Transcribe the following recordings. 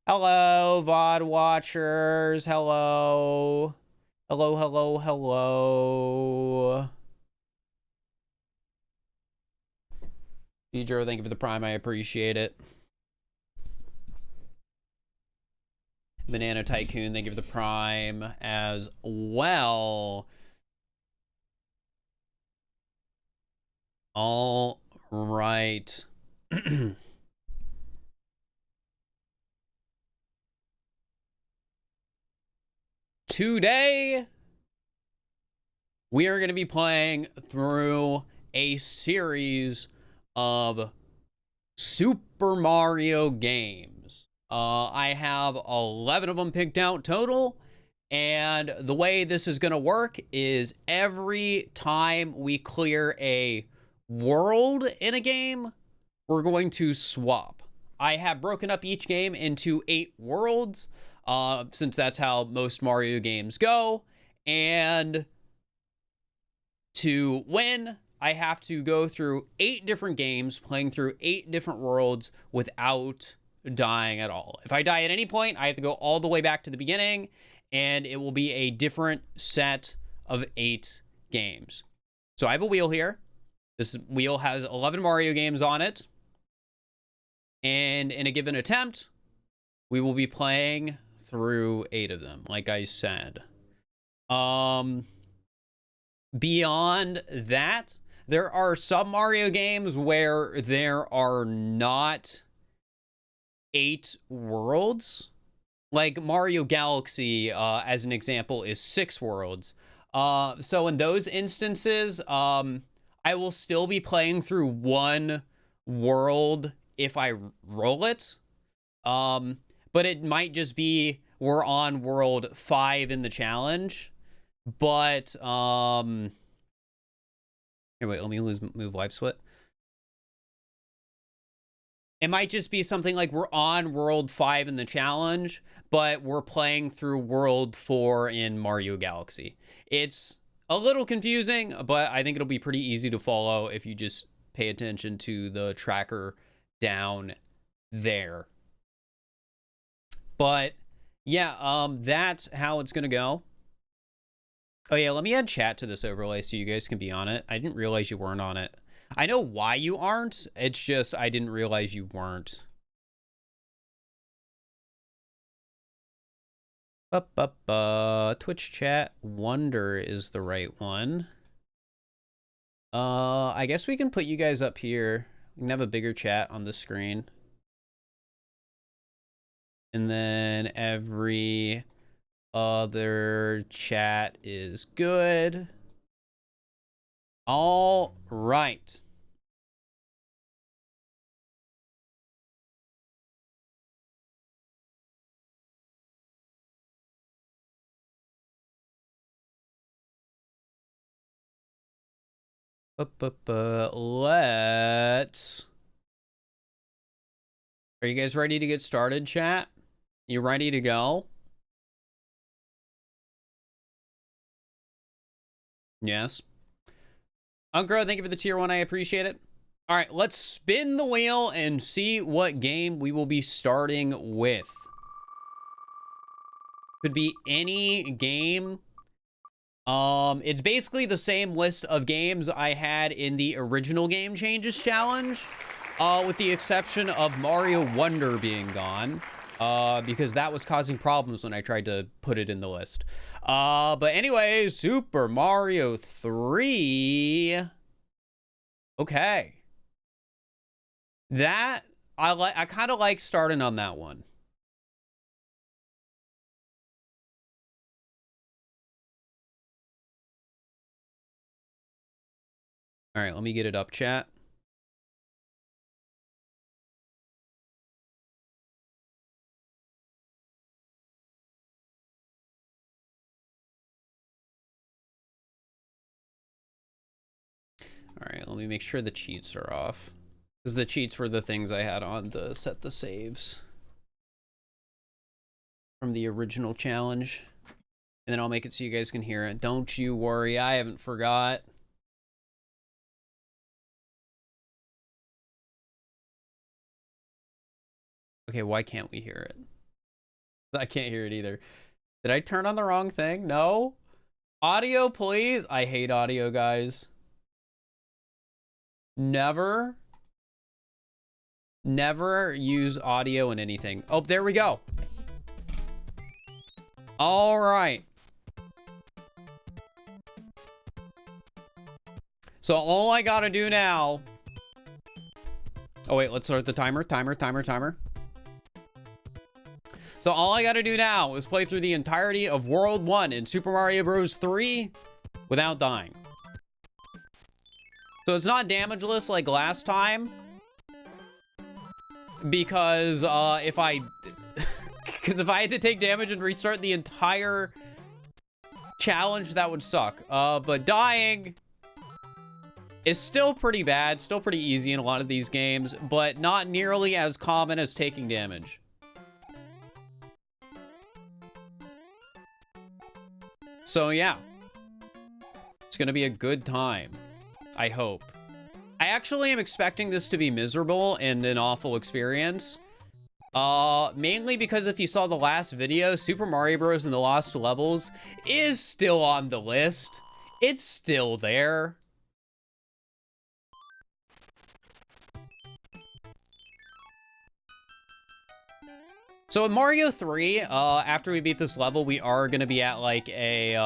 Hello, VOD watchers. Hello. Hello, hello, hello. Pedro, thank you for the prime. I appreciate it. Banana Tycoon, thank you for the prime as well. All right. Today, we are going to be playing through a series of Super Mario games. I have 11 of them picked out total. And the way this is going to work is every time we clear a world in a game, we're going to swap. I have broken up each game into 8 worlds, since that's how most Mario games go. And to win, I have to go through 8 different games, playing through 8 different worlds without dying at all. If I die at any point, I have to go all the way back to the beginning, and it will be a different set of 8 games. So I have a wheel here. This wheel has 11 Mario games on it. And in a given attempt, we will be playing through 8 of them, like I said. Beyond that, there are some Mario games where there are not 8 worlds. Like Mario Galaxy, as an example, is 6 worlds. So in those instances, I will still be playing through one world if I roll it. But it might just be we're on world 5 in the challenge. But here, wait, let me move wipe split. It might just be something like we're on world 5 in the challenge, but we're playing through world 4 in Mario Galaxy. It's a little confusing, but I think it'll be pretty easy to follow if you just pay attention to the tracker down there. But yeah, that's how it's gonna go. Oh yeah, let me add chat to this overlay so you guys can be on it. I didn't realize you weren't on it. I know why you aren't. It's just I didn't realize you weren't. Twitch chat Wonder is the right one. I guess we can put you guys up here. We can have a bigger chat on the screen. And then every other chat is good. All right. Let's. Are you guys ready to get started, chat? You ready to go? Yes. Unkro, thank you for the tier 1. I appreciate it. All right, let's spin the wheel and see what game we will be starting with. Could be any game. It's basically the same list of games I had in the original Game Changes challenge, with the exception of Mario Wonder being gone, because that was causing problems when I tried to put it in the list. But anyway, Super Mario 3. Okay. That, I kind of like starting on that one. All right, let me get it up, chat. All right, let me make sure the cheats are off. Because the cheats were the things I had on to set the saves from the original challenge. And then I'll make it so you guys can hear it. Don't you worry, I haven't forgot. Okay, why can't we hear it? I can't hear it either. Did I turn on the wrong thing? No. Audio, please. I hate audio, guys. Never use audio in anything. Oh, there we go. All right. So all I gotta do now... Oh, wait, let's start the timer. Timer. So all I gotta do now is play through the entirety of World 1 in Super Mario Bros. 3 without dying. So it's not damageless like last time. Because if I had to take damage and restart the entire challenge, that would suck. But dying is still pretty bad, still pretty easy in a lot of these games, but not nearly as common as taking damage. So yeah, it's gonna be a good time, I hope. I actually am expecting this to be miserable and an awful experience. Mainly because if you saw the last video, Super Mario Bros. And the Lost Levels is still on the list. It's still there. So in Mario 3, after we beat this level, we are going to be at like a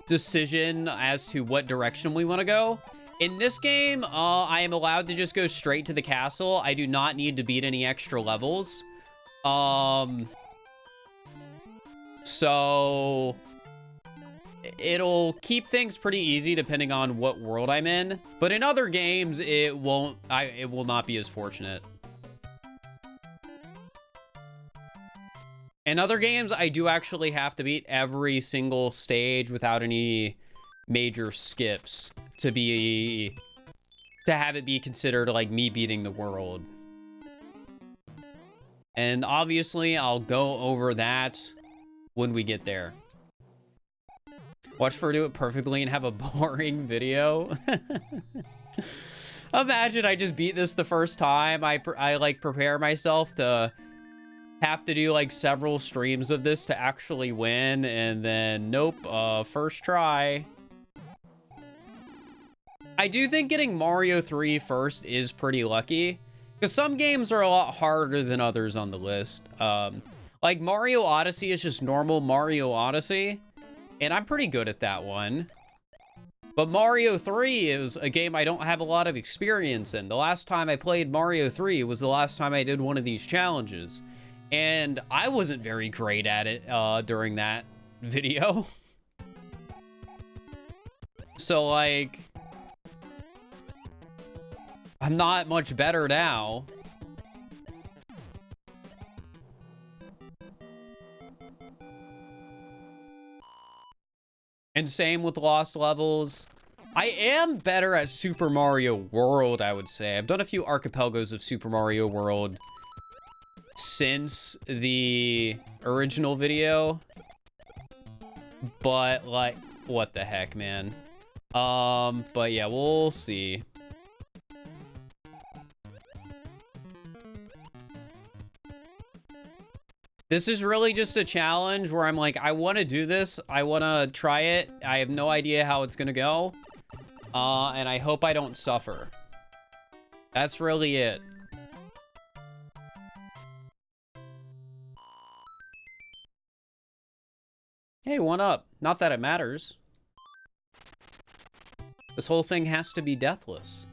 decision as to what direction we want to go. In this game, I am allowed to just go straight to the castle. I do not need to beat any extra levels. So it'll keep things pretty easy depending on what world I'm in. But in other games, it will not be as fortunate. In other games, I do actually have to beat every single stage without any major skips to have it be considered like me beating the world. And obviously, I'll go over that when we get there. Watch Fur do it perfectly and have a boring video. Imagine I just beat this the first time. I like prepare myself to have to do like several streams of this to actually win, and then nope, first try. I do think getting Mario 3 first is pretty lucky, because some games are a lot harder than others on the list. Like Mario Odyssey is just normal Mario Odyssey, and I'm pretty good at that one. But Mario 3 is a game I don't have a lot of experience in. The last time I played Mario 3 was the last time I did one of these challenges, and I wasn't very great at it during that video. So like, I'm not much better now. And same with Lost Levels. I am better at Super Mario World, I would say. I've done a few archipelagos of Super Mario World since the original video. But like, what the heck, man. But yeah, we'll see. This is really just a challenge where I'm like, I want to do this. I want to try it. I have no idea how it's going to go. And I hope I don't suffer. That's really it. Hey, 1-up. Not that it matters. This whole thing has to be deathless.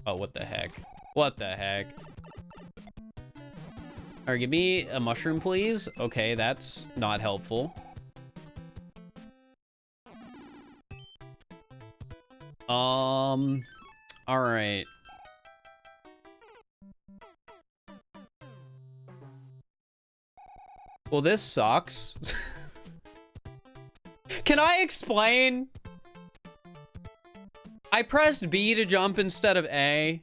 Oh, what the heck? What the heck? All right, give me a mushroom, please. Okay, that's not helpful. All right. Well, this sucks. Can I explain? I pressed B to jump instead of A.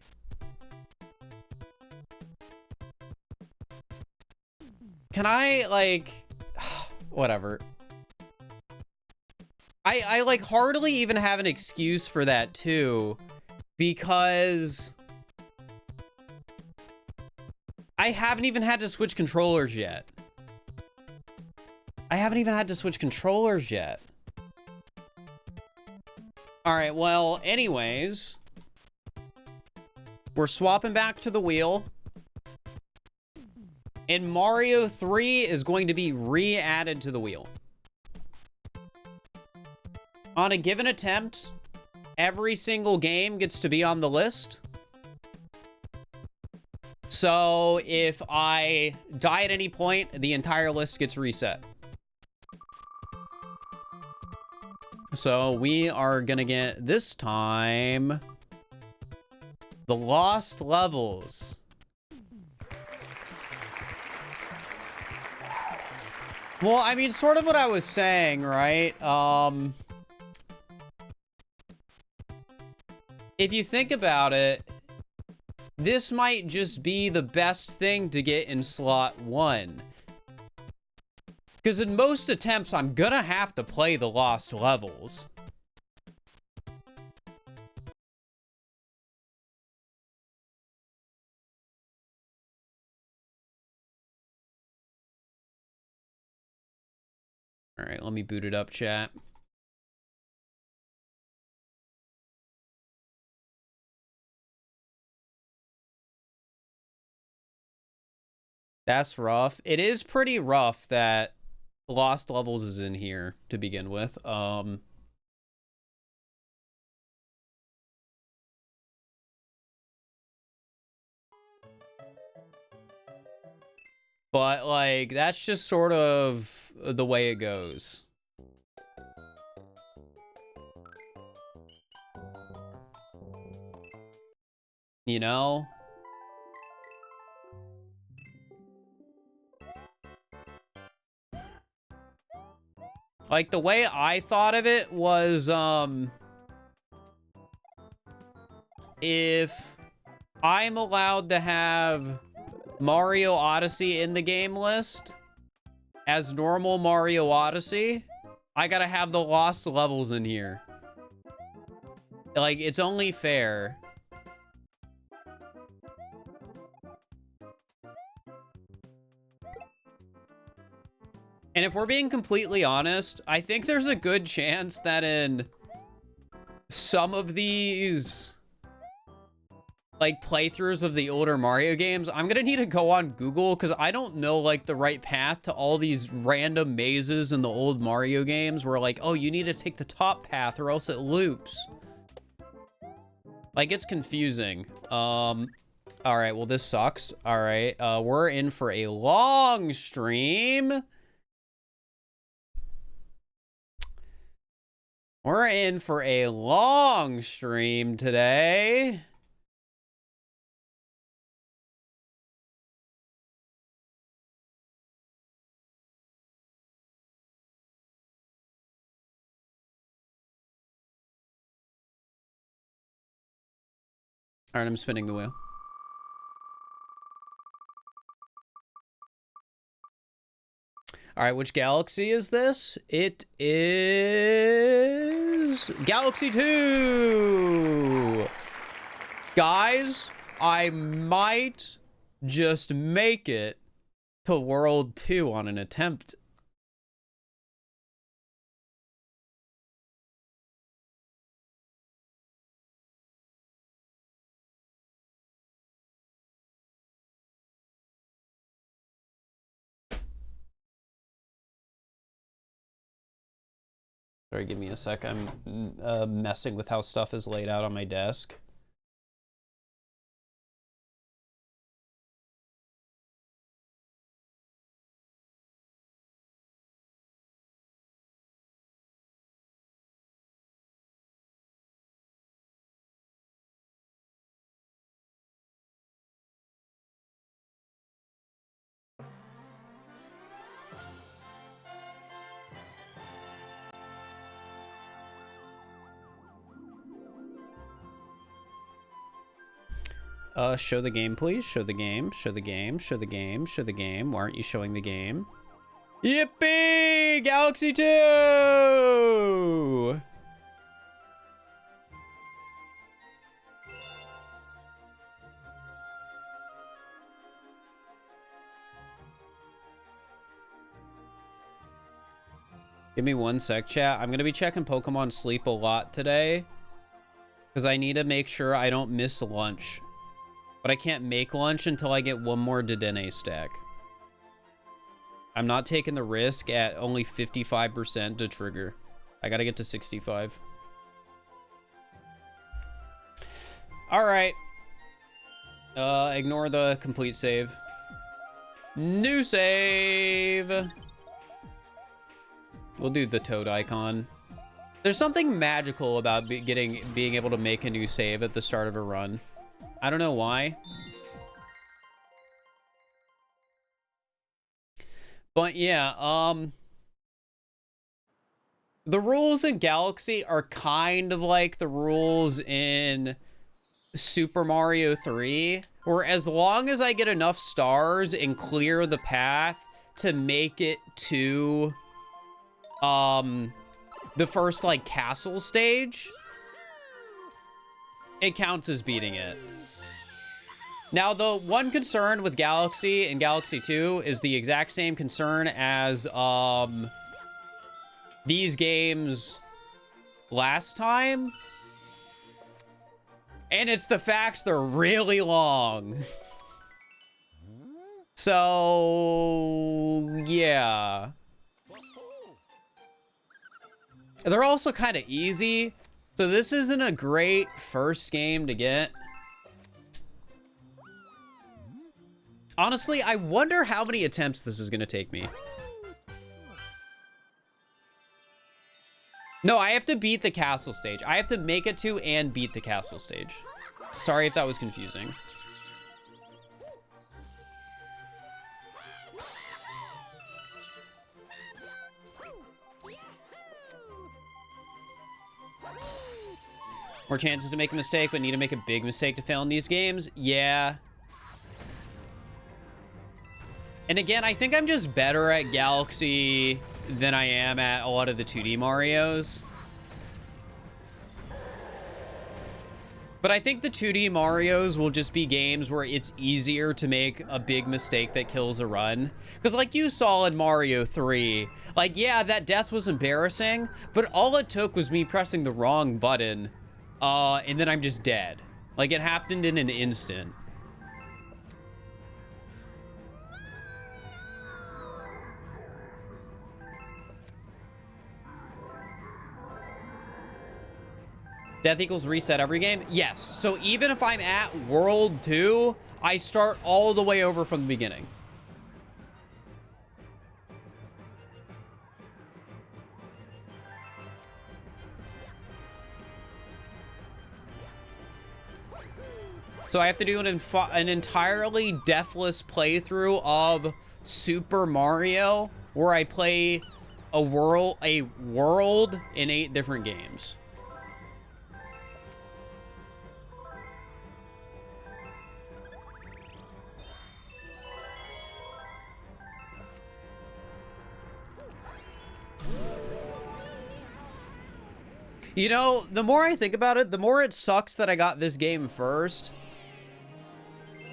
Can I, like, whatever. I like hardly even have an excuse for that too, because I haven't even had to switch controllers yet. All right, well, anyways, we're swapping back to the wheel. And Mario 3 is going to be re-added to the wheel. On a given attempt, every single game gets to be on the list. So if I die at any point, the entire list gets reset. So we are gonna get, this time, the Lost Levels. Well, I mean, sort of what I was saying, right? If you think about it, this might just be the best thing to get in slot 1. Because in most attempts, I'm gonna have to play the Lost Levels. All right, let me boot it up, chat. That's rough. It is pretty rough that Lost Levels is in here to begin with. But, like, that's just sort of the way it goes. You know? Like, the way I thought of it was, if I'm allowed to have Mario Odyssey in the game list as normal Mario Odyssey, I gotta have the Lost Levels in here. Like, it's only fair. And if we're being completely honest, I think there's a good chance that in some of these, like, playthroughs of the older Mario games, I'm gonna need to go on Google because I don't know, like, the right path to all these random mazes in the old Mario games where, like, oh, you need to take the top path or else it loops. Like, it's confusing. All right, well, this sucks. All right, we're in for a long stream. We're in for a long stream today. All right, I'm spinning the wheel. All right, which galaxy is this? It is Galaxy 2. Guys, I might just make it to World 2 on an attempt. Sorry, give me a sec. I'm messing with how stuff is laid out on my desk. Show the game, please. Show the game. Show the game. Show the game. Show the game. Why aren't you showing the game? Yippee! Galaxy 2! Give me one sec, chat. I'm going to be checking Pokemon Sleep a lot today. Because I need to make sure I don't miss lunch. But I can't make lunch until I get one more Dedenne stack. I'm not taking the risk at only 55% to trigger. I got to get to 65. Alright. Ignore the complete save. New save! We'll do the toad icon. There's something magical about being able to make a new save at the start of a run. I don't know why. But yeah, the rules in Galaxy are kind of like the rules in Super Mario 3, where as long as I get enough stars and clear the path to make it to the first like castle stage, it counts as beating it. Now, the one concern with Galaxy and Galaxy 2 is the exact same concern as these games last time. And it's the fact they're really long. So, yeah. They're also kind of easy. So this isn't a great first game to get. Honestly, I wonder how many attempts this is going to take me. No, I have to beat the castle stage. I have to make it to and beat the castle stage. Sorry if that was confusing. More chances to make a mistake, but need to make a big mistake to fail in these games? Yeah. And again, I think I'm just better at Galaxy than I am at a lot of the 2D Marios. But I think the 2D Marios will just be games where it's easier to make a big mistake that kills a run. Because like you saw in Mario 3, like, yeah, that death was embarrassing, but all it took was me pressing the wrong button, and then I'm just dead. Like, it happened in an instant. Death equals reset every game? Yes. So even if I'm at World 2, I start all the way over from the beginning. So I have to do an entirely deathless playthrough of Super Mario, where I play a world in 8 different games. You know, the more I think about it, the more it sucks that I got this game first.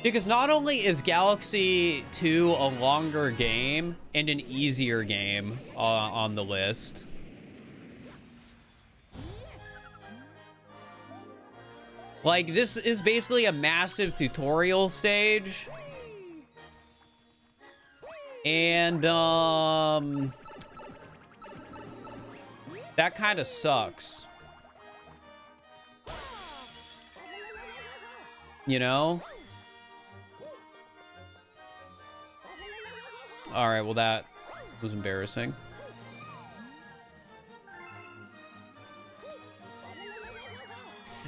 Because not only is Galaxy 2 a longer game and an easier game on the list, like, this is basically a massive tutorial stage. And, that kind of sucks. You know? Alright, well that was embarrassing.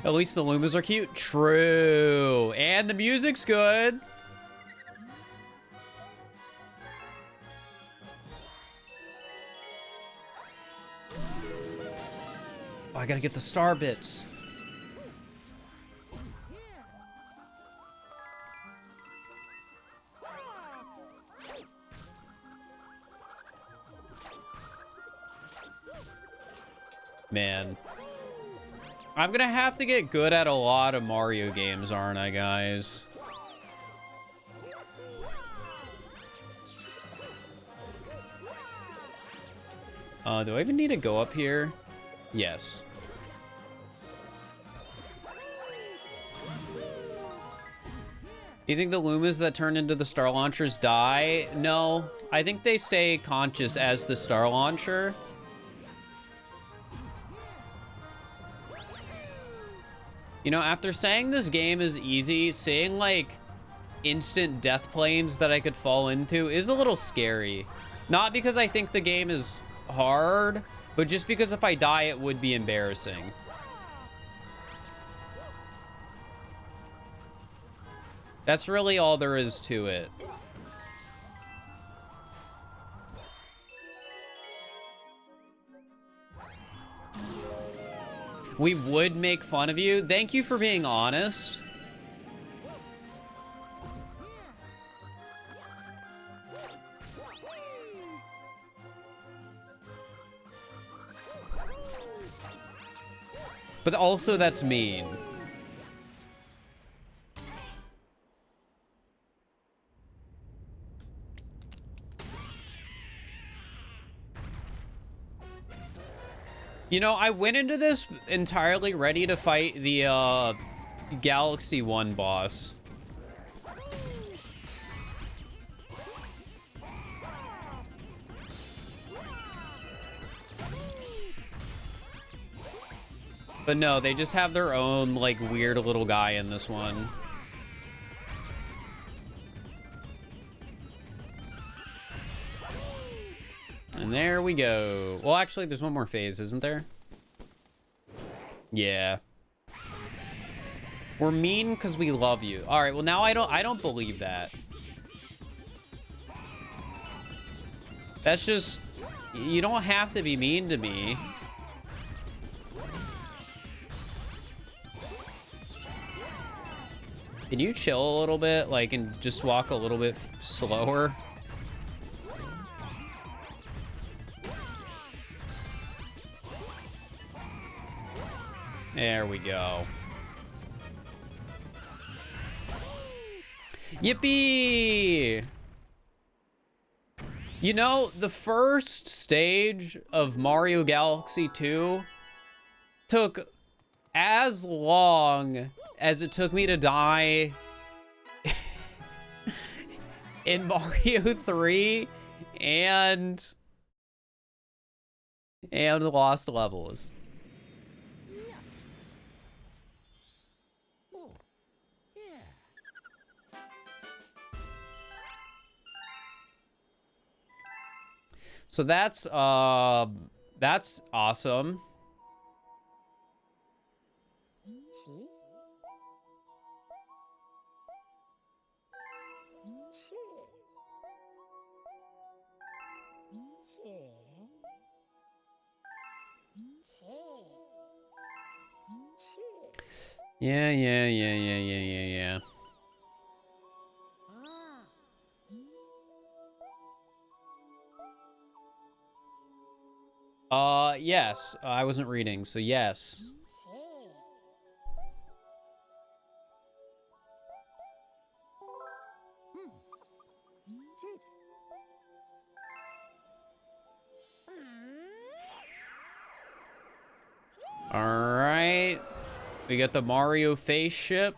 At least the Lumas are cute. True. And the music's good. Oh, I gotta get the star bits. Man. I'm gonna have to get good at a lot of Mario games, aren't I, guys? Do I even need to go up here? Yes. Do you think the Lumas that turn into the Star Launchers die? No, I think they stay conscious as the Star Launcher. You know, after saying this game is easy, seeing like instant death planes that I could fall into is a little scary. Not because I think the game is hard, but just because if I die, it would be embarrassing. That's really all there is to it. We would make fun of you. Thank you for being honest. But also, that's mean. You know, I went into this entirely ready to fight the Galaxy 1 boss. But no, they just have their own, like, weird little guy in this one. And there we go. Well, actually, there's one more phase, isn't there? Yeah. We're mean because we love you. All right, well, now I don't believe that. That's just... You don't have to be mean to me. Can you chill a little bit, like, and just walk a little bit slower? There we go. Yippee! You know, the first stage of Mario Galaxy 2 took as long as it took me to die in Mario 3 and Lost Levels. So that's awesome. Yeah. Yes. I wasn't reading, so yes. All right. We got the Mario face ship.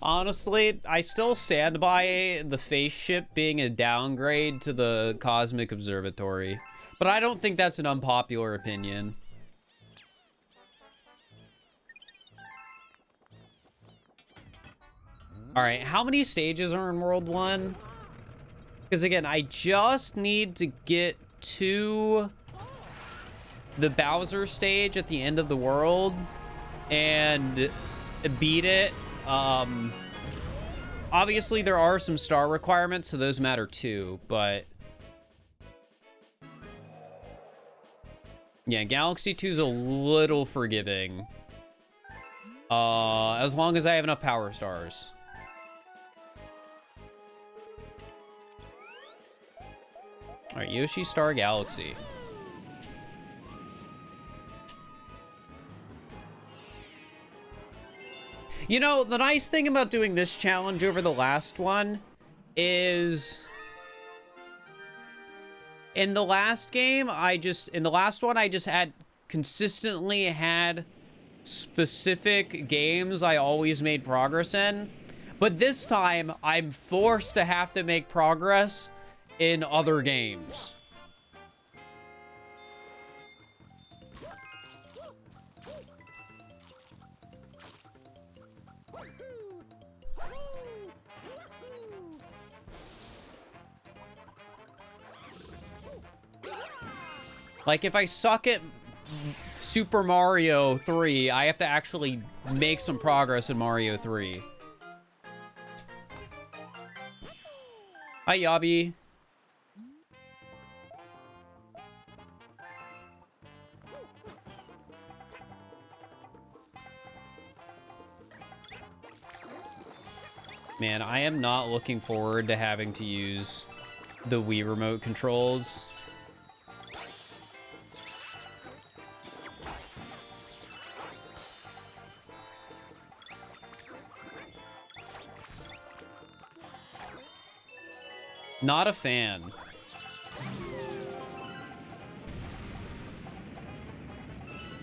Honestly, I still stand by the face ship being a downgrade to the Cosmic Observatory. But I don't think that's an unpopular opinion. All right, how many stages are in World 1? Because again, I just need to get to the Bowser stage at the end of the world and beat it. Obviously there are some star requirements, so those matter too, but yeah, Galaxy 2 is a little forgiving. As long as I have enough power stars. All right, Yoshi Star Galaxy. You know, the nice thing about doing this challenge over the last one is... In the last game, in the last one, I just consistently had specific games I always made progress in. But this time, I'm forced to have to make progress in other games. Like, if I suck at Super Mario 3, I have to actually make some progress in Mario 3. Hi, Yabi. Man, I am not looking forward to having to use the Wii remote controls. Not a fan.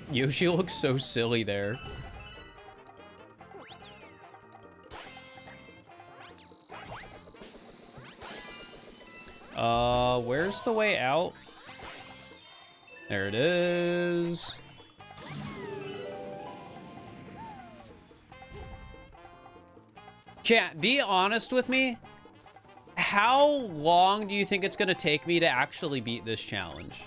Yoshi looks so silly there. Where's the way out? There it is. Chat, be honest with me. How long do you think it's gonna take me to actually beat this challenge?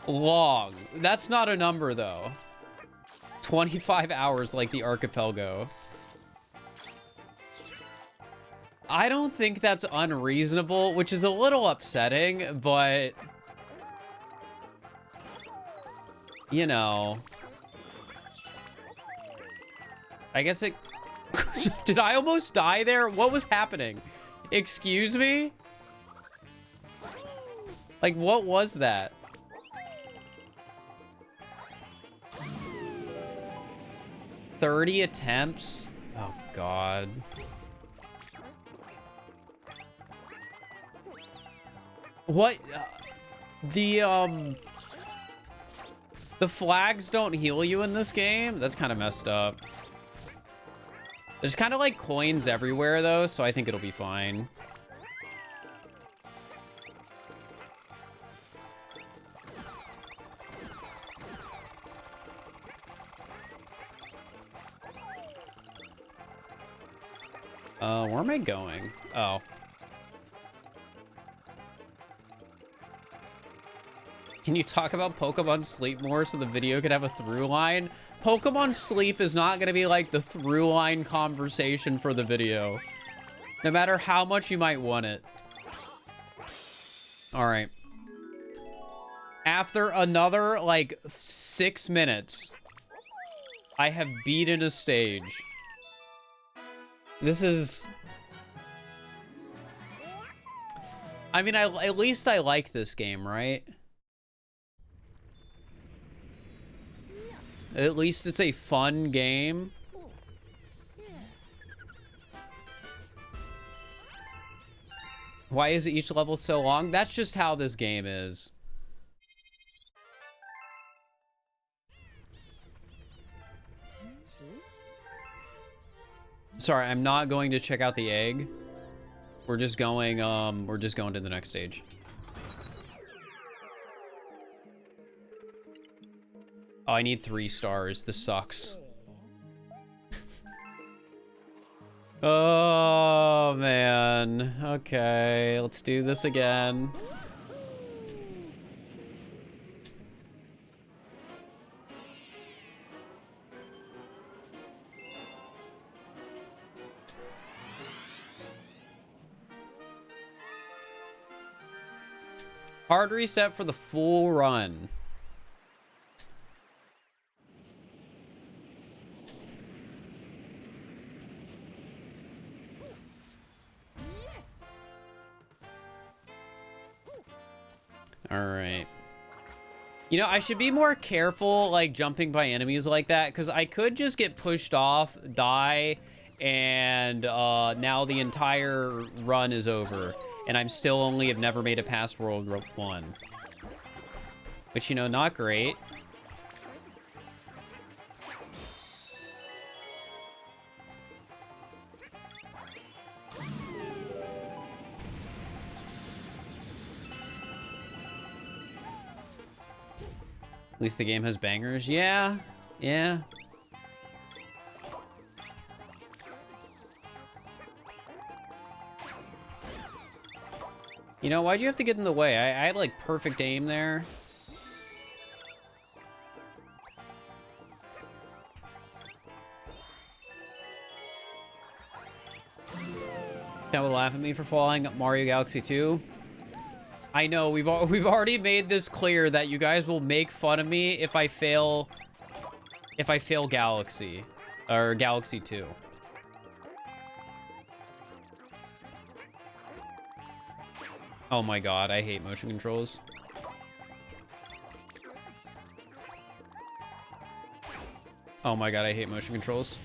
Long. That's not a number, though. 25 hours like the Archipelago. I don't think that's unreasonable, which is a little upsetting, but... You know... I guess it... Did I almost die there? What was happening? Excuse me? Like, what was that? "30 attempts? Oh, God. What? The flags don't heal you in this game? That's kind of messed up. There's kind of like coins everywhere, though, so I think it'll be fine. Where am I going? Oh. Can you talk about Pokemon Sleep more so the video could have a through line? Pokemon Sleep is not going to be like the through line conversation for the video. No matter how much you might want it. All right. After another, like, 6 minutes, I have beaten a stage. This is... I mean, at least I like this game, right? At least it's a fun game. Why is each level so long? That's just how this game is. Sorry, I'm not going to check out the egg. We're just going to the next stage. Oh, I need 3 stars. This sucks. Oh, man. Okay, let's do this again. Hard reset for the full run. All right. You know, I should be more careful, like, jumping by enemies like that, because I could just get pushed off, die, and now the entire run is over. And I'm still only have never made it past World 1. Which, you know, not great. At least the game has bangers. Yeah. Yeah. You know, why'd you have to get in the way? I had, like, perfect aim there. That would laugh at me for falling at Mario Galaxy 2. I know, we've already made this clear that you guys will make fun of me if I fail Galaxy or Galaxy 2. Oh my god, I hate motion controls. Oh my god, I hate motion controls.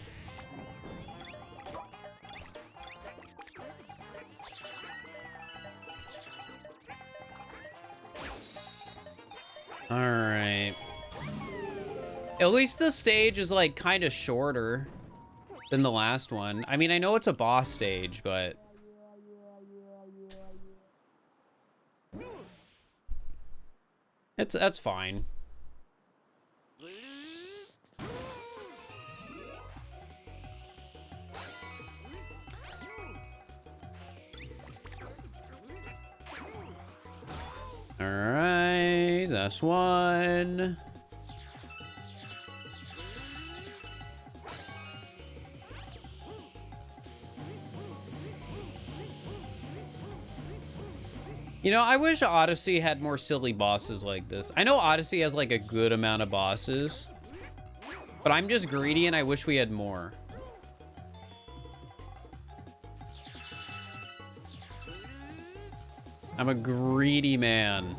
Alright. At least the stage is, like, kind of shorter than the last one. I mean, I know it's a boss stage, but... That's fine. Alright, that's one. You know, I wish Odyssey had more silly bosses like this. I know Odyssey has, like, a good amount of bosses, but I'm just greedy and I wish we had more. I'm a greedy man.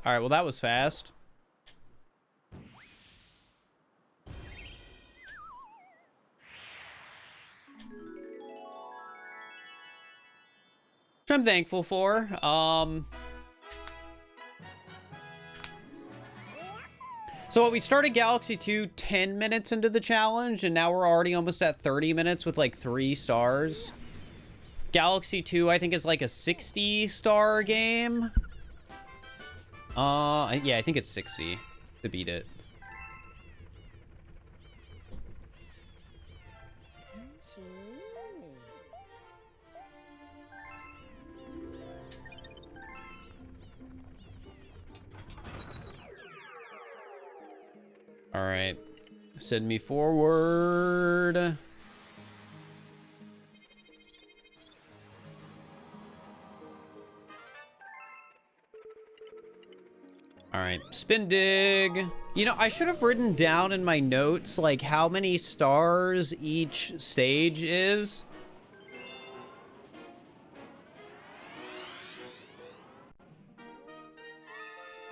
All right, well, that was fast. Which I'm thankful for. So what, we started Galaxy 2 10 minutes into the challenge, and now we're already almost at 30 minutes with like 3 stars. Galaxy 2, I think, is like a 60-star game. Yeah, I think it's 60 to beat it. All right, send me forward. All right, spin dig. You know, I should have written down in my notes, like, how many stars each stage is.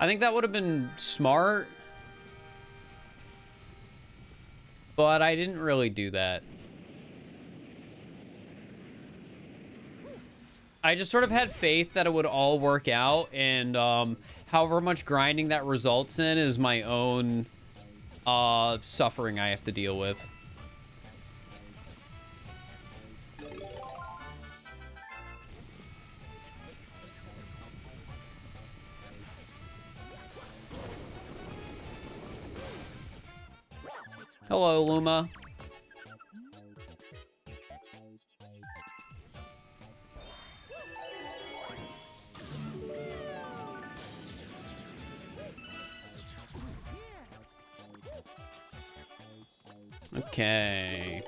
I think that would have been smart. But I didn't really do that. I just sort of had faith that it would all work out, and however much grinding that results in is my own suffering I have to deal with. Hello, Luma. Okay.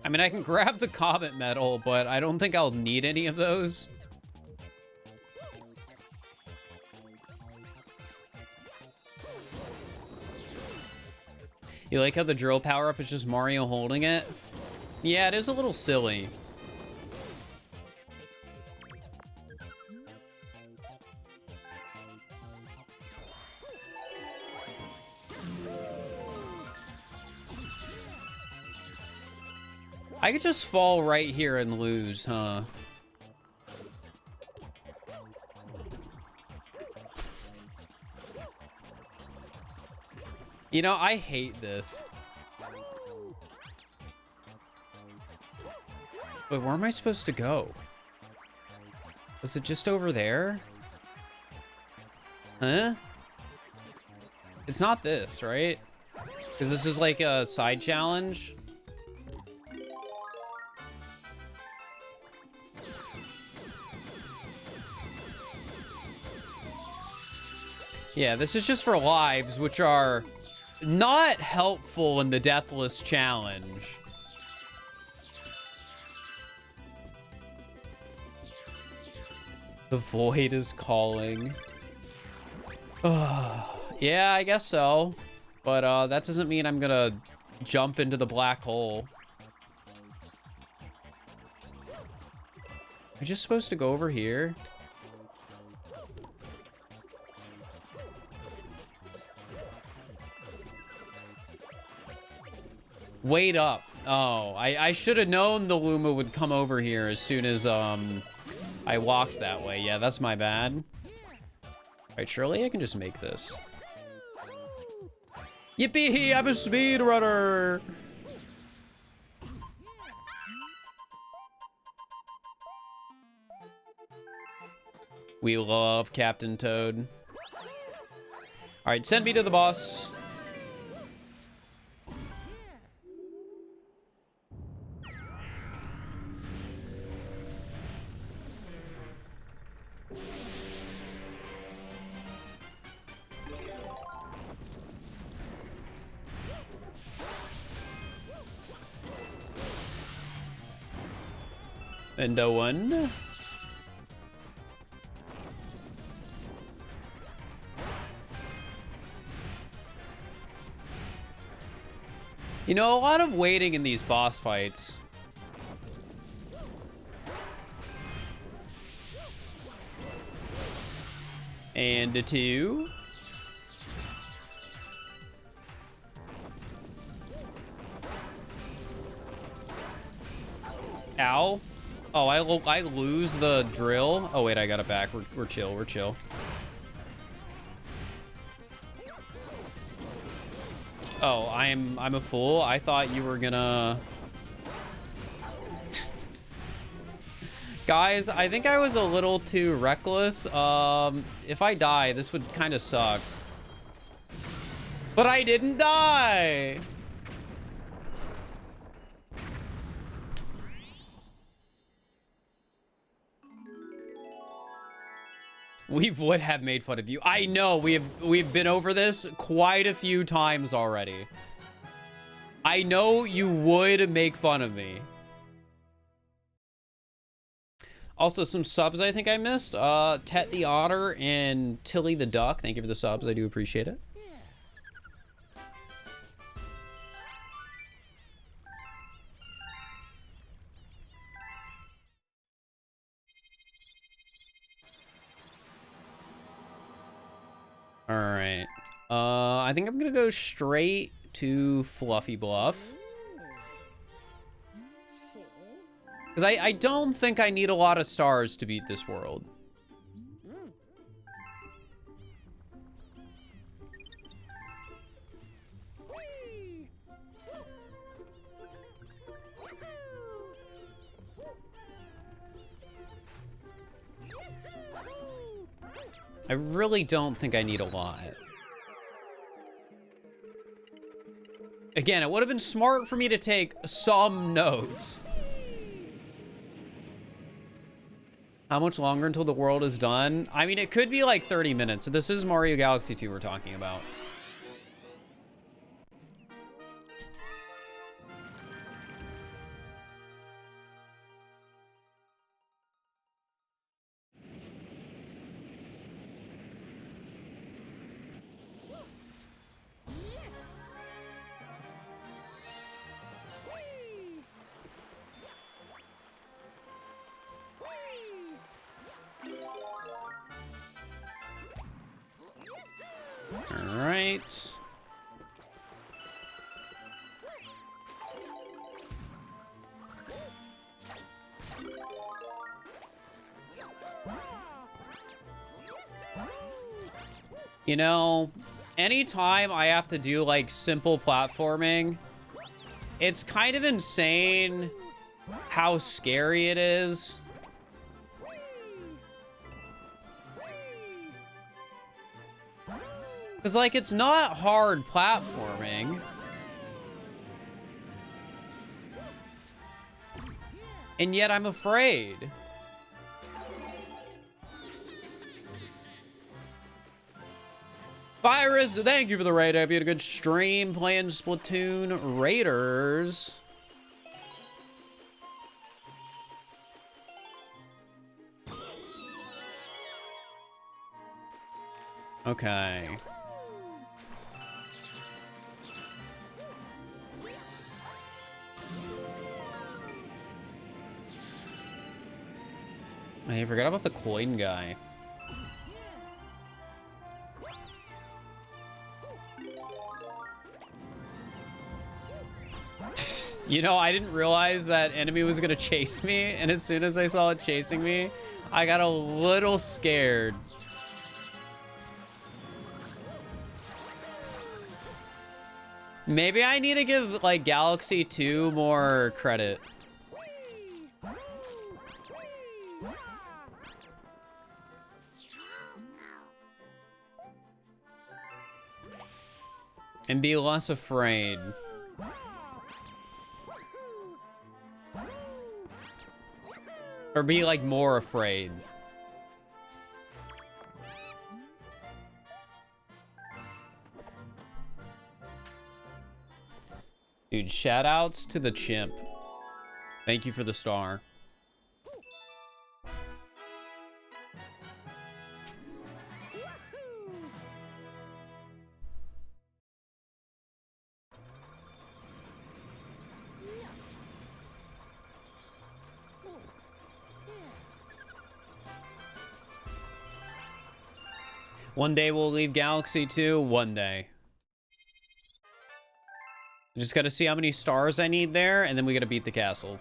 I mean, I can grab the Comet Medal, but I don't think I'll need any of those. You like how the drill power-up is just Mario holding it? Yeah, it is a little silly. I could just fall right here and lose, huh? You know, I hate this. But where am I supposed to go? Was it just over there? Huh? It's not this, right? Because this is like a side challenge. Yeah, this is just for lives, which are not helpful in the Deathless Challenge. The void is calling. Yeah, I guess so. But that doesn't mean I'm gonna jump into the black hole. Am I just supposed to go over here? Wait up. Oh, I should have known the Luma would come over here as soon as I walked that way. Yeah, that's my bad. Alright, surely I can just make this. Yippee! I'm a speedrunner! We love Captain Toad. Alright, send me to the boss. And a one. You know, a lot of waiting in these boss fights. And a two. Ow. Oh, I lose the drill. Oh, wait, I got it back. We're chill. We're chill. Oh, I'm a fool. I thought you were gonna... Guys, I think I was a little too reckless. If I die, this would kind of suck. But I didn't die! We would have made fun of you. I know, we've been over this quite a few times already. I know you would make fun of me. Also, some subs I think I missed. Tet the Otter and Tilly the Duck. Thank you for the subs. I do appreciate it. All right. I think I'm gonna go straight to Fluffy Bluff. Because I don't think I need a lot of stars to beat this world. I really don't think I need a lot. Again, it would have been smart for me to take some notes. How much longer until the world is done? I mean, it could be like 30 minutes. So this is Mario Galaxy 2 we're talking about. All right. You know, anytime I have to do, like, simple platforming, it's kind of insane how scary it is. Because, like, it's not hard platforming. And yet I'm afraid. Virus, thank you for the raid. I hope you had a good stream playing Splatoon Raiders. Okay. I forgot about the coin guy. You know, I didn't realize that enemy was gonna chase me, and as soon as I saw it chasing me, I got a little scared. Maybe I need to give, like, Galaxy 2 more credit. And be less afraid. Or be, like, more afraid. Dude, shoutouts to the chimp. Thank you for the star. One day we'll leave Galaxy 2. One day. Just gotta see how many stars I need there, and then we gotta beat the castle.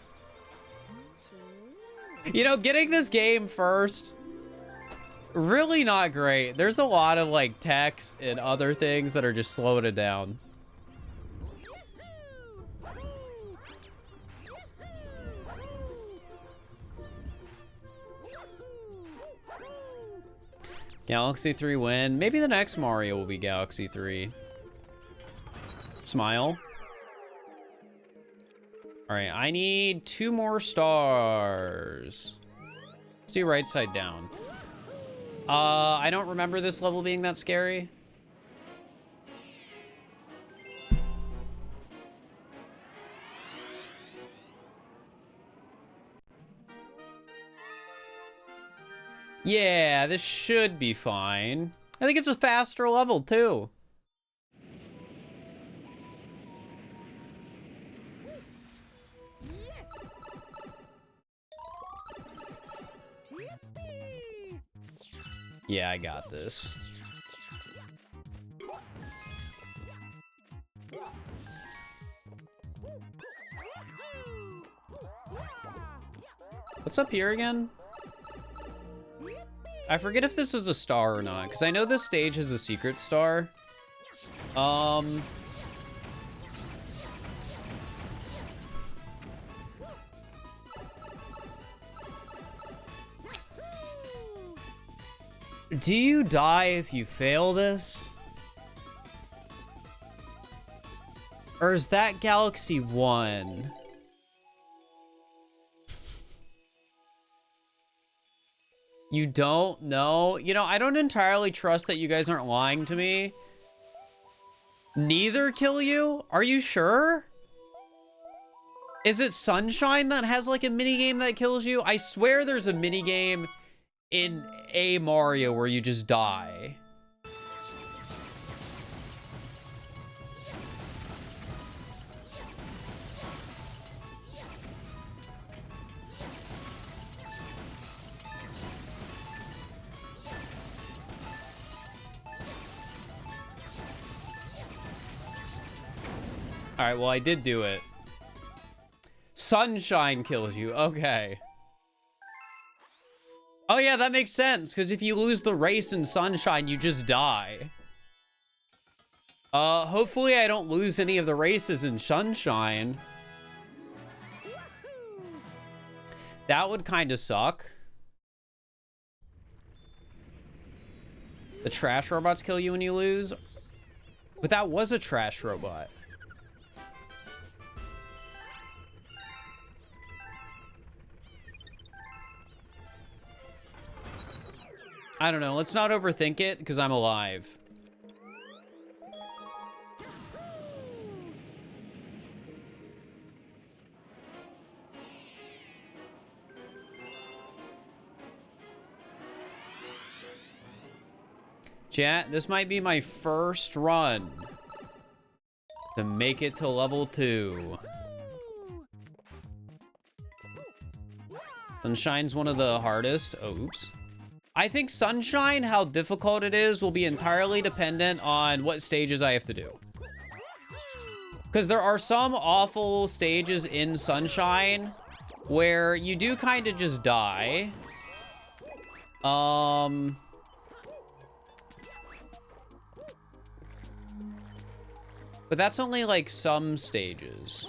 You know, getting this game first, really not great. There's a lot of, like, text and other things that are just slowing it down. Galaxy 3 win. Maybe the next Mario will be Galaxy 3. Smile. All right, I need 2 more stars. Let's do right side down. I don't remember this level being that scary. Yeah, this should be fine. I think it's a faster level, too. Yeah, I got this. What's up here again? I forget if this is a star or not, because I know this stage has a secret star. Do you die if you fail this? Or is that Galaxy 1? You don't know? You know, I don't entirely trust that you guys aren't lying to me. Neither kill you? Are you sure? Is it Sunshine that has, like, a minigame that kills you? I swear there's a minigame in a Mario where you just die. All right, well, I did do it. Sunshine kills you. Okay. Oh, yeah, that makes sense. Because if you lose the race in Sunshine, you just die. Hopefully I don't lose any of the races in Sunshine. That would kind of suck. The trash robots kill you when you lose? But that was a trash robot. I don't know. Let's not overthink it, because I'm alive. Chat, this might be my first run to make it to level 2. Sunshine's one of the hardest. Oh, oops. I think Sunshine, how difficult it is, will be entirely dependent on what stages I have to do. Because there are some awful stages in Sunshine where you do kind of just die. But that's only, like, some stages.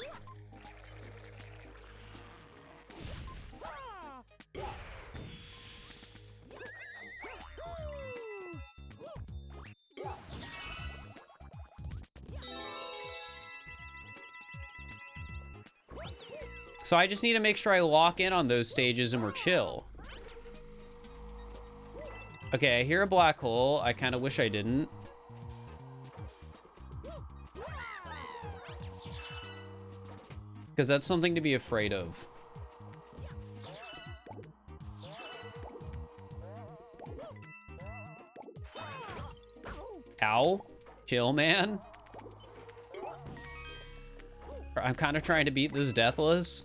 So I just need to make sure I lock in on those stages and we're chill. Okay, I hear a black hole. I kind of wish I didn't. Because that's something to be afraid of. Ow. Chill, man. I'm kind of trying to beat this Deathless.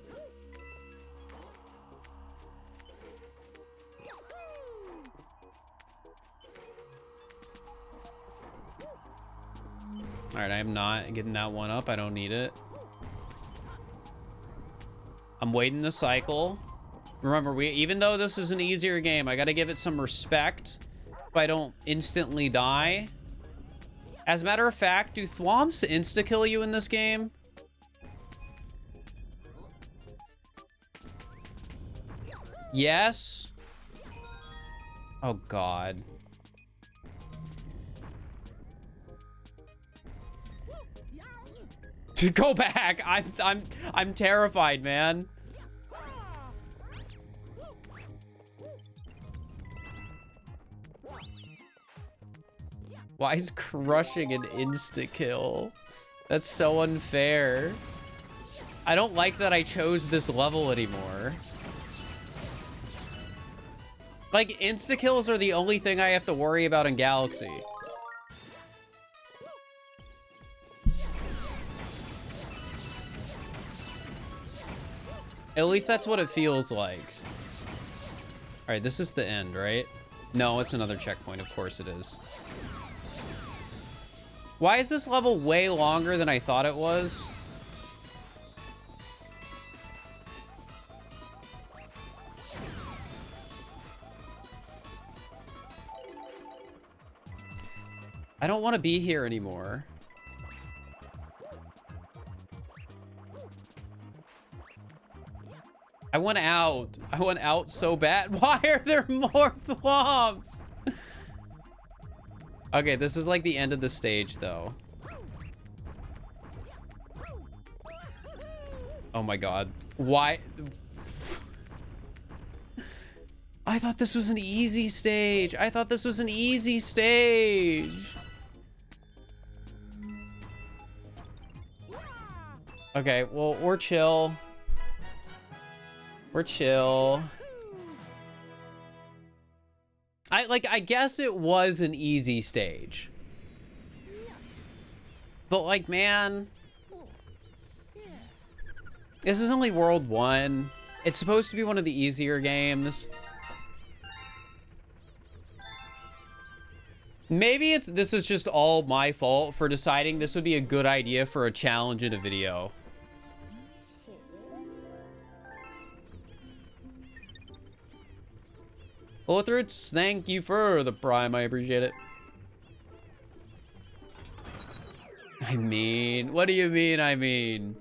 Alright, I am not getting that one up. I don't need it. I'm waiting the cycle. Remember, even though this is an easier game, I gotta give it some respect if I don't instantly die. As a matter of fact, do thwomps insta-kill you in this game? Yes? Oh, God. Go back. I'm terrified, man. Why is crushing an insta-kill? That's so unfair. I don't like that I chose this level anymore. Like, insta-kills are the only thing I have to worry about in Galaxy. At least that's what it feels like. All right, this is the end, right? No, it's another checkpoint. Of course it is. Why is this level way longer than I thought it was? I don't want to be here anymore. I want out. I want out so bad. Why are there more thwomps? Okay, this is like the end of the stage, though. Oh my God. Why? I thought this was an easy stage. I thought this was an easy stage. Okay, well, we're chill. We're chill. I guess it was an easy stage. But like, man, this is only World 1. It's supposed to be one of the easier games. Maybe this is just all my fault for deciding this would be a good idea for a challenge in a video. Ulthroots, thank you for the prime. I appreciate it. I mean, what do you mean, I mean?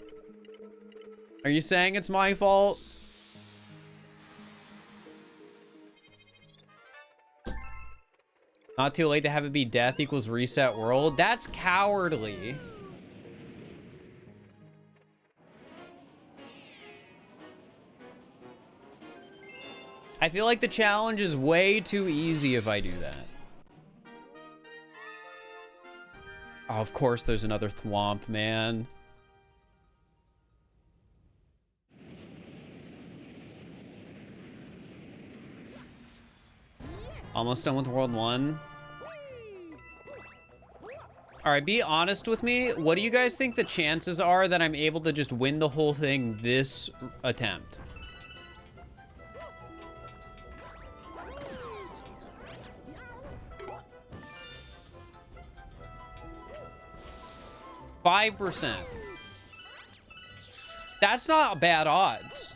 Are you saying it's my fault? Not too late to have it be death equals reset world? That's cowardly. I feel like the challenge is way too easy if I do that. Oh, of course there's another thwomp, man. Almost done with World 1. Alright, be honest with me. What do you guys think the chances are that I'm able to just win the whole thing this attempt? %. That's not bad odds.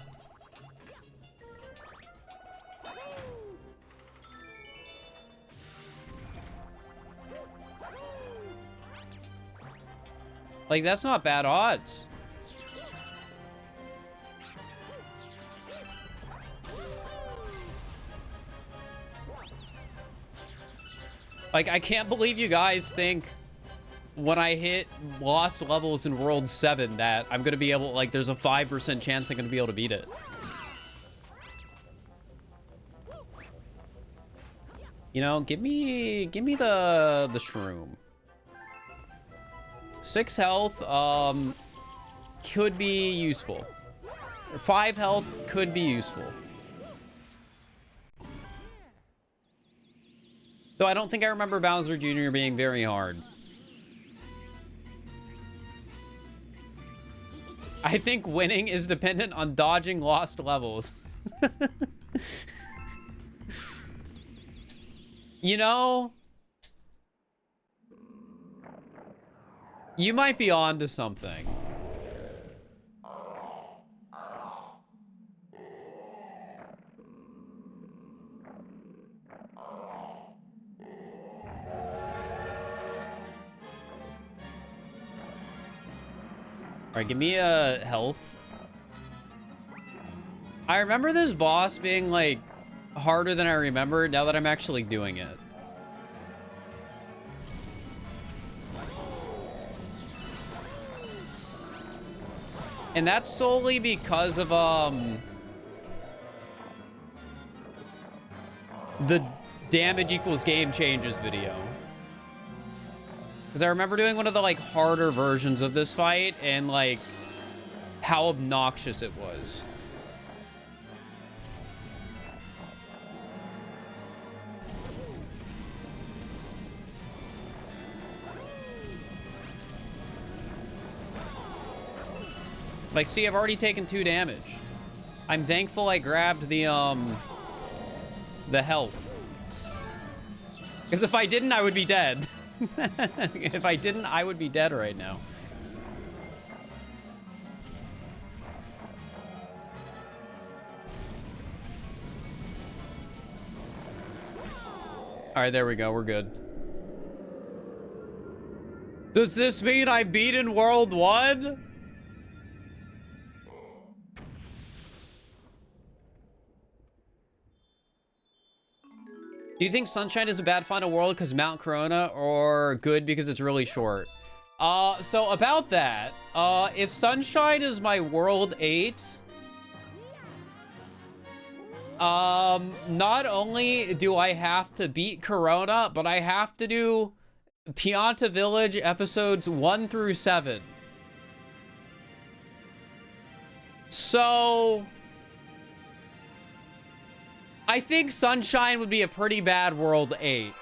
Like, that's not bad odds. Like, I can't believe you guys think when I hit lost levels in World 7 that I'm going to be able, like, there's a 5% chance I'm going to be able to beat it. You know, give me the shroom. 6 health, could be useful. 5 health could be useful. Though I don't think I remember Bowser Jr. being very hard. I think winning is dependent on dodging lost levels. You know, you might be on to something. All right, give me a health. I remember this boss being like harder than I remembered now that I'm actually doing it. And that's solely because of the damage equals game changes video. Because I remember doing one of the like harder versions of this fight and like how obnoxious it was. Like, see, I've already taken 2 damage. I'm thankful I grabbed the health. Because if I didn't, I would be dead. If I didn't, I would be dead right now. All right, there we go. We're good. Does this mean I beat in World 1? Do you think Sunshine is a bad final world because Mount Corona, or good because it's really short? So about that, if Sunshine is my World 8, not only do I have to beat Corona, but I have to do Pianta Village episodes 1 through 7. So I think Sunshine would be a pretty bad World 8.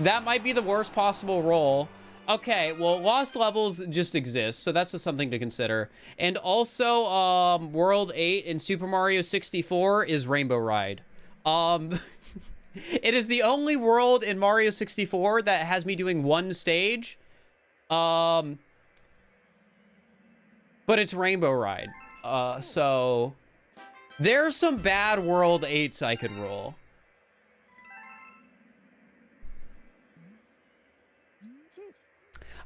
That might be the worst possible roll. Okay, well, lost levels just exist, so that's just something to consider. And also, World 8 in Super Mario 64 is Rainbow Ride. It is the only world in Mario 64 that has me doing one stage. But it's Rainbow Ride. So there's some bad World 8s I could roll.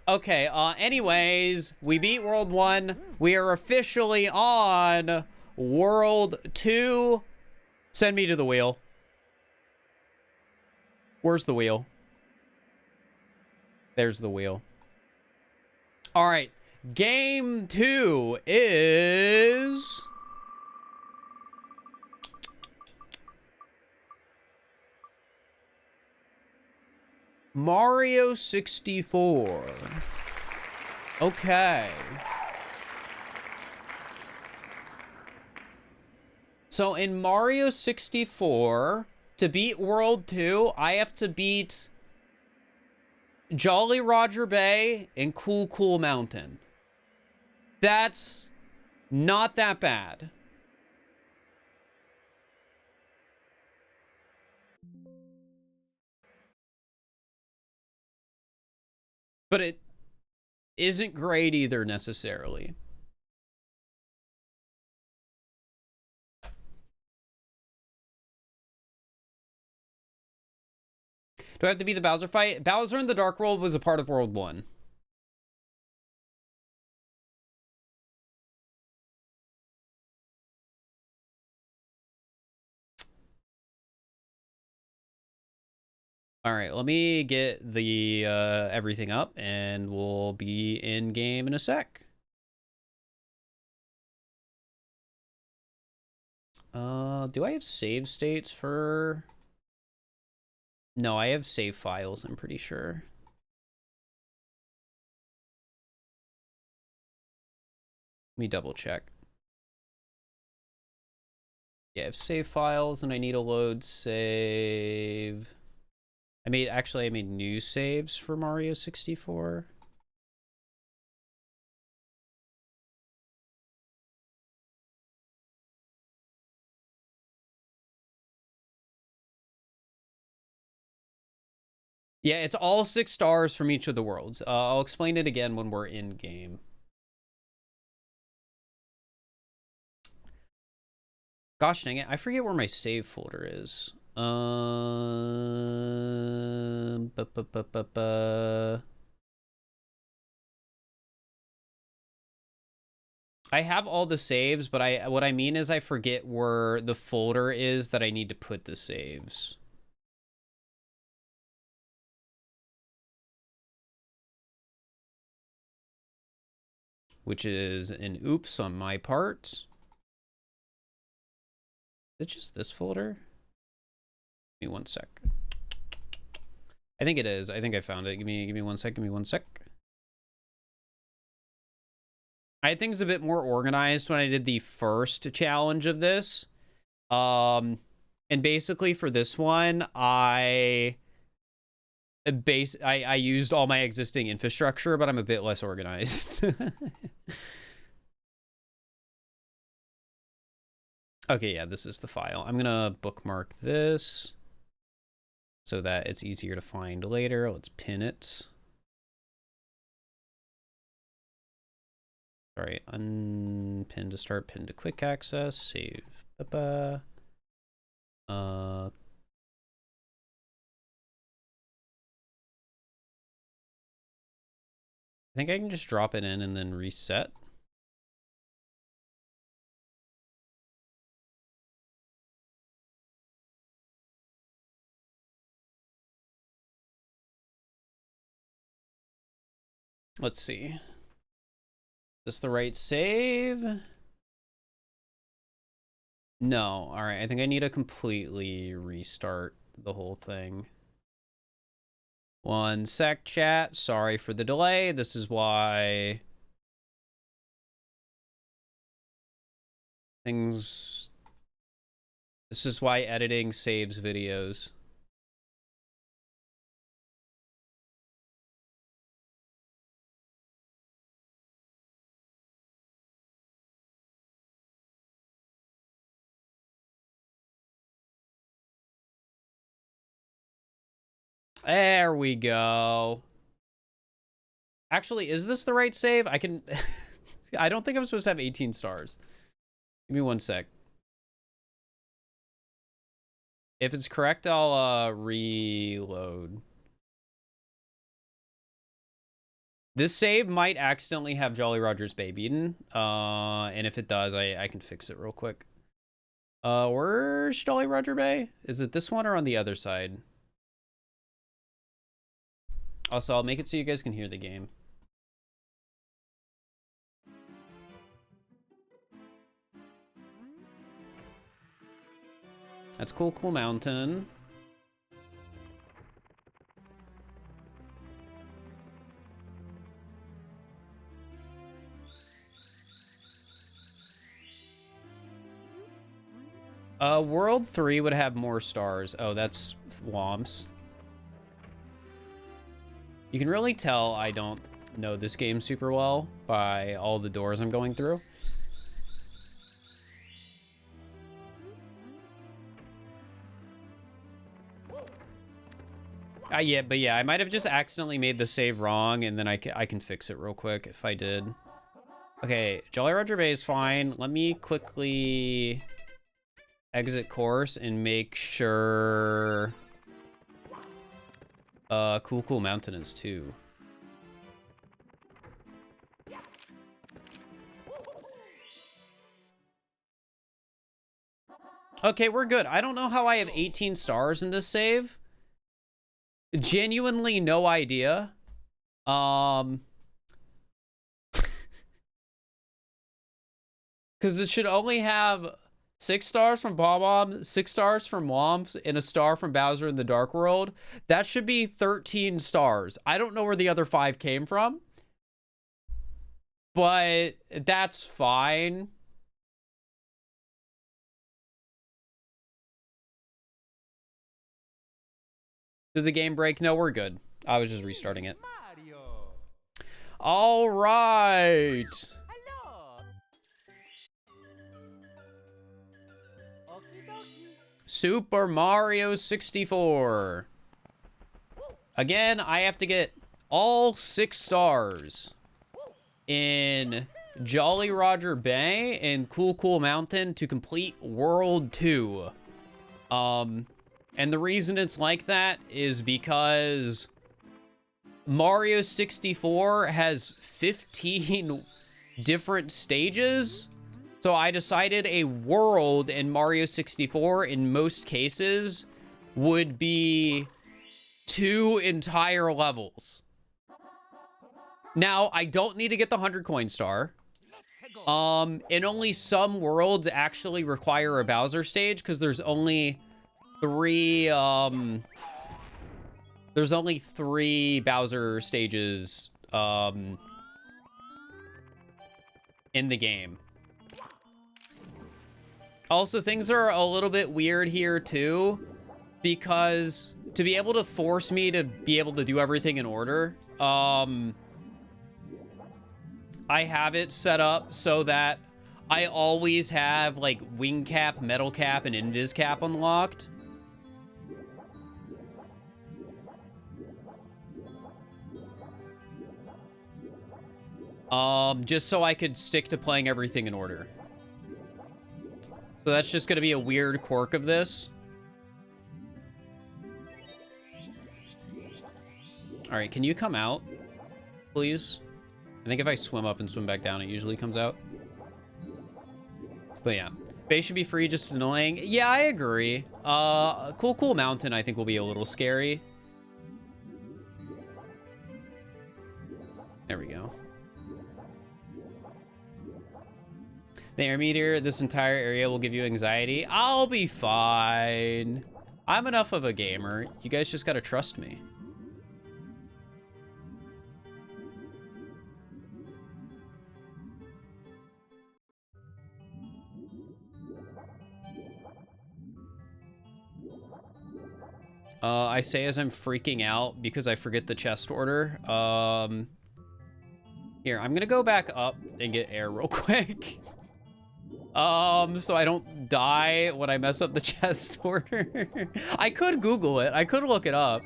Okay, anyways, we beat World 1. We are officially on World 2. Send me to the wheel. Where's the wheel? There's the wheel. All right. Game 2 is... Mario 64. Okay. So in Mario 64, to beat World 2, I have to beat Jolly Roger Bay and Cool Cool Mountain. That's not that bad. But it isn't great either, necessarily. Do I have to beat the Bowser fight? Bowser in the Dark World was a part of World 1. All right, let me get the everything up, and we'll be in game in a sec. Do I have save states for... No, I have save files, I'm pretty sure. Let me double check. Yeah, I have save files, and I need a load save. I made new saves for Mario 64. Yeah, it's all 6 stars from each of the worlds. I'll explain it again when we're in game. Gosh dang it, I forget where my save folder is. I have all the saves, but what I mean is I forget where the folder is that I need to put the saves. Which is an oops on my part. Is it just this folder? Give me one sec. I think it is. I think I found it. Give me one sec. Give me one sec. I had things a bit more organized when I did the first challenge of this. And basically for this one, I used all my existing infrastructure, but I'm a bit less organized. Okay, yeah, this is the file. I'm gonna bookmark this so that it's easier to find later. Let's pin it. Sorry, unpin to start, pin to quick access, save. I think I can just drop it in and then reset. Let's see. Is this the right save? No. All right. I think I need to completely restart the whole thing. One sec, chat. Sorry for the delay. This is why this is why editing saves videos. There we go. Actually, is this the right save? I can... I don't think I'm supposed to have 18 stars. Give me 1 sec. If it's correct, I'll reload. This save might accidentally have Jolly Roger's Bay beaten. And if it does, I can fix it real quick. Where's Jolly Roger Bay? Is it this one or on the other side? Also, I'll make it so you guys can hear the game. That's Cool Cool Mountain. World 3 would have more stars. Oh, that's Womps. You can really tell I don't know this game super well by all the doors I'm going through. Yeah, but yeah, I might have just accidentally made the save wrong, and then I can fix it real quick if I did. Okay, Jolly Roger Bay is fine. Let me quickly exit course and make sure Cool Cool Mountain is too. Okay, we're good. I don't know how I have 18 stars in this save. Genuinely no idea. Because it should only have 6 stars from Bob-omb, 6 stars from Womps, and a star from Bowser in the Dark World. That should be 13 stars. I don't know where the other 5 came from, but that's fine. Did the game break? No, we're good. I was just restarting it. All right. Super Mario 64. Again, I have to get all 6 stars in Jolly Roger Bay and Cool Cool Mountain to complete World 2. And the reason it's like that is because Mario 64 has 15 different stages. So I decided a world in Mario 64 in most cases would be 2 entire levels. Now, I don't need to get the 100 coin star. And only some worlds actually require a Bowser stage because there's only 3 Bowser stages in the game. Also, things are a little bit weird here too, because to be able to force me to be able to do everything in order, I have it set up so that I always have like wing cap, metal cap, and invis cap unlocked. Just so I could stick to playing everything in order. So that's just going to be a weird quirk of this. All right, can you come out, please? I think if I swim up and swim back down, it usually comes out. But yeah, Bay should be free, just annoying. Yeah, I agree. Cool Cool Mountain, I think, will be a little scary. There we go. The air meter, this entire area will give you anxiety. I'll be fine. I'm enough of a gamer. You guys just gotta trust me. I say as I'm freaking out because I forget the chest order. Here, I'm gonna go back up and get air real quick. So I don't die when I mess up the chest order. I could Google it. I could look it up.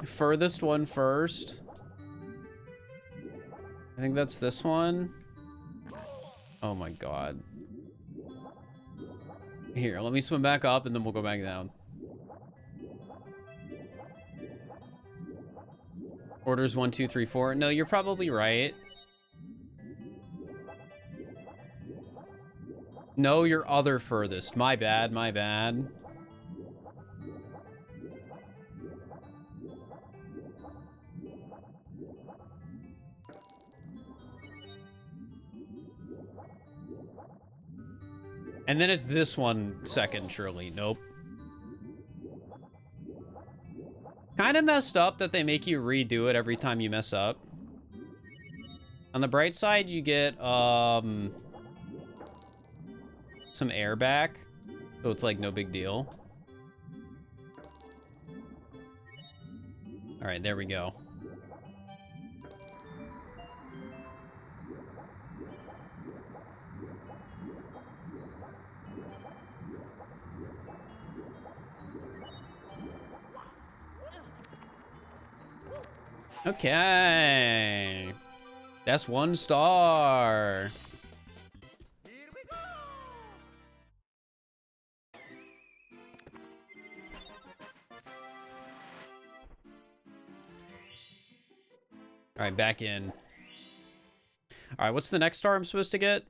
Furthest one first. I think that's this one. Oh my god. Here, let me swim back up and then we'll go back down. Orders 1, 2, 3, 4. No, you're probably right. No, your other furthest. My bad, my bad. And then it's this one second, surely. Nope. Kind of messed up that they make you redo it every time you mess up. On the bright side, you get some air back, so it's like no big deal. All right, there we go. Okay. That's 1 star. All right, back in. All right, what's the next star I'm supposed to get?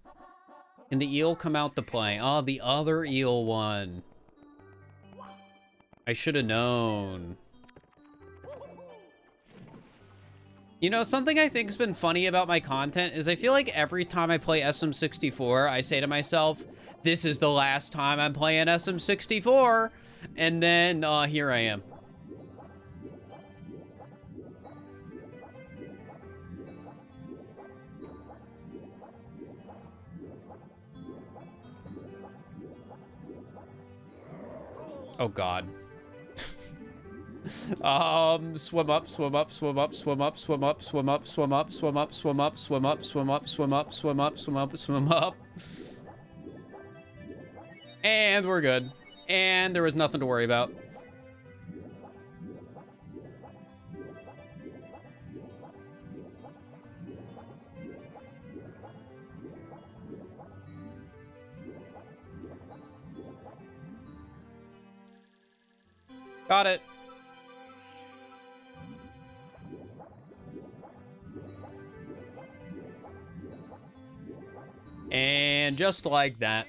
Can the eel come out to play? Oh, the other eel one. I should have known. You know, something I think's been funny about my content is I feel like every time I play SM64, I say to myself, this is the last time I'm playing SM64. And then here I am. Oh, God. Swim up, swim up, swim up, swim up, swim up, swim up, swim up, swim up, swim up, swim up, swim up, swim up, swim up, swim up, swim up. And we're good. And there was nothing to worry about. Got it. And just like that.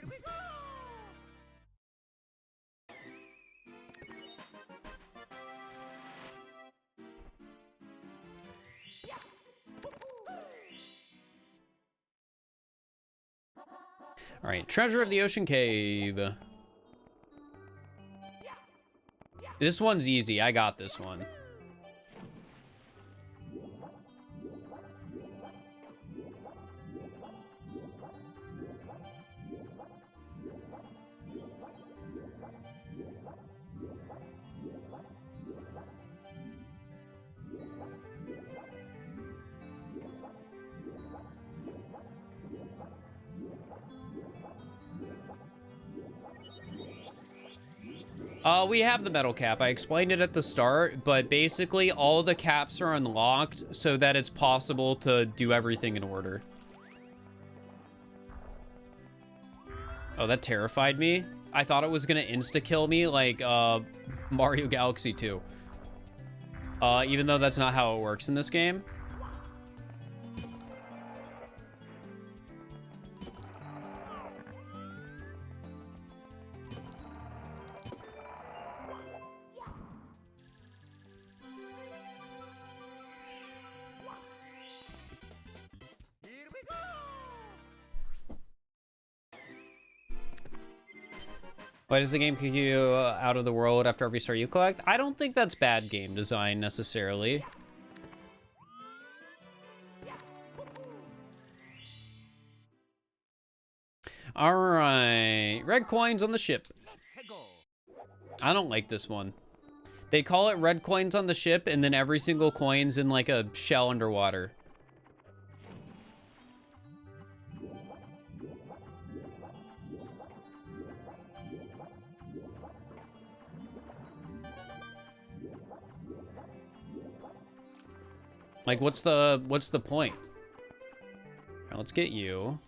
All right, Treasure of the Ocean Cave. This one's easy. I got this one. We have the metal cap. I explained it at the start, but basically all the caps are unlocked so that it's possible to do everything in order. Oh, that terrified me. I thought it was gonna insta-kill me like Mario Galaxy 2. Even though that's not how it works in this game. Why does the game kick you out of the world after every star you collect? I don't think that's bad game design, necessarily. Alright. Red coins on the ship. I don't like this one. They call it red coins on the ship, and then every single coin's in, like, a shell underwater. Like, what's the point? Now, let's get you.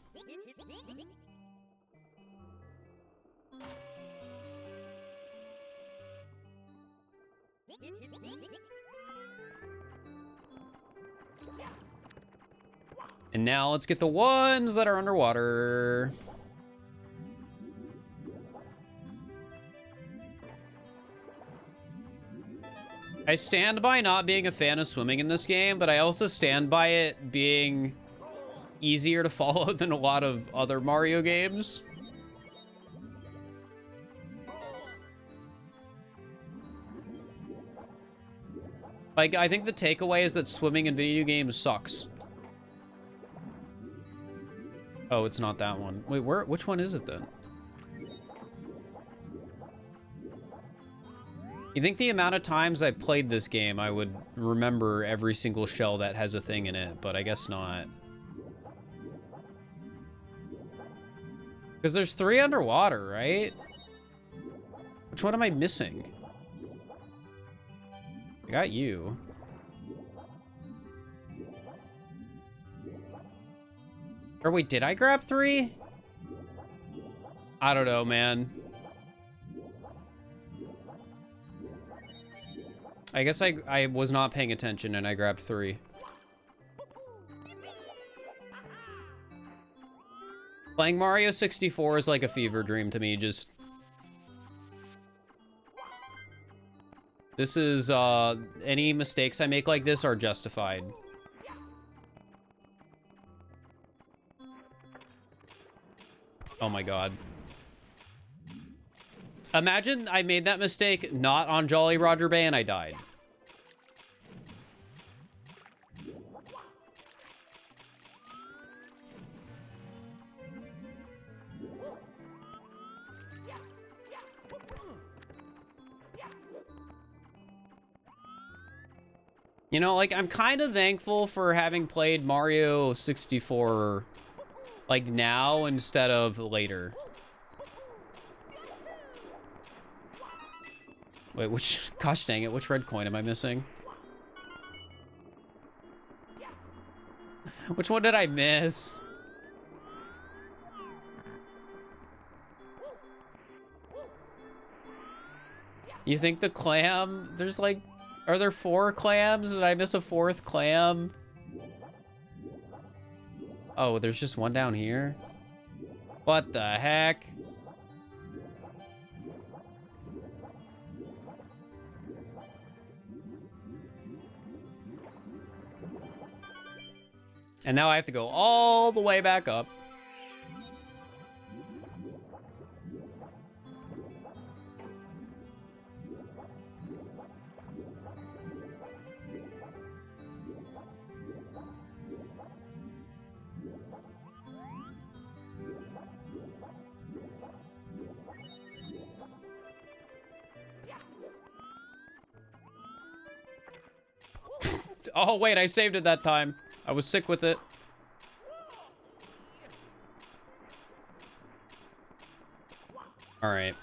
And now let's get the ones that are underwater. I stand by not being a fan of swimming in this game, but I also stand by it being easier to follow than a lot of other Mario games. Like, I think the takeaway is that swimming in video games sucks. Oh, it's not that one. Wait, which one is it then? You think the amount of times I played this game, I would remember every single shell that has a thing in it, but I guess not. Because there's 3 underwater, right? Which one am I missing? I got you. Or wait, did I grab 3? I don't know, man. I guess I was not paying attention and I grabbed 3. Playing Mario 64 is like a fever dream to me, just... This is, any mistakes I make like this are justified. Oh my god. Imagine I made that mistake not on Jolly Roger Bay and I died. You know, like, I'm kind of thankful for having played Mario 64, like, now instead of later. Wait, gosh dang it, which red coin am I missing? Which one did I miss? You think the clam, there's like, are there 4 clams? Did I miss a 4th clam? Oh, there's just one down here? What the heck? And now I have to go all the way back up. Oh, wait, I saved it that time. I was sick with it. All right.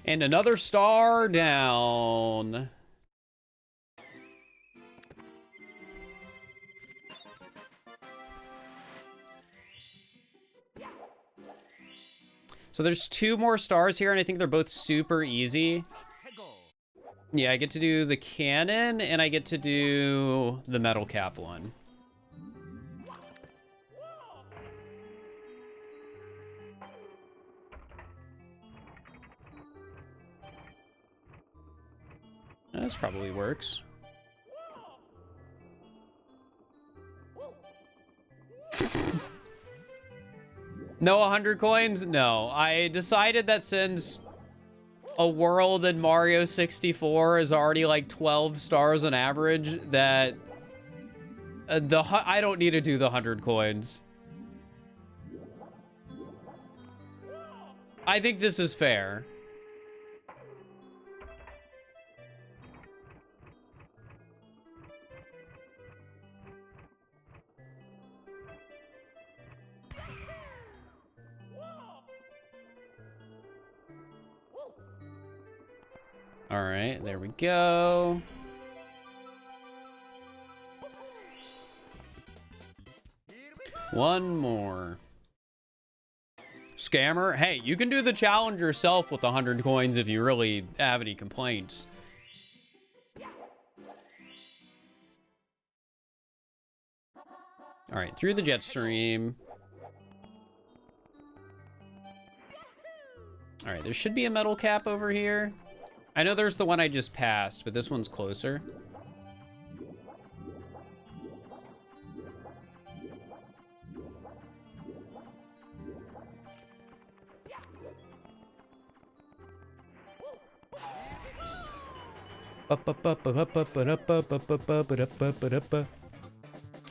And another star down. So there's 2 more stars here, and I think they're both super easy. Yeah, I get to do the cannon, and I get to do the metal cap one. This probably works. No 100 coins? No. I decided that since a world in Mario 64 is already like 12 stars on average, that I don't need to do the 100 coins. I think this is fair. All right, there we go. One more. Scammer, hey, you can do the challenge yourself with 100 coins if you really have any complaints. All right, through the jet stream. All right, there should be a metal cap over here. I know there's the one I just passed, but this one's closer.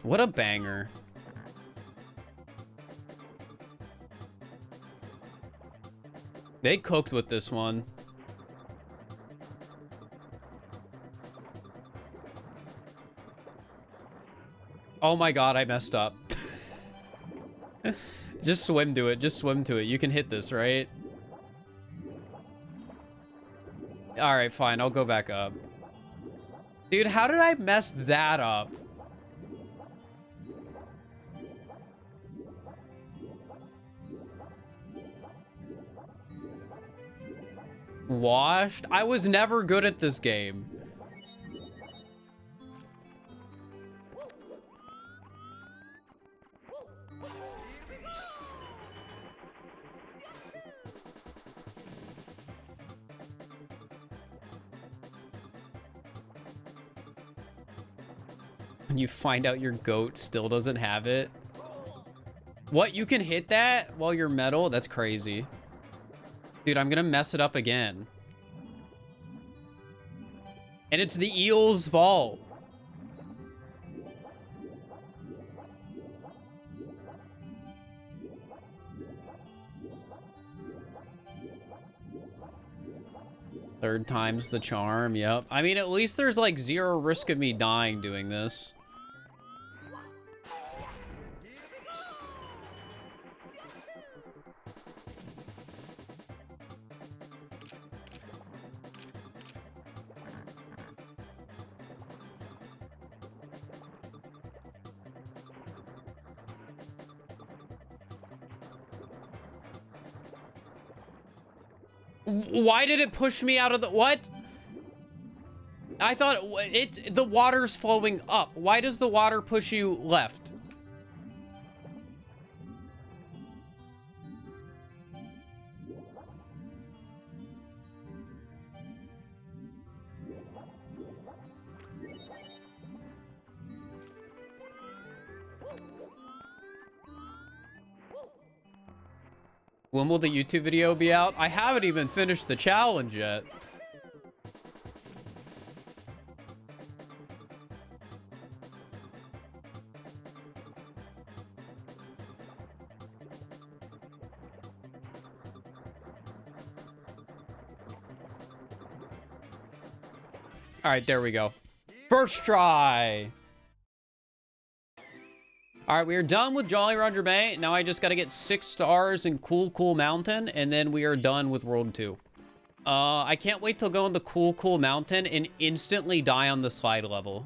What a banger. They cooked with this one. Oh my god, I messed up. Just swim to it. Just swim to it. You can hit this, right? Alright, fine. I'll go back up. Dude, how did I mess that up? Washed? I was never good at this game. When you find out your goat still doesn't have it. What? You can hit that while you're metal? That's crazy. Dude, I'm gonna mess it up again. And it's the eel's fault. Third time's the charm, yep. I mean, at least there's like zero risk of me dying doing this. Why did it push me out of the... What? I thought the water's flowing up. Why does the water push you left? When will the YouTube video be out? I haven't even finished the challenge yet. All right, there we go. First try. All right, we are done with Jolly Roger Bay. Now I just got to get 6 stars in Cool Cool Mountain, and then we are done with World 2. I can't wait till go into Cool Cool Mountain and instantly die on the slide level.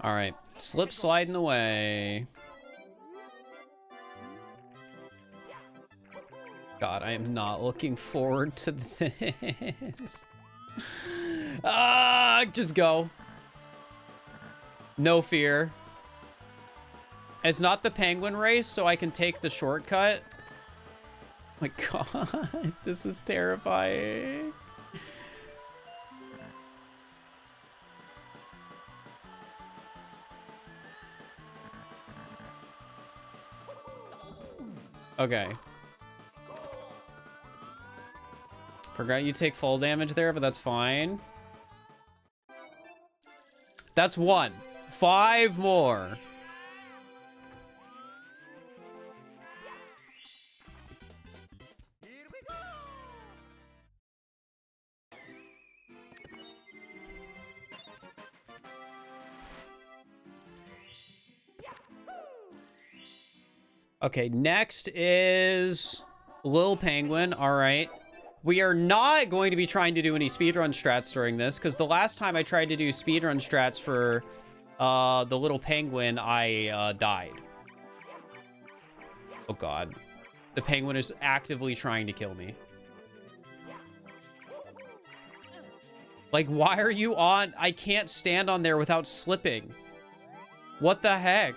All right, slip sliding away. God, I am not looking forward to this. Just go. No fear. It's not the penguin race, so I can take the shortcut. Oh my God, this is terrifying. Okay. Forgot you take full damage there, but that's fine. That's 1. 5 more. Okay, next is Lil Penguin. All right. We are not going to be trying to do any speedrun strats during this, because the last time I tried to do speedrun strats for the Little Penguin, I died. Oh, God. The penguin is actively trying to kill me. Like, why are you on? I can't stand on there without slipping. What the heck?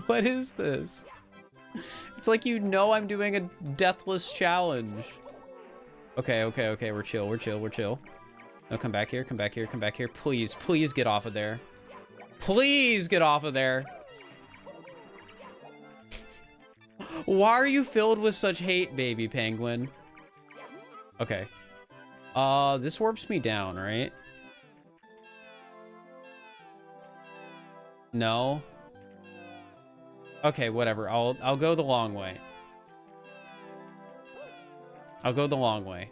What is this? It's like, you know, I'm doing a deathless challenge. Okay, okay, okay. We're chill. We're chill. We're chill. No, come back here. Come back here. Come back here. Please, please get off of there. Please get off of there. Why are you filled with such hate, baby penguin? Okay. This warps me down, right? No. Okay, whatever. I'll go the long way. I'll go the long way.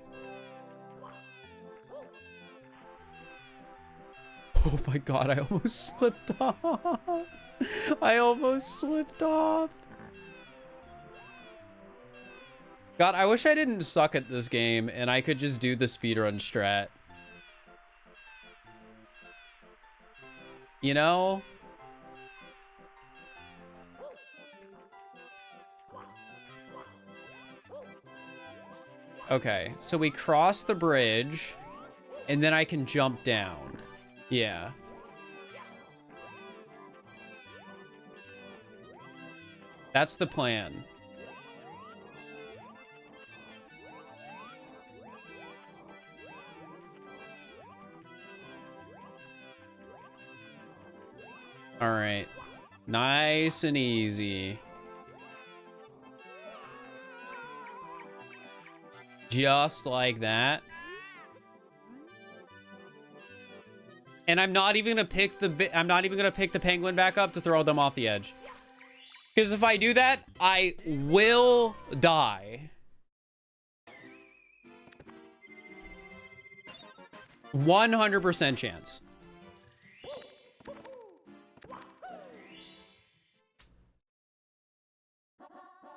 Oh my God, I almost slipped off. I almost slipped off. God, I wish I didn't suck at this game and I could just do the speedrun strat. You know? Okay, so we cross the bridge and then I can jump down. Yeah. That's the plan. All right. Nice and easy. Just like that. And I'm not even gonna pick the penguin back up to throw them off the edge. Because if I do that, I will die. 100% chance.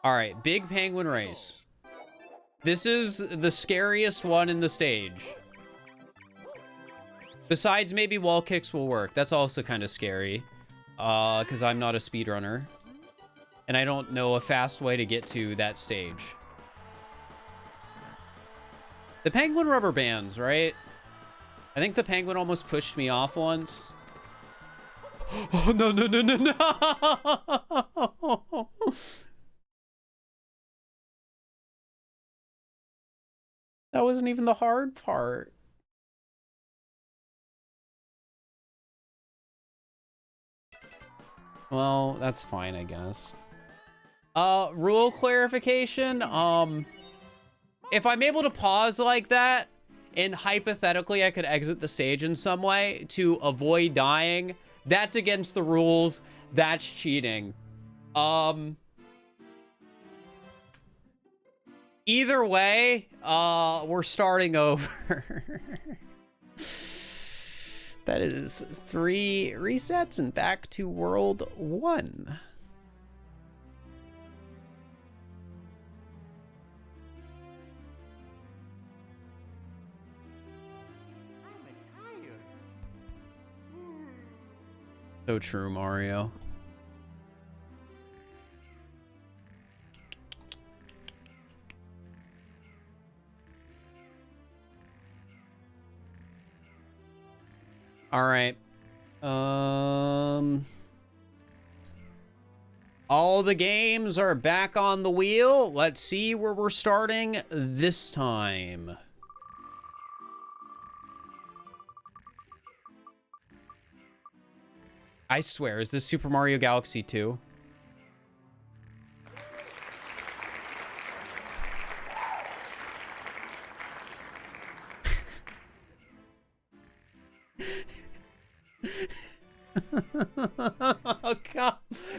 All right, big penguin race. This is the scariest one in the stage. Besides, maybe wall kicks will work. That's also kind of scary. Because I'm not a speedrunner. And I don't know a fast way to get to that stage. The penguin rubber bands, right? I think the penguin almost pushed me off once. Oh, no, no, no, no, no. That wasn't even the hard part. Well, that's fine, I guess. Rule clarification. If I'm able to pause like that, and hypothetically I could exit the stage in some way to avoid dying, that's against the rules. That's cheating. Either way, we're starting over. That is 3 resets and back to World 1. So true, Mario. All right. All the games are back on the wheel. Let's see where we're starting this time. I swear, is this Super Mario Galaxy 2?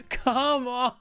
Come on.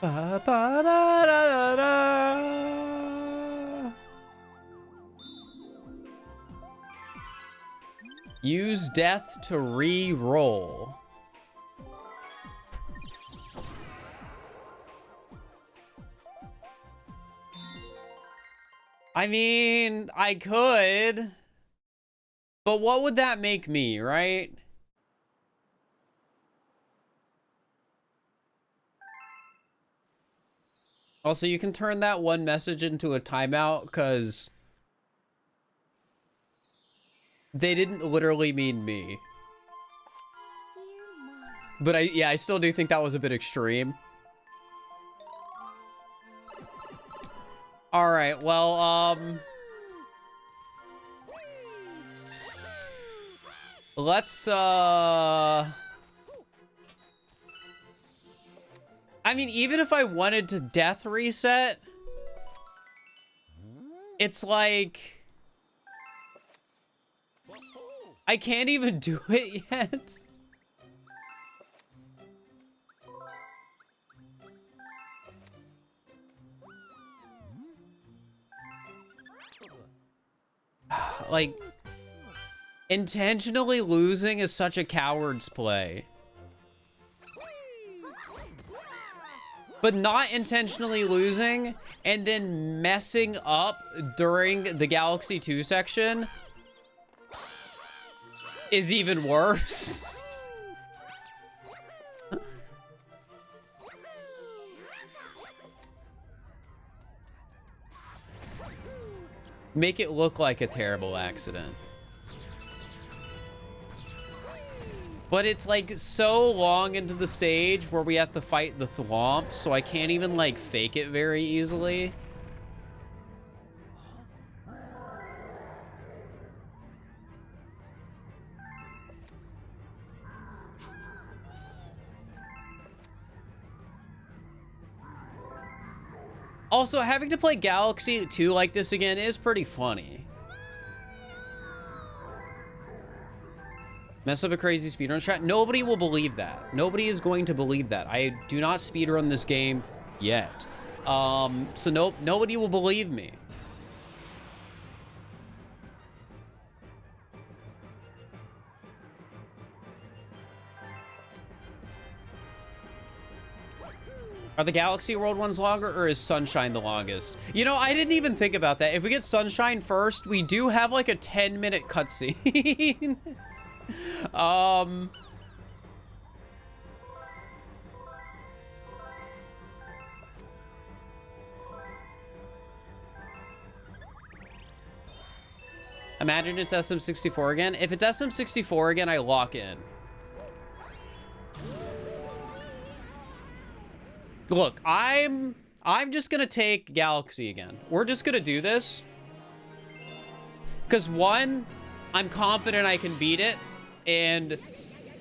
Ba, ba, da, da, da, da. Use death to re-roll. I mean, I could. But what would that make me, right? Also, you can turn that one message into a timeout, because they didn't literally mean me. But I still do think that was a bit extreme. All right, well, let's, I mean, even if I wanted to death reset, it's like, I can't even do it yet. Like, intentionally losing is such a coward's play. But not intentionally losing and then messing up during the Galaxy 2 section is even worse. Make it look like a terrible accident. But it's like so long into the stage where we have to fight the Thwomp, so I can't even like fake it very easily. Also, having to play Galaxy 2 like this again is pretty funny. Mess up a crazy speedrun strat? Nobody will believe that. Nobody is going to believe that. I do not speedrun this game yet. So nope, nobody will believe me. Are the Galaxy World ones longer, or is Sunshine the longest? You know, I didn't even think about that. If we get Sunshine first, we do have like a 10-minute cutscene. Imagine it's SM64 again. If it's SM64 again, I lock in. Look, I'm just gonna take Galaxy again. We're just gonna do this. Because one, I'm confident I can beat it, and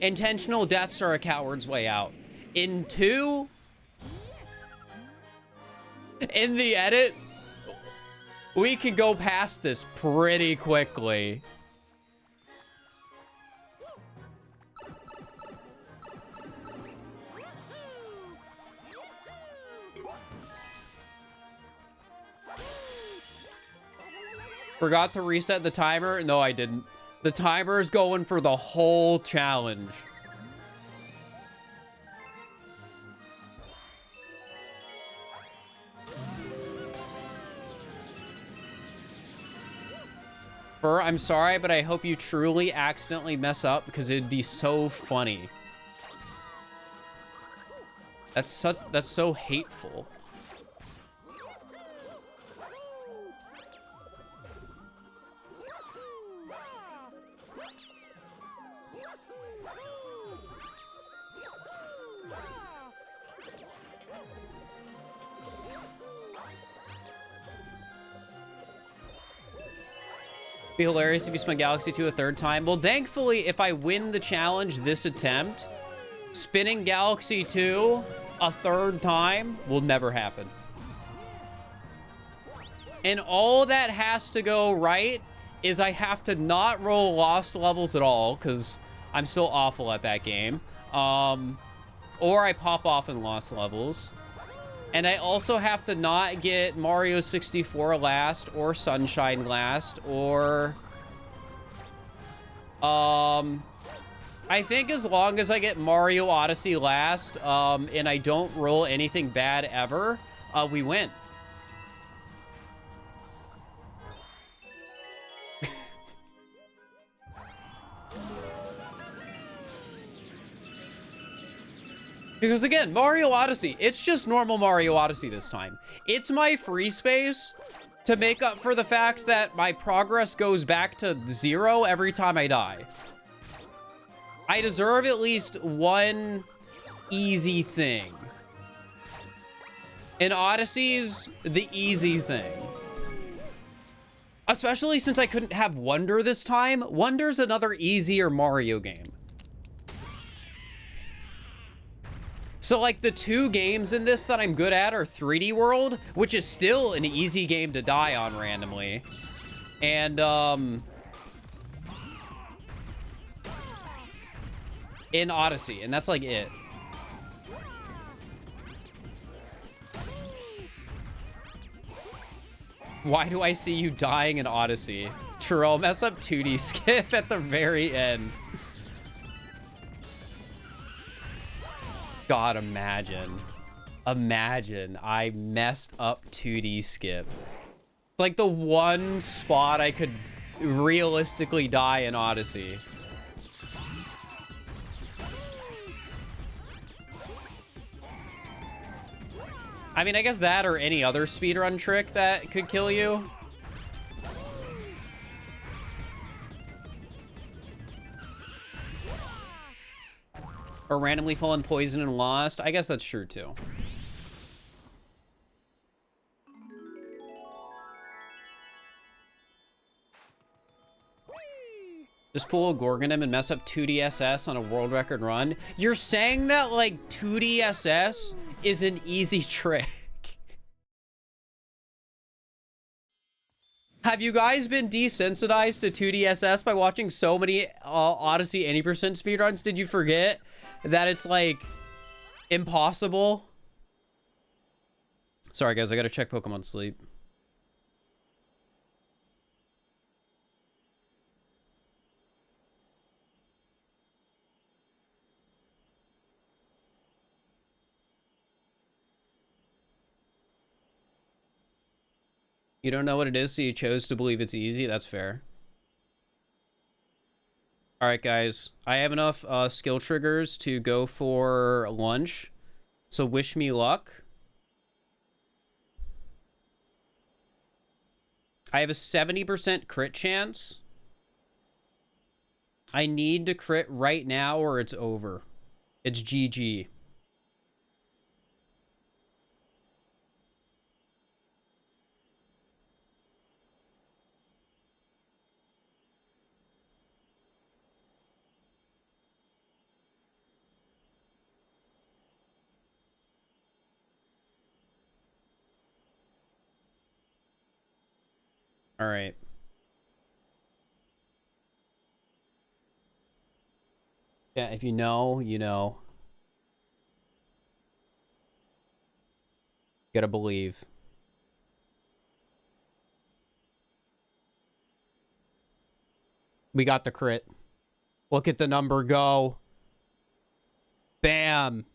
intentional deaths are a coward's way out. In two, in the edit, we can go past this pretty quickly. Forgot to reset the timer? No, I didn't. The timer is going for the whole challenge. Fur, I'm sorry, but I hope you truly accidentally mess up, because it'd be so funny. That's so hateful. Be hilarious if you spin Galaxy 2 a third time. Well, thankfully, if I win the challenge this attempt, spinning Galaxy 2 a third time will never happen. And all that has to go right is I have to not roll lost levels at all, because I'm still awful at that game. Or I pop off in lost levels. And I also have to not get Mario 64 last or Sunshine last or... I think as long as I get Mario Odyssey last, and I don't roll anything bad ever, we win. Because again, Mario Odyssey, it's just normal Mario Odyssey this time. It's my free space to make up for the fact that my progress goes back to 0 every time I die. I deserve at least one easy thing. And Odyssey's the easy thing. Especially since I couldn't have Wonder this time. Wonder's another easier Mario game. So like the 2 games in this that I'm good at are 3D World, which is still an easy game to die on randomly. And in Odyssey, and that's like it. Why do I see you dying in Odyssey? True, I'll mess up 2D skip at the very end. God, imagine. Imagine I messed up 2D skip. It's like the one spot I could realistically die in Odyssey. I mean, I guess that or any other speedrun trick that could kill you. Or randomly fallen poison and lost. I guess that's true too. Just pull a Gorgonim and mess up 2DSS on a world record run. You're saying that like 2DSS is an easy trick. Have you guys been desensitized to 2DSS by watching so many Odyssey 80% speedruns? Did you forget that it's like impossible? Sorry guys, I gotta check Pokemon Sleep. You don't know what it is, so you chose to believe it's easy? That's fair. Alright, guys. I have enough skill triggers to go for lunch. So wish me luck. I have a 70% crit chance. I need to crit right now or it's over. It's GG. All right. Yeah, if you know, you know. Gotta believe. We got the crit. Look at the number go. Bam.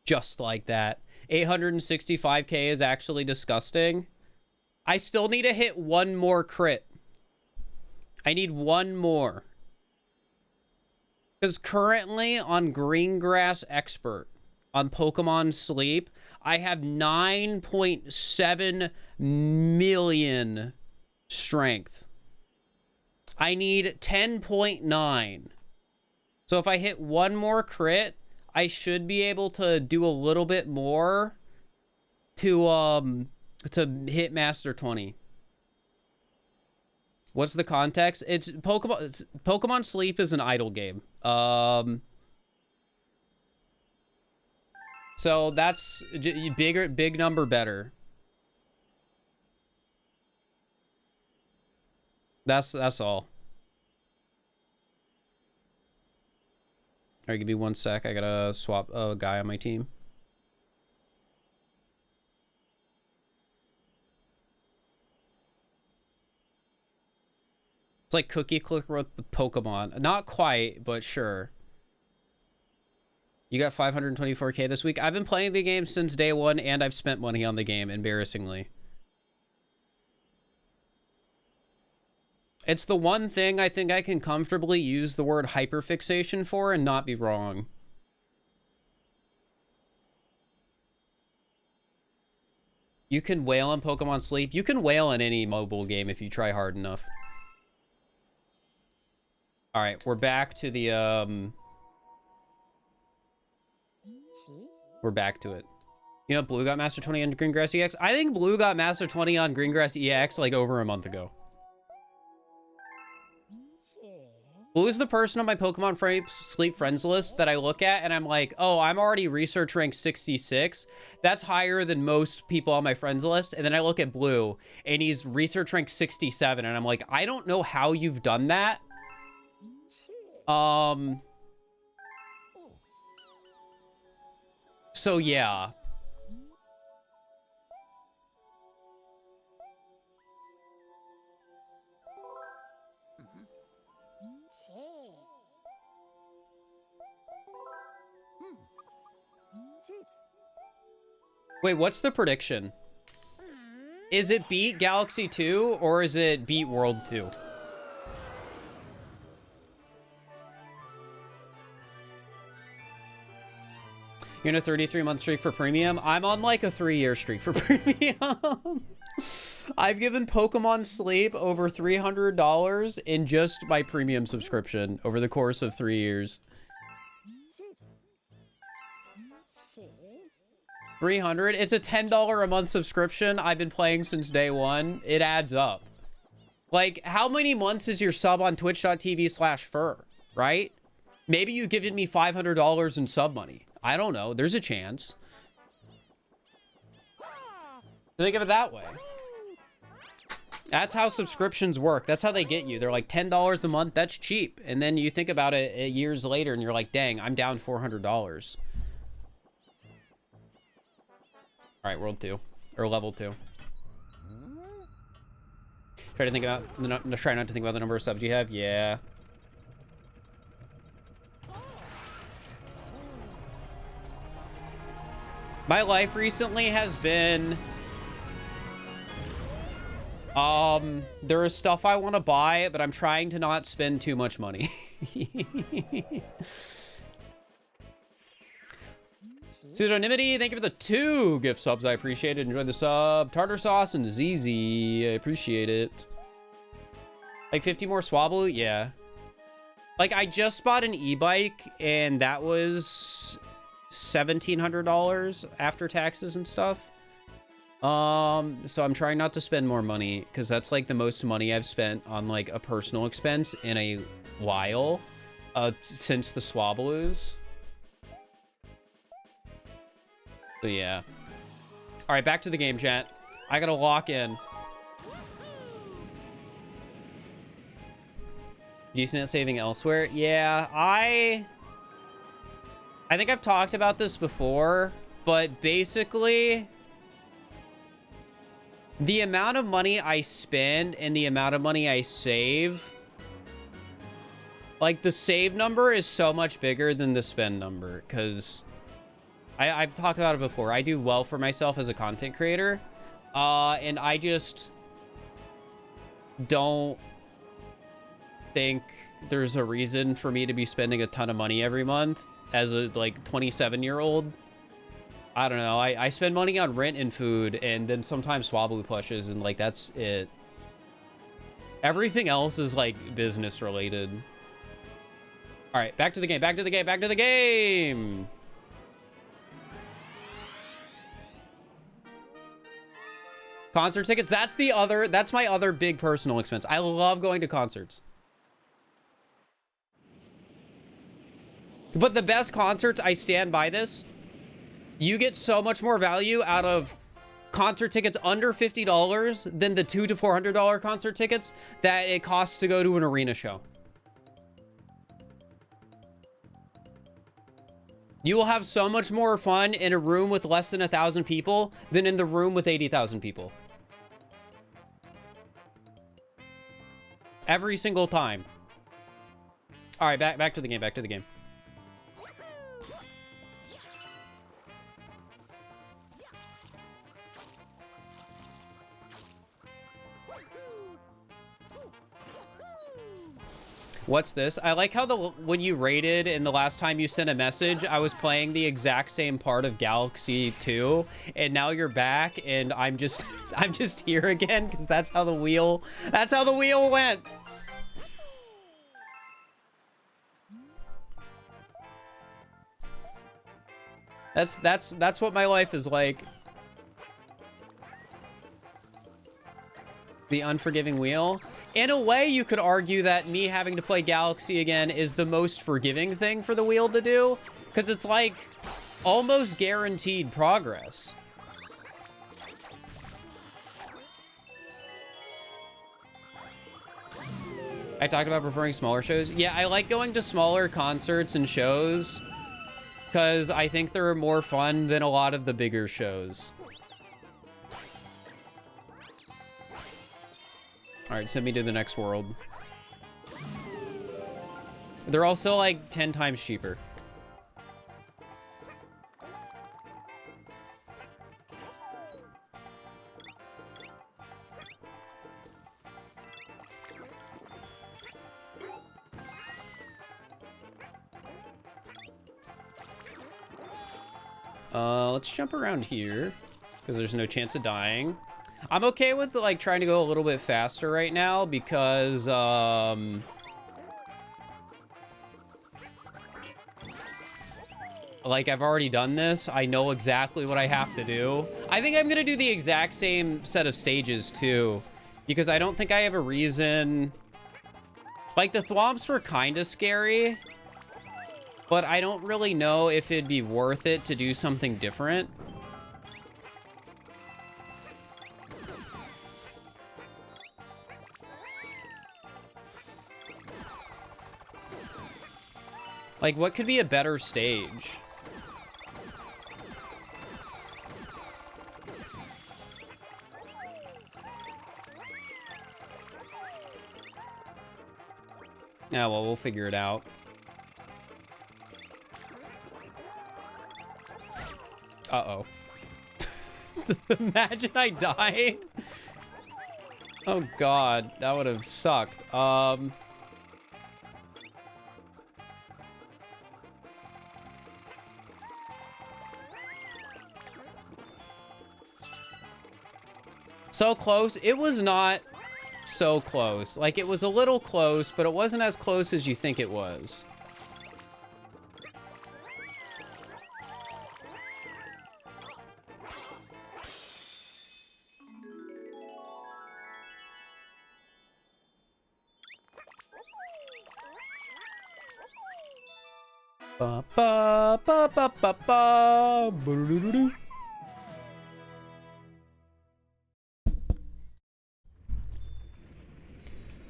Just like that. 865k is actually disgusting. I still need to hit one more crit. I need one more. Because currently on Greengrass Expert, on Pokemon Sleep, I have 9.7 million strength. I need 10.9. So if I hit one more crit, I should be able to do a little bit more to hit Master 20. What's the context? It's Pokemon Sleep is an idle game. So that's big number better. That's all. Alright, give me 1 sec. I gotta swap a guy on my team. It's like Cookie Clicker with Pokemon. Not quite, but sure. You got 524k this week. I've been playing the game since day one, and I've spent money on the game, embarrassingly. It's the one thing I think I can comfortably use the word hyperfixation for and not be wrong. You can wail in Pokemon Sleep. You can wail in any mobile game if you try hard enough. All right, we're back to the we're back to it. You know, Blue got Master 20 on Greengrass EX. I think Blue got Master 20 on Greengrass EX like over a month ago. Blue is the person on my Pokemon Sleep friends list that I look at and I'm like, oh, I'm already research rank 66. That's higher than most people on my friends list. And then I look at Blue and he's research rank 67 and I'm like, I don't know how you've done that. So yeah. Wait, what's the prediction? Is it beat Galaxy 2 or is it beat World 2? You're in a 33-month streak for premium? I'm on like a 3-year streak for premium. I've given Pokemon Sleep over $300 in just my premium subscription over the course of 3 years. 300? It's a $10 a month subscription. I've been playing since day one. It adds up. Like, how many months is your sub on twitch.tv/fur, right? Maybe you've given me $500 in sub money. I don't know. There's a chance. Think of it that way. That's how subscriptions work. That's how they get you. They're like $10 a month. That's cheap. And then you think about it years later and you're like, dang, I'm down $400. All right, World 2 or Level 2. Try not to think about the number of subs you have. Yeah. My life recently has been there is stuff I want to buy, but I'm trying to not spend too much money. Pseudonymity, thank you for the 2 gift subs. I appreciate it. Enjoy the sub. Tartar Sauce and ZZ. I appreciate it. Like 50 more Swablu? Yeah. Like, I just bought an e-bike, and that was $1,700 after taxes and stuff. So I'm trying not to spend more money, because that's, like, the most money I've spent on, like, a personal expense in a while, since the Swablu's. So yeah. All right, back to the game, chat. I gotta lock in. Decent at saving elsewhere. Yeah, I think I've talked about this before, but basically the amount of money I spend and the amount of money I save, like the save number is so much bigger than the spend number, because I've talked about it before. I do well for myself as a content creator, and I just don't think there's a reason for me to be spending a ton of money every month as a, like, 27-year-old. I don't know. I spend money on rent and food, and then sometimes Swablu plushes, and, like, that's it. Everything else is, like, business related. All right, back to the game, back to the game, back to the game! Concert tickets, that's my other big personal expense. I love going to concerts. But the best concerts, I stand by this. You get so much more value out of concert tickets under $50 than the $200 to $400 concert tickets that it costs to go to an arena show. You will have so much more fun in a room with less than 1,000 people than in the room with 80,000 people. Every single time. All right, back to the game, back to the game. What's this? I like how when you raided and the last time you sent a message, I was playing the exact same part of Galaxy 2, and now you're back, and I'm just here again because that's how the wheel went. That's what my life is like. The unforgiving wheel. In a way, you could argue that me having to play Galaxy again is the most forgiving thing for the wheel to do, because it's like almost guaranteed progress. I talked about preferring smaller shows. Yeah, I like going to smaller concerts and shows because I think they're more fun than a lot of the bigger shows. All right, send me to the next world. They're also like 10 times cheaper. Let's jump around here because there's no chance of dying. I'm okay with like trying to go a little bit faster right now because like I've already done this. I know exactly what I have to do. I think I'm gonna do the exact same set of stages too, because I don't think I have a reason. Like the thwomps were kind of scary, but I don't really know if it'd be worth it to do something different. Like, what could be a better stage? Yeah, well, we'll figure it out. Uh-oh. Imagine I died. Oh, God. That would have sucked. So close. It was not so close. Like, it was a little close, but it wasn't as close as you think it was. Ba ba ba ba ba ba. Ba-do-do-do-do.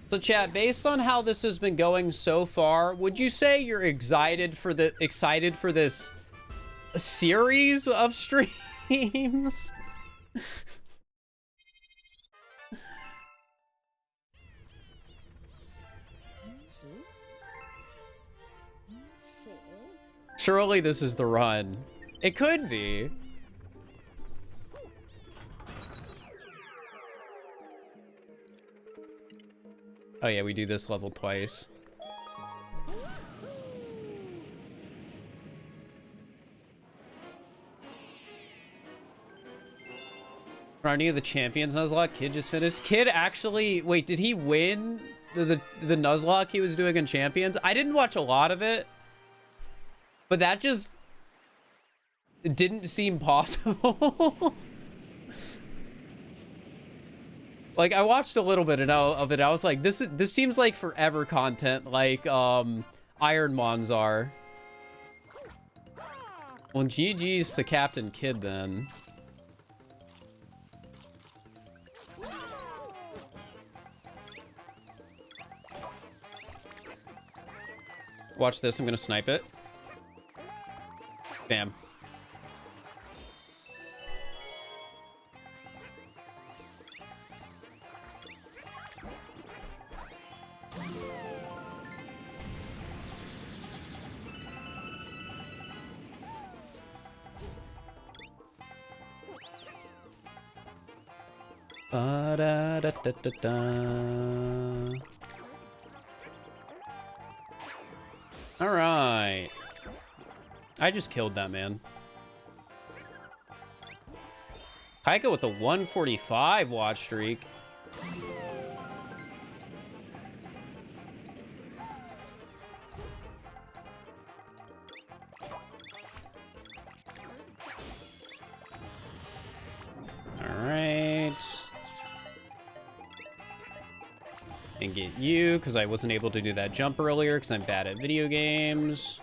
So chat, based on how this has been going so far, would you say you're excited for this series of streams? Surely this is the run. It could be. Oh yeah, we do this level twice. Rounding of the Champions Nuzlocke, Kid just finished. Kid actually, wait, did he win the Nuzlocke he was doing in Champions? I didn't watch a lot of it, but that just didn't seem possible. Like, I watched a little bit of it. I was like, this seems like forever content, like Iron Mons are. Well, GG's to Captain Kid then. Watch this. I'm gonna snipe it. Bam. Ba-da-da-da-da-da. All right. I just killed that man. Kaika with a 145 watch streak. All right. And get you, because I wasn't able to do that jump earlier because I'm bad at video games.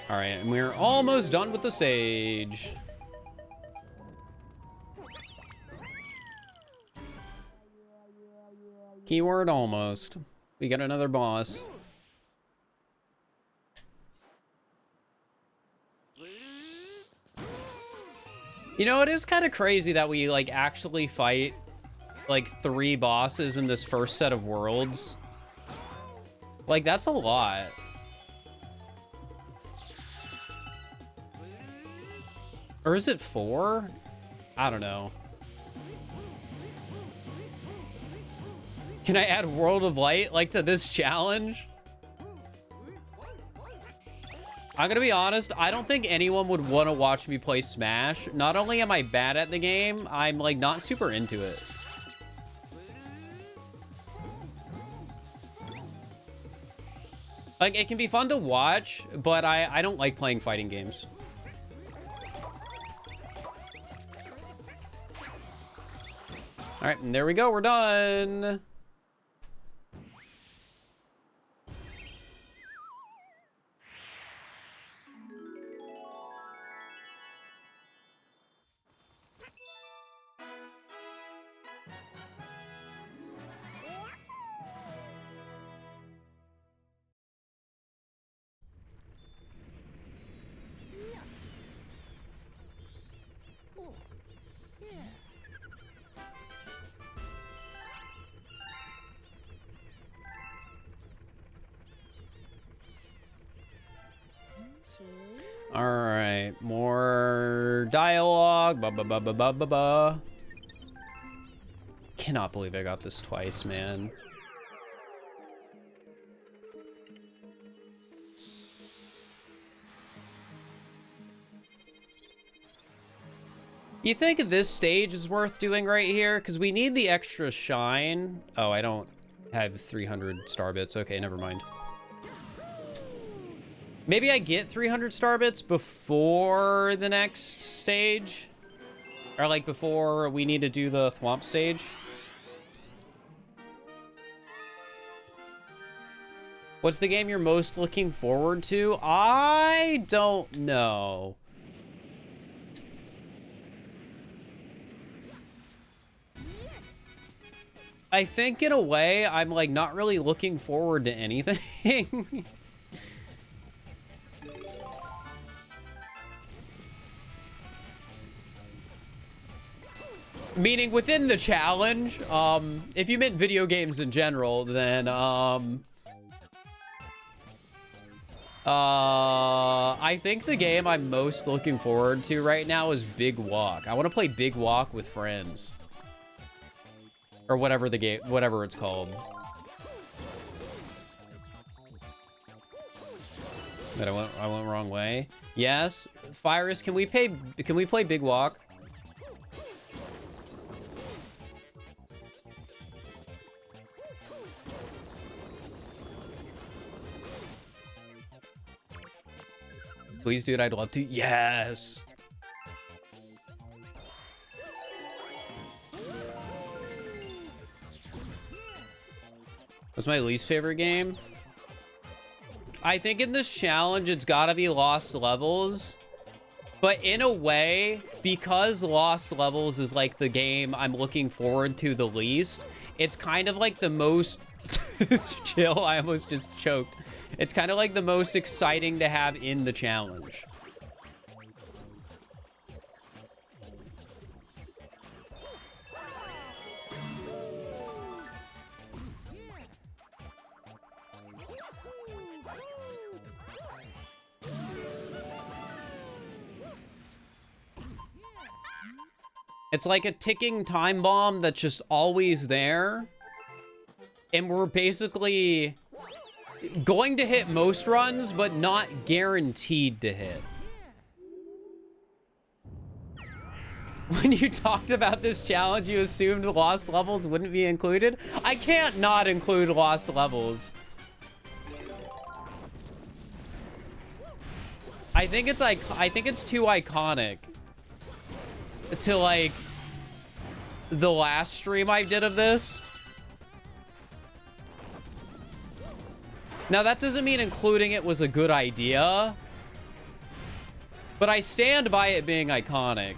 All right, and we're almost done with the stage. Keyword almost. We got another boss. You know, it is kind of crazy that we, like, actually fight, like, 3 bosses in this first set of worlds. Like, that's a lot. Or is it 4? I don't know. Can I add World of Light, like, to this challenge? I'm gonna be honest, I don't think anyone would want to watch me play Smash. Not only am I bad at the game, I'm, like, not super into it. Like, it can be fun to watch, but I don't like playing fighting games. All right, and there we go. We're done. All right, more dialogue. Ba ba ba ba ba ba ba. Cannot believe I got this twice, man. You think this stage is worth doing right here? Because we need the extra shine. Oh, I don't have 300 star bits. Okay, never mind. Maybe I get 300 star bits before the next stage? Or, like, before we need to do the Thwomp stage? What's the game you're most looking forward to? I don't know. I think, in a way, I'm, like, not really looking forward to anything. Meaning within the challenge. If you meant video games in general, then I think the game I'm most looking forward to right now is Big Walk. I want to play Big Walk with friends. Or whatever the game, whatever it's called. But I went wrong way. Yes, Fyrus, can we play Big Walk? Please, dude, I'd love to. Yes. What's my least favorite game? I think in this challenge, it's gotta be Lost Levels. But in a way, because Lost Levels is like the game I'm looking forward to the least, it's kind of like the most chill. I almost just choked. It's kind of like the most exciting to have in the challenge. It's like a ticking time bomb that's just always there. And we're basically going to hit most runs, but not guaranteed to hit. When you talked about this challenge, you assumed Lost Levels wouldn't be included? I can't not include Lost Levels. I think it's too iconic to like the last stream I did of this. Now that doesn't mean including it was a good idea, but I stand by it being iconic.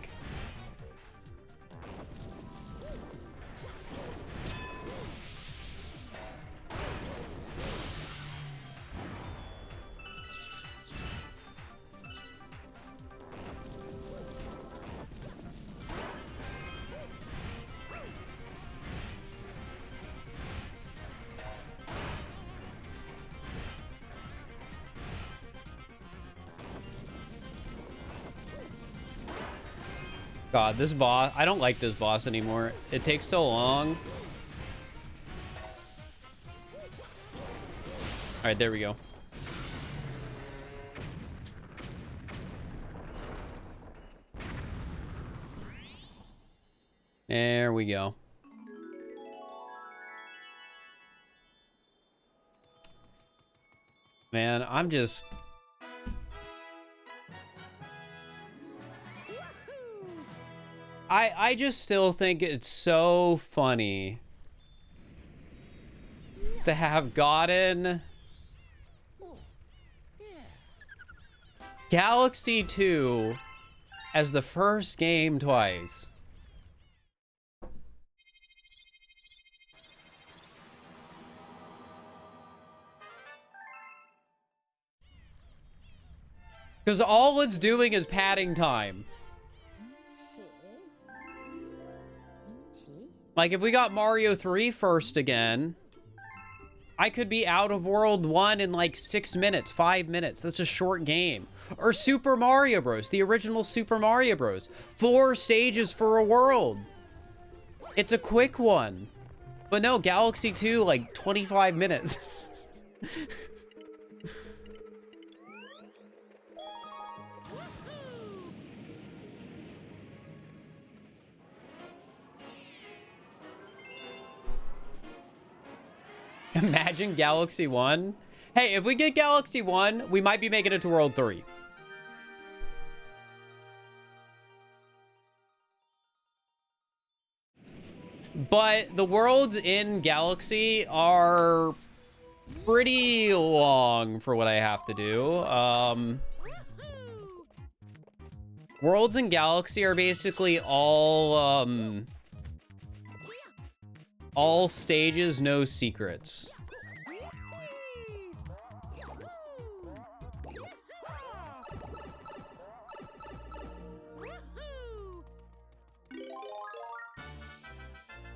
God, this boss, I don't like this boss anymore. It takes so long. All right, there we go. There we go. Man, I'm just... I just still think it's so funny to have gotten Galaxy 2 as the first game twice. Because all it's doing is padding time. Like, if we got Mario 3 first again, I could be out of World 1 in like 6 minutes, 5 minutes. That's a short game. Or Super Mario Bros., the original Super Mario Bros. 4 stages for a world. It's a quick one. But no, Galaxy 2, like 25 minutes. Imagine Galaxy 1. Hey, if we get Galaxy 1, we might be making it to World 3. But the worlds in Galaxy are pretty long for what I have to do. Worlds in Galaxy are basically all stages, no secrets.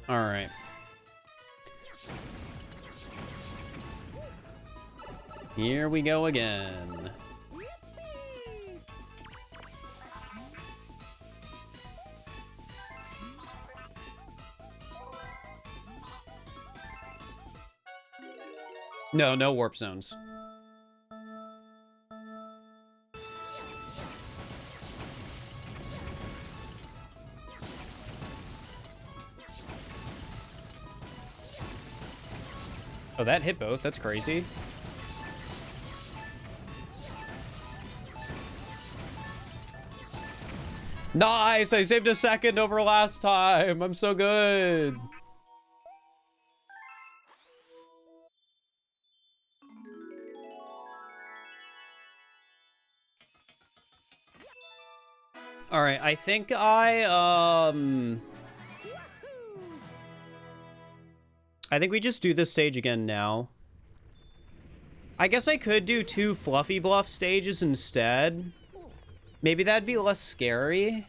All right. Here we go again. No, no warp zones. Oh, that hit both. That's crazy. Nice! I saved a second over last time. I'm so good. All right, I think I think we just do this stage again now. I guess I could do 2 Fluffy Bluff stages instead. Maybe that'd be less scary.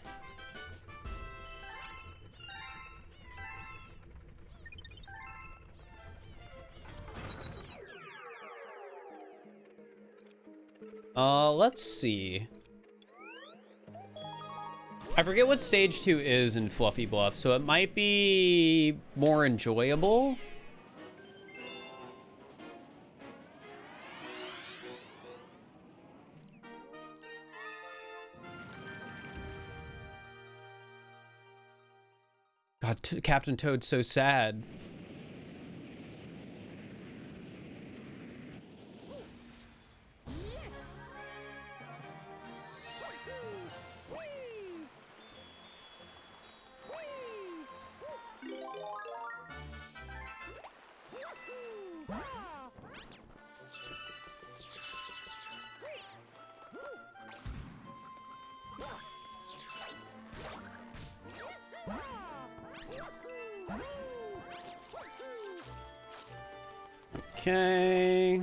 Let's see. I forget what stage 2 is in Fluffy Bluff, so it might be more enjoyable. God, Captain Toad's so sad. Okay.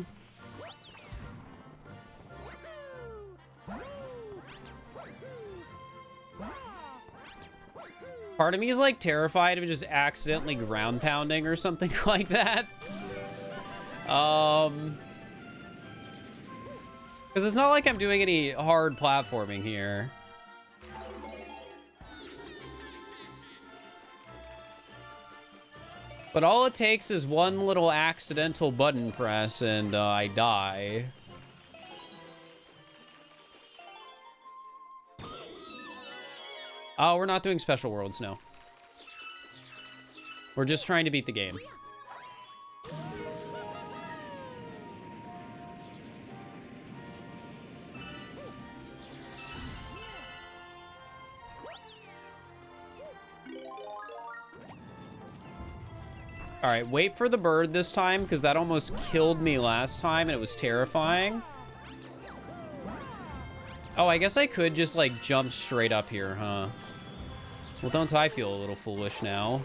Part of me is like terrified of just accidentally ground pounding or something like that. Because it's not like I'm doing any hard platforming here. But all it takes is one little accidental button press and I die. Oh, we're not doing special worlds, no. We're just trying to beat the game. All right, wait for the bird this time, because that almost killed me last time, and it was terrifying. Oh, I guess I could just, like, jump straight up here, huh? Well, don't I feel a little foolish now?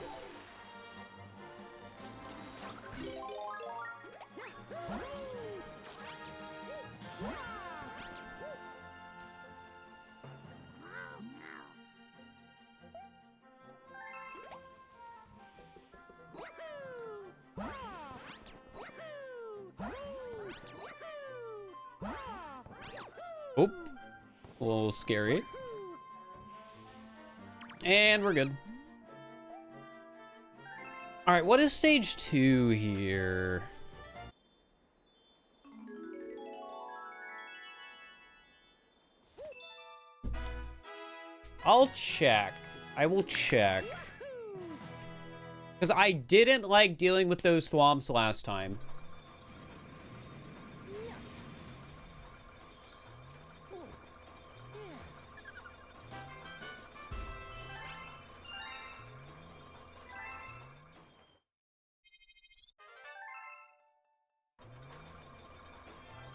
Oh, a little scary. And we're good. All right, what is stage 2 here? I'll check. I will check. Because I didn't like dealing with those thwomps last time.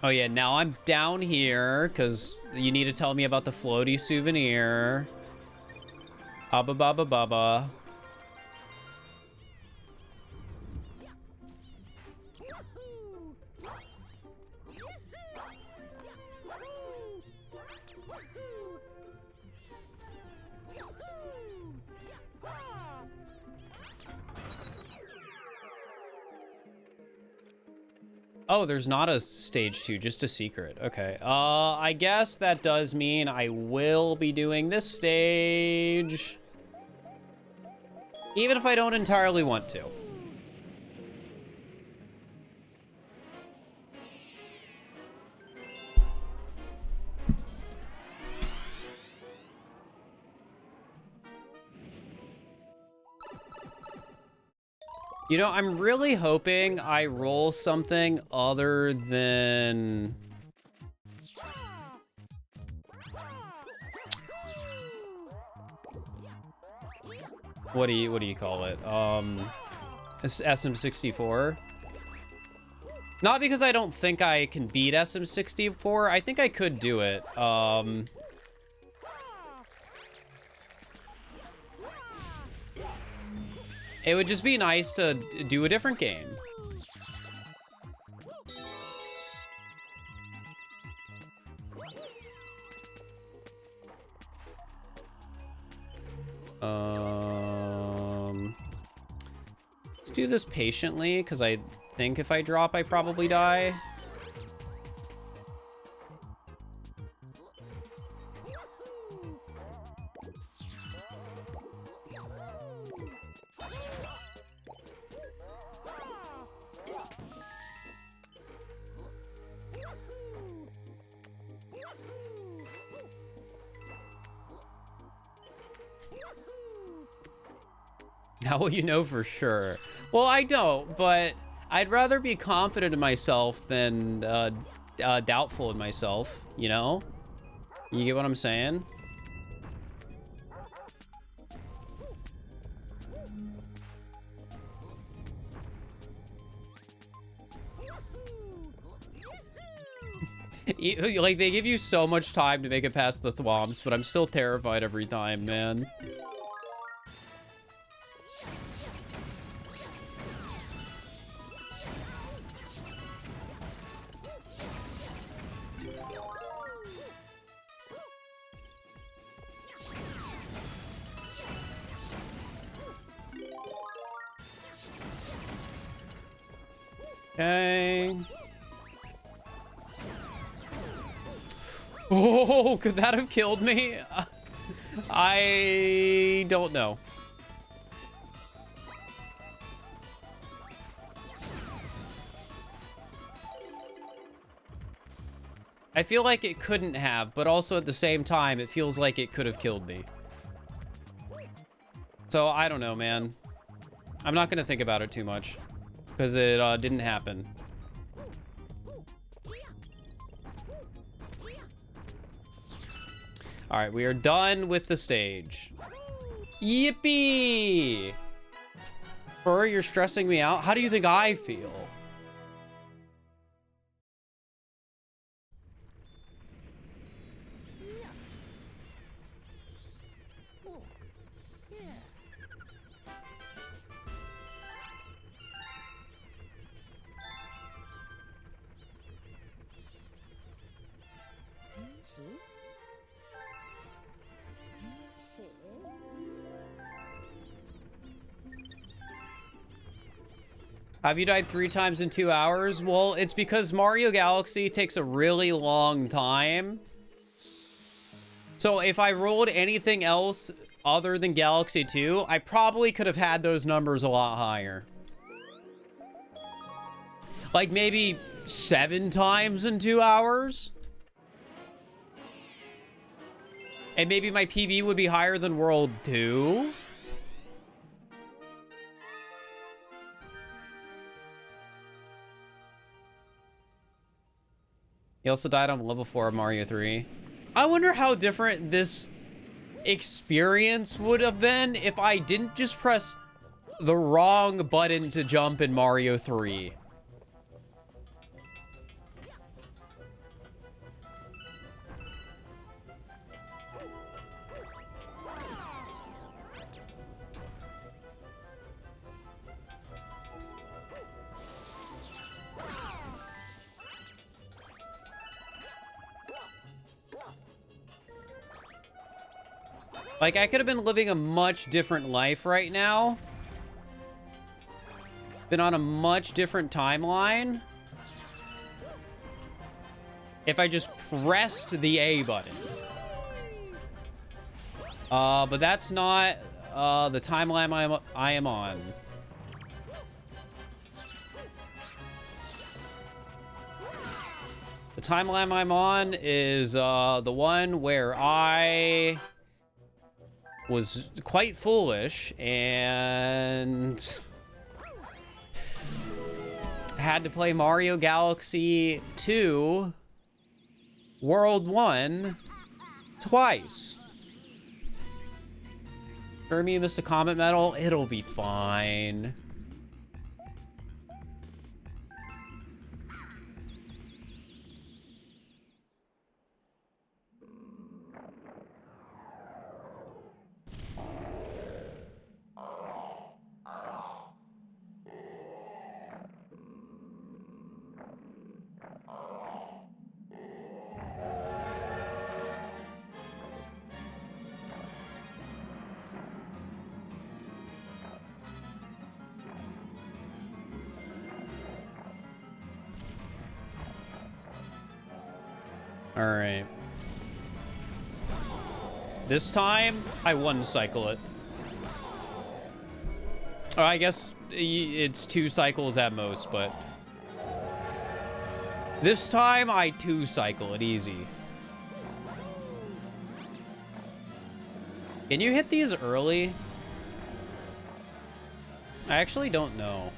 Oh yeah, now I'm down here because you need to tell me about the floaty souvenir. Abba baba baba. Oh, there's not a stage 2, just a secret. Okay. I guess that does mean I will be doing this stage. Even if I don't entirely want to. You know, I'm really hoping I roll something other than... What do you call it? SM64. Not because I don't think I can beat SM64. I think I could do it. It would just be nice to do a different game. Let's do this patiently, because I think if I drop, I probably die. How will you know for sure? Well, I don't, but I'd rather be confident in myself than doubtful in myself, you know? You get what I'm saying? Like, they give you so much time to make it past the thwomps, but I'm still terrified every time, man. Okay. Oh, could that have killed me? I don't know. I feel like it couldn't have, but also at the same time, it feels like it could have killed me. So, I don't know, man. I'm not going to think about it too much, because it didn't happen. All right, we are done with the stage. Yippee! Fur, you're stressing me out. How do you think I feel? Have you died 3 times in 2 hours? Well, it's because Mario Galaxy takes a really long time. So if I rolled anything else other than Galaxy 2, I probably could have had those numbers a lot higher. Like maybe 7 times in 2 hours? And maybe my PB would be higher than World 2? He also died on level 4 of Mario 3. I wonder how different this experience would have been if I didn't just press the wrong button to jump in Mario 3. Like, I could have been living a much different life right now. Been on a much different timeline. If I just pressed the A button. But that's not the timeline I am on. The timeline I'm on is the one where I was quite foolish and had to play Mario Galaxy 2 World 1 twice. Kirby missed a Comet Medal. It'll be fine. All right. This time, I one cycle it. Oh, I guess it's 2 cycles at most, but this time I 2 cycle it easy. Can you hit these early? I actually don't know.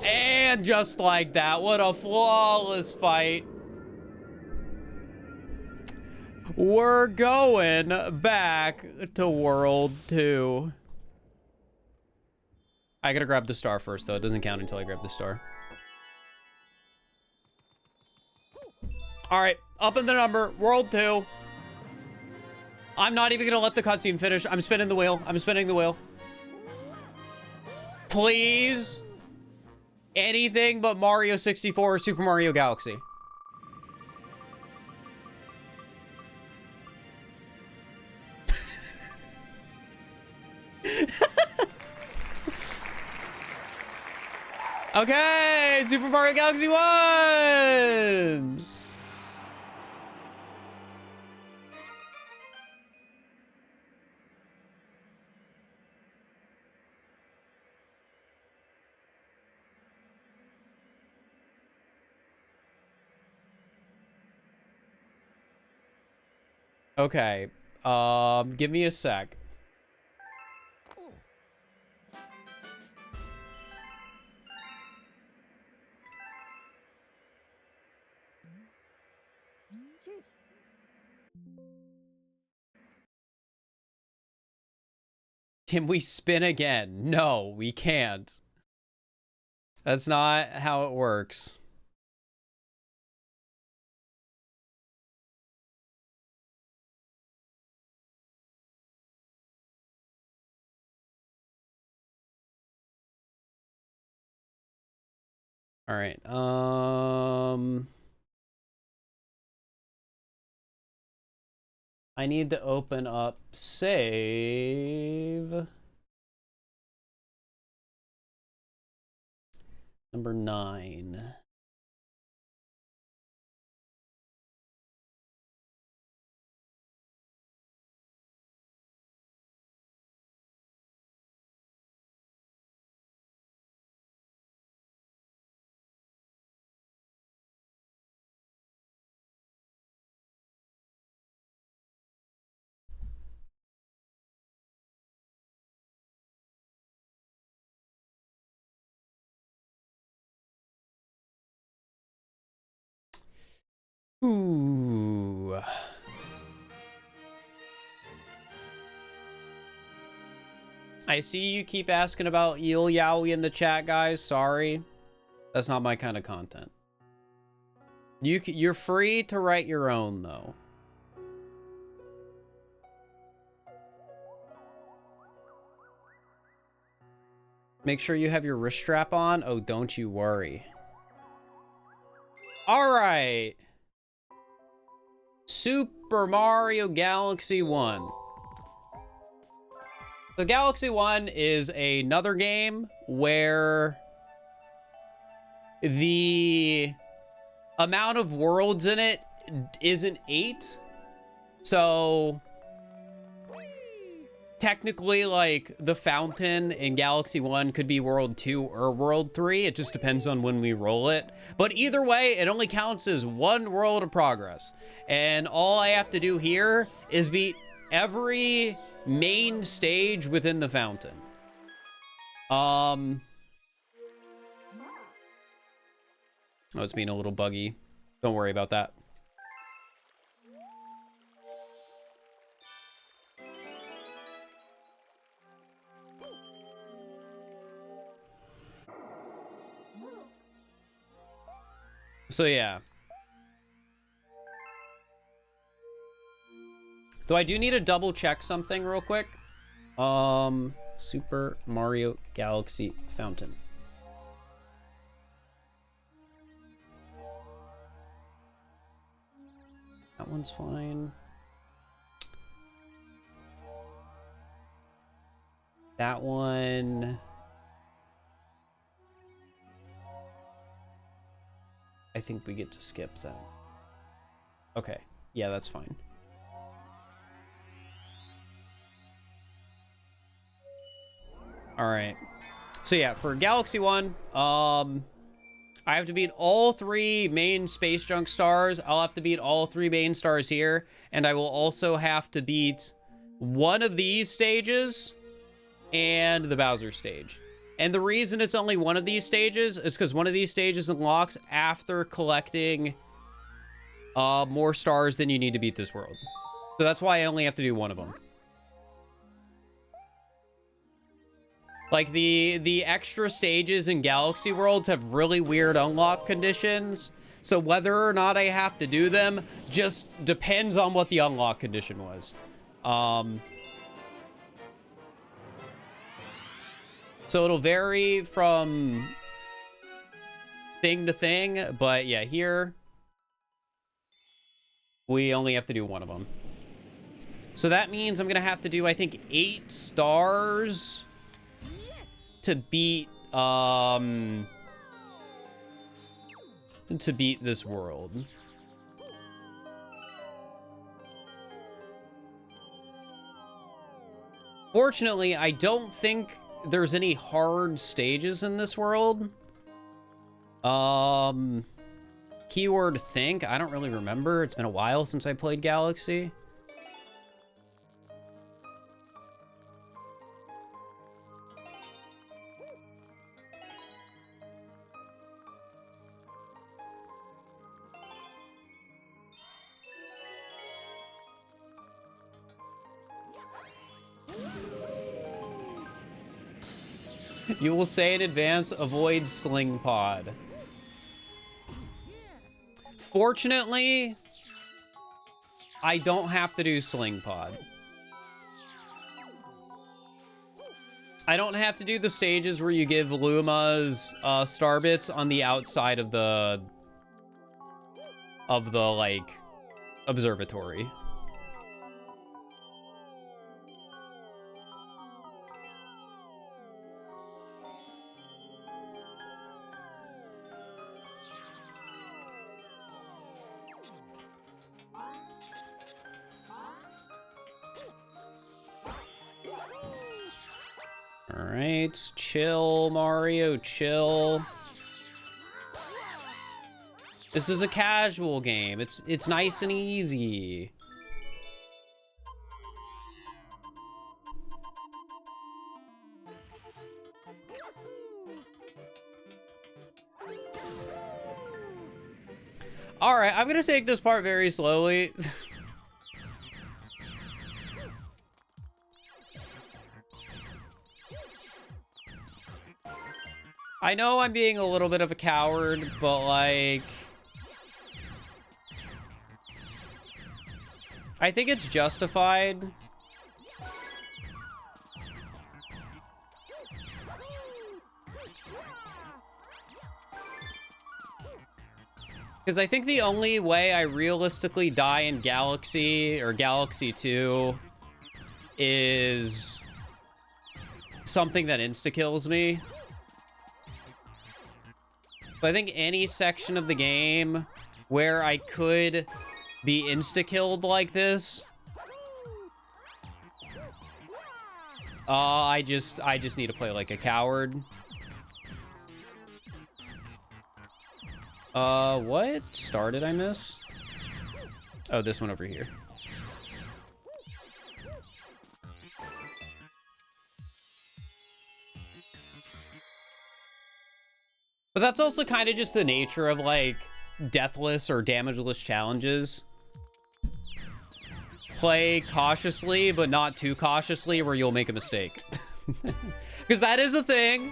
And just like that, what a flawless fight. We're going back to World 2. I gotta grab the star first, though. It doesn't count until I grab the star. All right, up in the number, World 2. I'm not even gonna let the cutscene finish. I'm spinning the wheel. I'm spinning the wheel. Please. Anything but Mario 64 or Super Mario Galaxy. Okay, Super Mario Galaxy 1! Okay, give me a sec. Can we spin again? No, we can't. That's not how it works. All right. I need to open up save. Number 9. Ooh. I see you keep asking about Eel Yowie in the chat, guys. Sorry. That's not my kind of content. You're free to write your own, though. Make sure you have your wrist strap on. Oh, don't you worry. All right. Super Mario Galaxy 1. The Galaxy 1 is another game where the amount of worlds in it isn't 8. So technically, like, the fountain in Galaxy 1 could be World 2 or World 3. It just depends on when we roll it. But either way, it only counts as 1 world of progress. And all I have to do here is beat every main stage within the fountain. Oh, it's being a little buggy. Don't worry about that. So yeah. Though I do need to double check something real quick. Super Mario Galaxy Fountain. That one's fine. That one... I think we get to skip then. Okay. Yeah, that's fine. All right. So yeah, for Galaxy 1, I have to beat all 3 main space junk stars. I'll have to beat all 3 main stars here, and I will also have to beat one of these stages and the Bowser stage. And the reason it's only one of these stages is because one of these stages unlocks after collecting more stars than you need to beat this world. So that's why I only have to do one of them. Like, the extra stages in Galaxy Worlds have really weird unlock conditions. So whether or not I have to do them just depends on what the unlock condition was. So it'll vary from thing to thing. But yeah, here we only have to do one of them. So that means I'm going to have to do, I think, 8 stars to beat this world. Fortunately, I don't think there's any hard stages in this world. Keyword think. I don't really remember. It's been a while since I played Galaxy. You will say in advance, avoid Sling Pod. Fortunately, I don't have to do Sling Pod. I don't have to do the stages where you give Luma's star bits on the outside of the like observatory. All right, chill, Mario, chill. This is a casual game. It's nice and easy. All right, I'm gonna take this part very slowly. I know I'm being a little bit of a coward, but like... I think it's justified. Because I think the only way I realistically die in Galaxy or Galaxy 2 is something that insta-kills me. So I think any section of the game where I could be insta-killed like this, I just need to play like a coward. What star did I miss? Oh, this one over here. But that's also kind of just the nature of, like, deathless or damageless challenges. Play cautiously, but not too cautiously, where you'll make a mistake. Because that is a thing.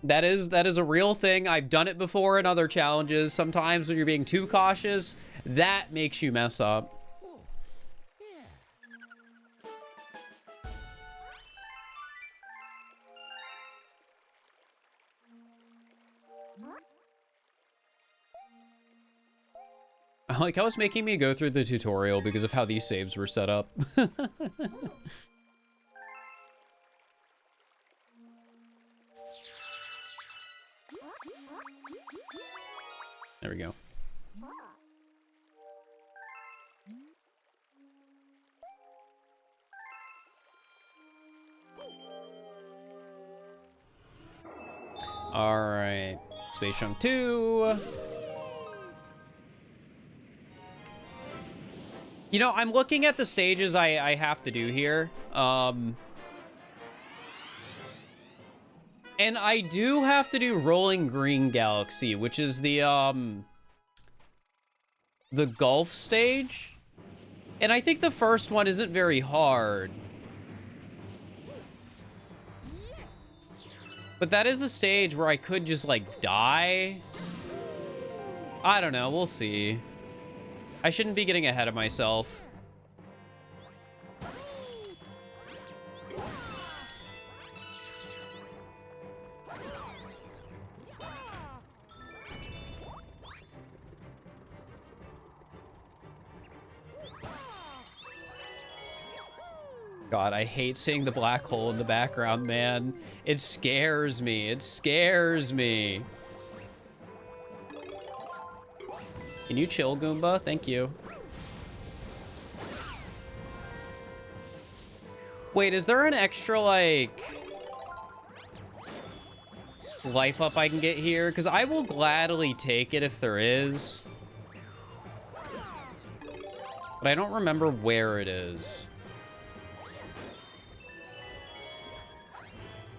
That is a real thing. I've done it before in other challenges. Sometimes when you're being too cautious, that makes you mess up. like how it's making me go through the tutorial because of how these saves were set up. There we go. All right, Space Chunk 2. You know, I'm looking at the stages I have to do here. And I do have to do Rolling Green Galaxy, which is the golf stage. And I think the first one isn't very hard. But that is a stage where I could just, like, die. I don't know. We'll see. I shouldn't be getting ahead of myself. God, I hate seeing the black hole in the background, man. It scares me. It scares me. Can you chill, Goomba? Thank you. Wait, is there an extra, like, life up I can get here? Because I will gladly take it if there is. But I don't remember where it is.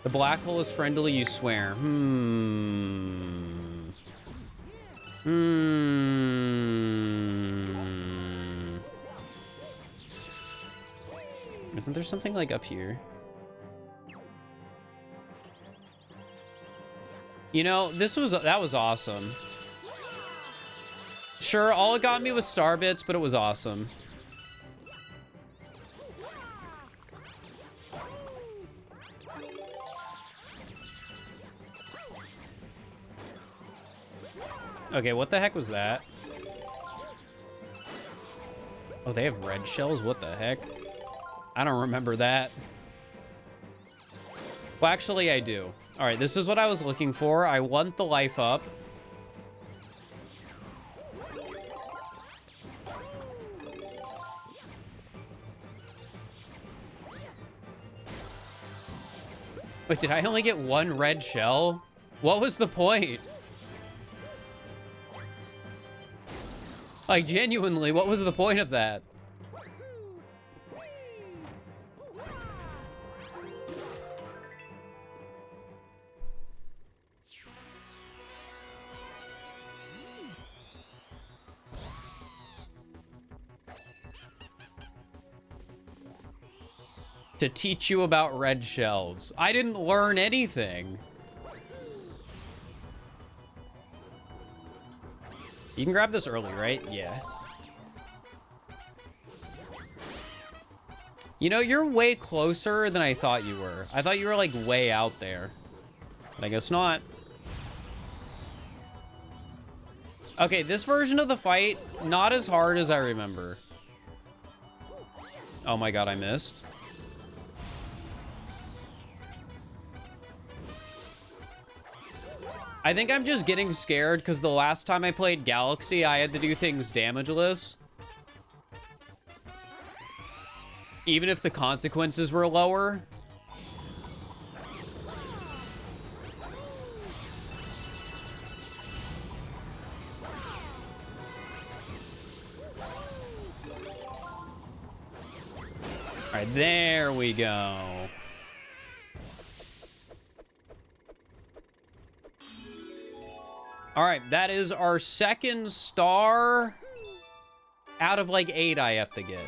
The black hole is friendly, you swear. Isn't there something like up here? You know, that was awesome. Sure, all it got me was star bits, but it was awesome. Okay, what the heck was that? Oh, they have red shells? What the heck? I don't remember that. Well, actually, I do. All right, this is what I was looking for. I want the life up. Wait, did I only get one red shell? What was the point? Like, genuinely, what was the point of that? To teach you about red shells. I didn't learn anything. You can grab this early, right? Yeah. You know, you're way closer than I thought you were. I thought you were, like, way out there. But I guess not. Okay, this version of the fight, not as hard as I remember. Oh my god, I missed. I think I'm just getting scared because the last time I played Galaxy, I had to do things damageless. Even if the consequences were lower. All right, there we go. All right, that is our second star out of like 8 I have to get.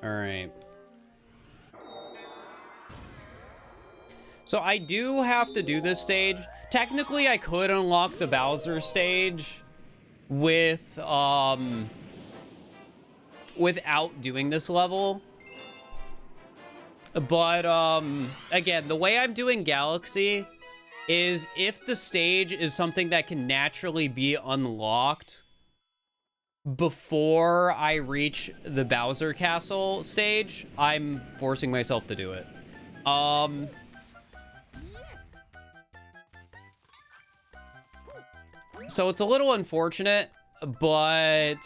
All right. So I do have to do this stage. Technically, I could unlock the Bowser stage with, without doing this level. But, again, the way I'm doing Galaxy is if the stage is something that can naturally be unlocked before I reach the Bowser Castle stage, I'm forcing myself to do it. So it's a little unfortunate, but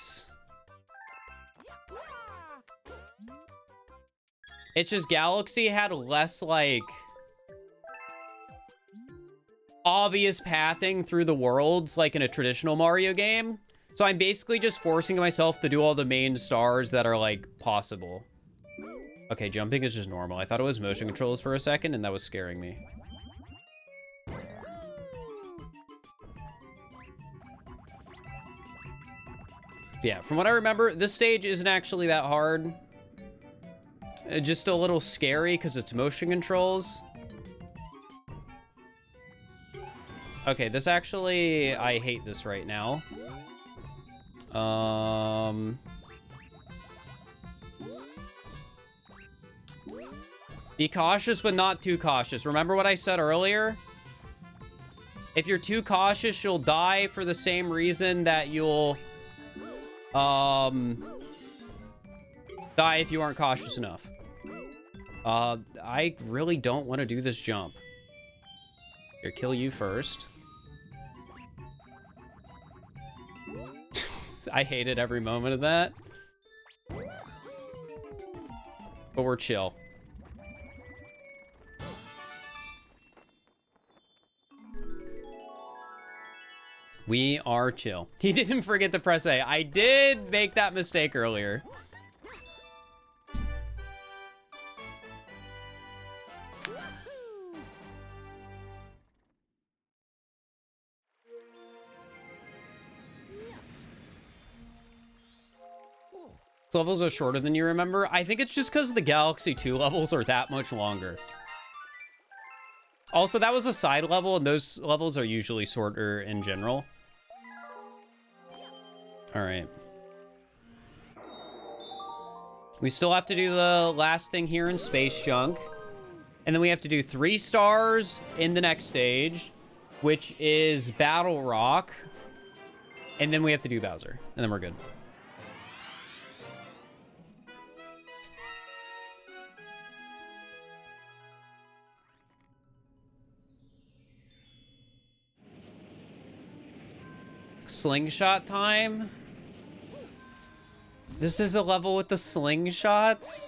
it's just Galaxy had less, like, obvious pathing through the worlds like in a traditional Mario game. So I'm basically just forcing myself to do all the main stars that are, like, possible. Okay, jumping is just normal. I thought it was motion controls for a second, and that was scaring me. Yeah, from what I remember, this stage isn't actually that hard. Just a little scary because it's motion controls. Okay, this actually... I hate this right now. Be cautious, but not too cautious. Remember what I said earlier? If you're too cautious, you'll die for the same reason that you'll... die if you aren't cautious enough. I really don't want to do this jump. Here, kill you first. I hated every moment of that. But we're chill. We are chill. He didn't forget to press A. I did make that mistake earlier. These levels are shorter than you remember. I think it's just because the Galaxy 2 levels are that much longer. Also, that was a side level, and those levels are usually shorter in general. All right. We still have to do the last thing here in Space Junk. And then we have to do 3 stars in the next stage, which is Battle Rock. And then we have to do Bowser. And then we're good. Slingshot time? This is a level with the slingshots?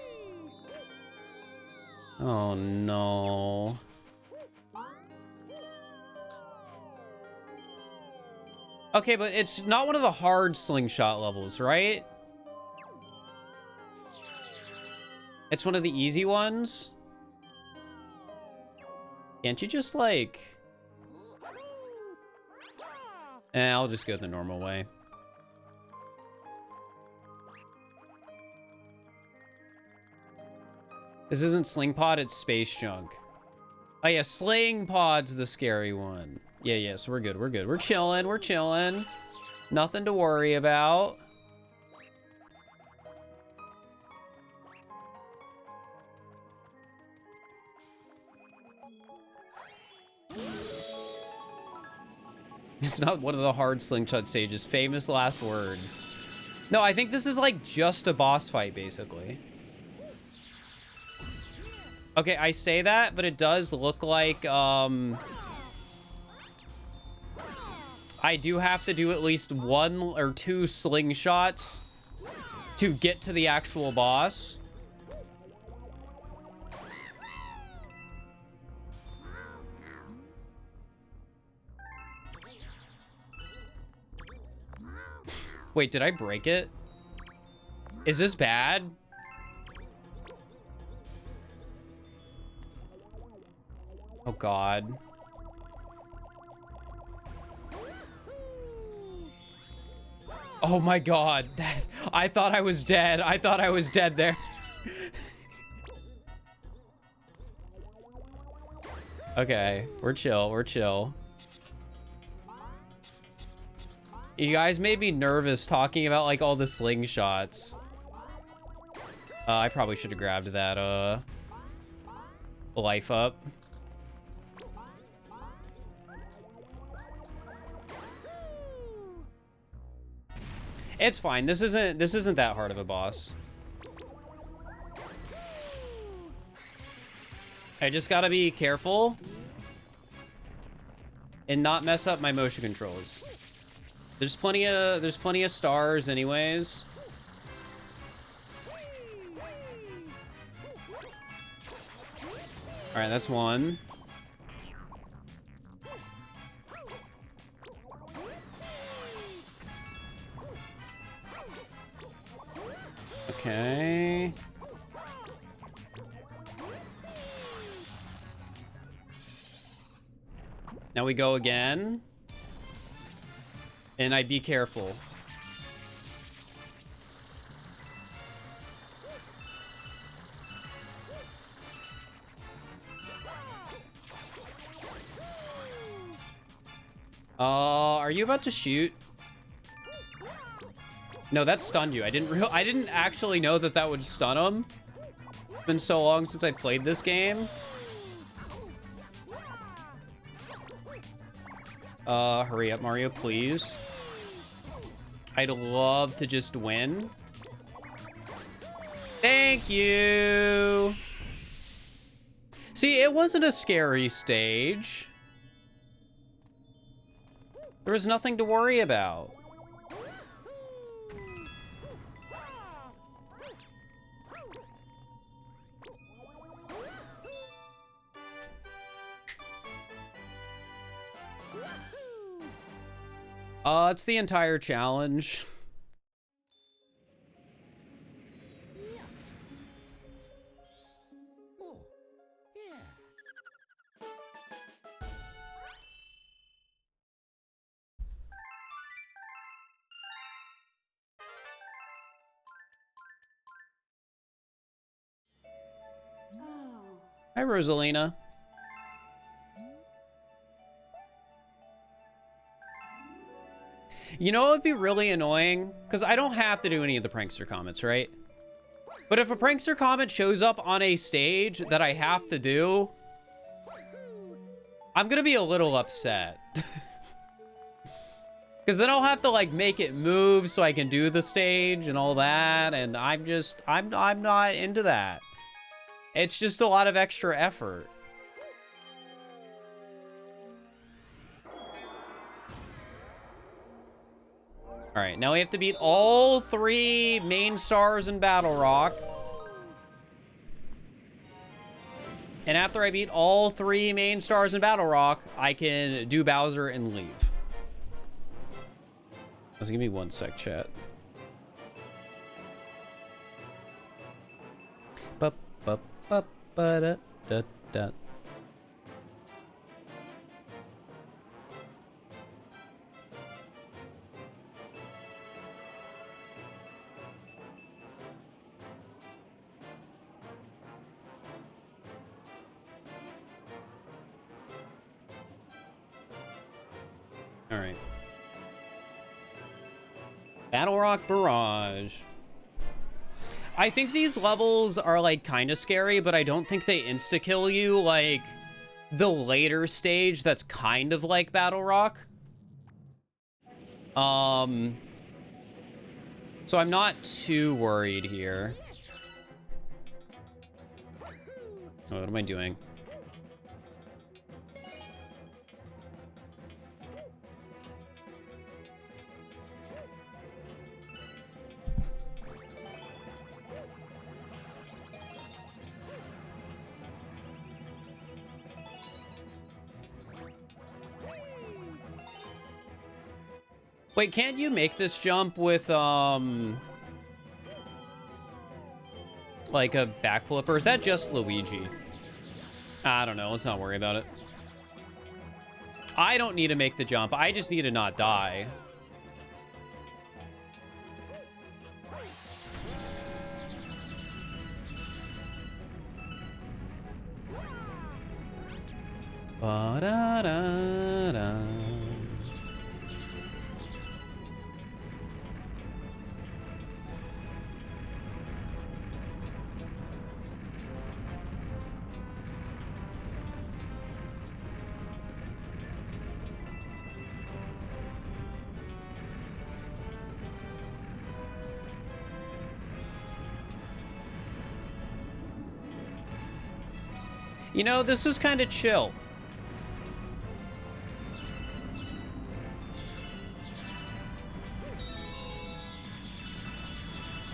Oh no. Okay, but it's not one of the hard slingshot levels, right? It's one of the easy ones? Can't you just, like... I'll just go the normal way. This isn't Sling Pod, it's Space Junk. Oh yeah, Sling Pod's the scary one. Yeah, so we're good, we're good. We're chilling. Nothing to worry about. It's not one of the hard slingshot stages. Famous last words. No, I think this is like just a boss fight, basically. Okay, I say that, but it does look like, I do have to do at least 1 or 2 slingshots to get to the actual boss. Wait, did I break it? Is this bad? Oh, God. Oh, my God. I thought I was dead. I thought I was dead there. Okay, we're chill, we're chill. You guys made me nervous talking about, like, all the slingshots. I probably should have grabbed that, life up. It's fine. This isn't that hard of a boss. I just gotta be careful and not mess up my motion controls. There's plenty of stars anyways. All right, that's one. Okay. Now we go again. And I be careful. Are you about to shoot? No, that stunned you. I didn't actually know that that would stun him. It's been so long since I played this game. Hurry up, Mario, please. I'd love to just win. Thank you. See, it wasn't a scary stage. There was nothing to worry about. It's the entire challenge. Hi, Rosalina. You know what would be really annoying? Because I don't have to do any of the prankster comments, right? But if a prankster comment shows up on a stage that I have to do, I'm going to be a little upset. Because then I'll have to, like, make it move so I can do the stage and all that. And I'm not into that. It's just a lot of extra effort. All right, now we have to beat all 3 main stars in Battle Rock. And after I beat all 3 main stars in Battle Rock, I can do Bowser and leave. Just give me 1 sec, chat. Ba-ba-ba-ba-da-da-da. All right. Battle Rock Barrage. I think these levels are, like, kind of scary, but I don't think they insta-kill you like the later stage that's kind of like Battle Rock. So I'm not too worried here. Oh, what am I doing? Wait, can't you make this jump with, like a backflip? Or is that just Luigi? I don't know. Let's not worry about it. I don't need to make the jump. I just need to not die. Ba-da-da-da. You know, this is kind of chill.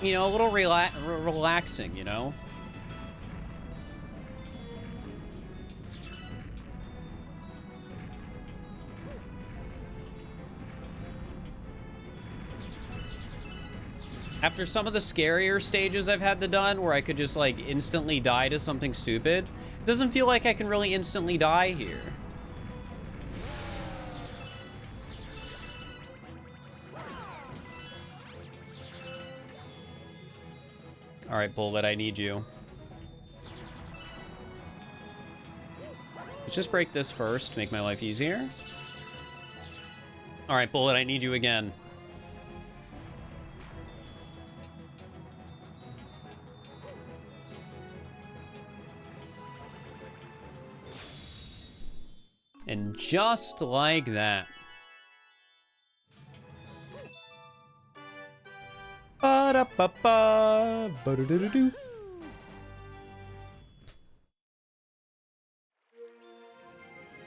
You know, a little relaxing, you know? After some of the scarier stages I've had to done where I could just, like, instantly die to something stupid, it doesn't feel like I can really instantly die here. All right, Bullet, I need you. Let's just break this first to make my life easier. All right, Bullet, I need you again. And just like that. Ba-da-ba-ba, ba-da-da-da-doo.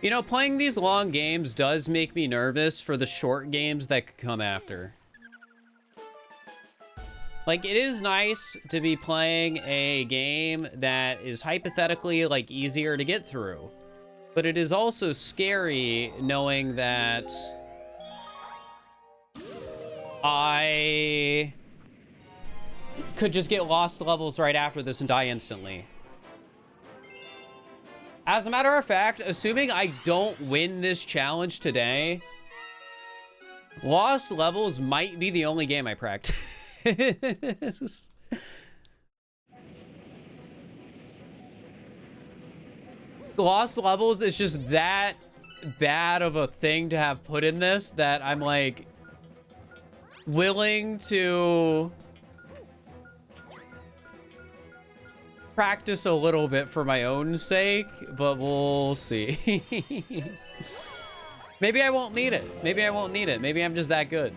You know, playing these long games does make me nervous for the short games that could come after. Like, it is nice to be playing a game that is hypothetically, like, easier to get through. But it is also scary knowing that I could just get lost levels right after this and die instantly. As a matter of fact, assuming I don't win this challenge today, Lost Levels might be the only game I practice. Lost Levels is just that bad of a thing to have put in this that I'm, like, willing to practice a little bit for my own sake, but we'll see. Maybe I won't need it. Maybe I won't need it. Maybe I'm just that good.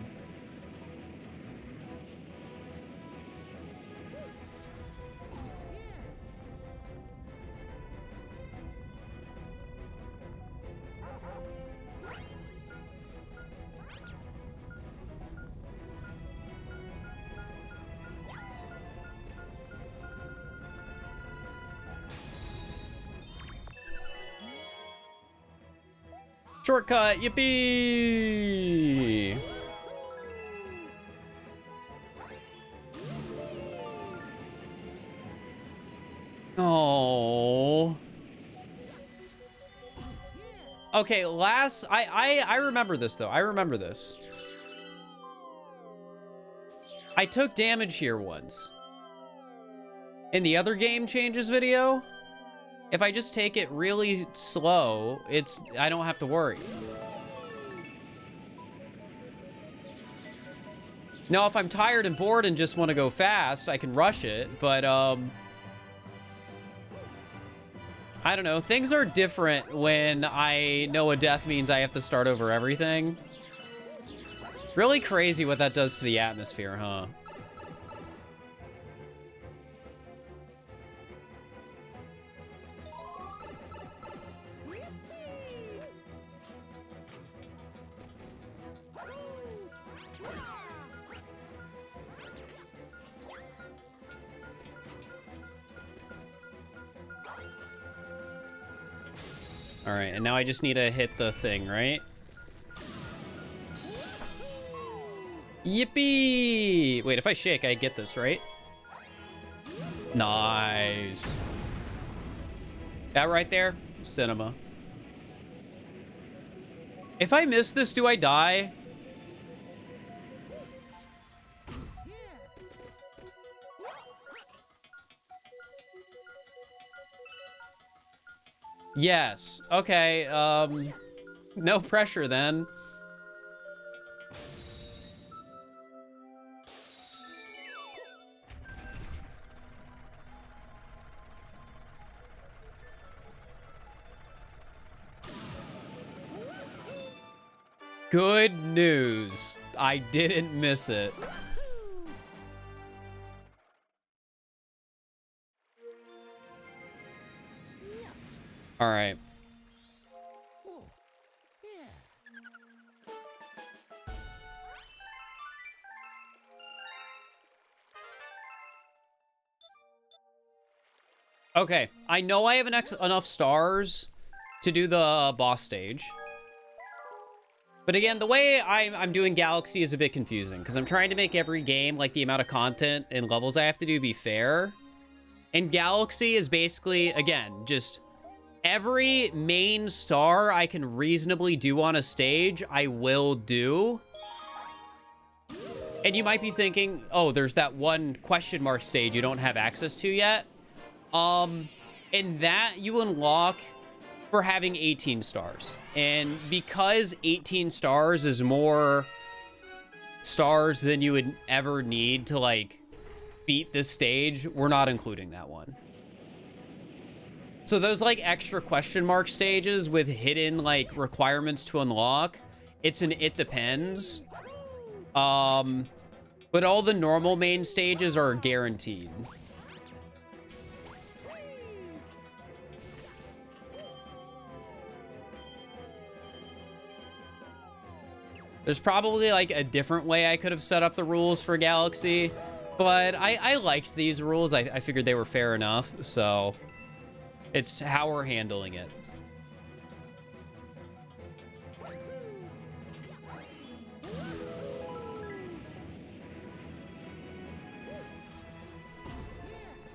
Shortcut, yippee! Oh. Okay, I remember this though. I remember this. I took damage here once. In the other game changes video, if I just take it really slow, I don't have to worry. Now, if I'm tired and bored and just want to go fast, I can rush it, but, I don't know. Things are different when I know a death means I have to start over everything. Really crazy what that does to the atmosphere, huh? All right, and now I just need to hit the thing, right? Yippee! Wait, if I shake, I get this, right? Nice. That right there, cinema. If I miss this, do I die? Yes. Okay, no pressure then. Good news. I didn't miss it. All right. Okay, I know I have enough stars to do the boss stage. But again, the way I'm doing Galaxy is a bit confusing because I'm trying to make every game, like the amount of content and levels I have to do, be fair. And Galaxy is basically, again, just every main star I can reasonably do on a stage, I will do. And you might be thinking, oh, there's that one question mark stage you don't have access to yet. And that you unlock for having 18 stars. And because 18 stars is more stars than you would ever need to, like, beat this stage, we're not including that one. So those, like, extra question mark stages with hidden, like, requirements to unlock, it depends. But all the normal main stages are guaranteed. There's probably, like, a different way I could have set up the rules for Galaxy, but I liked these rules. I figured they were fair enough, so it's how we're handling it.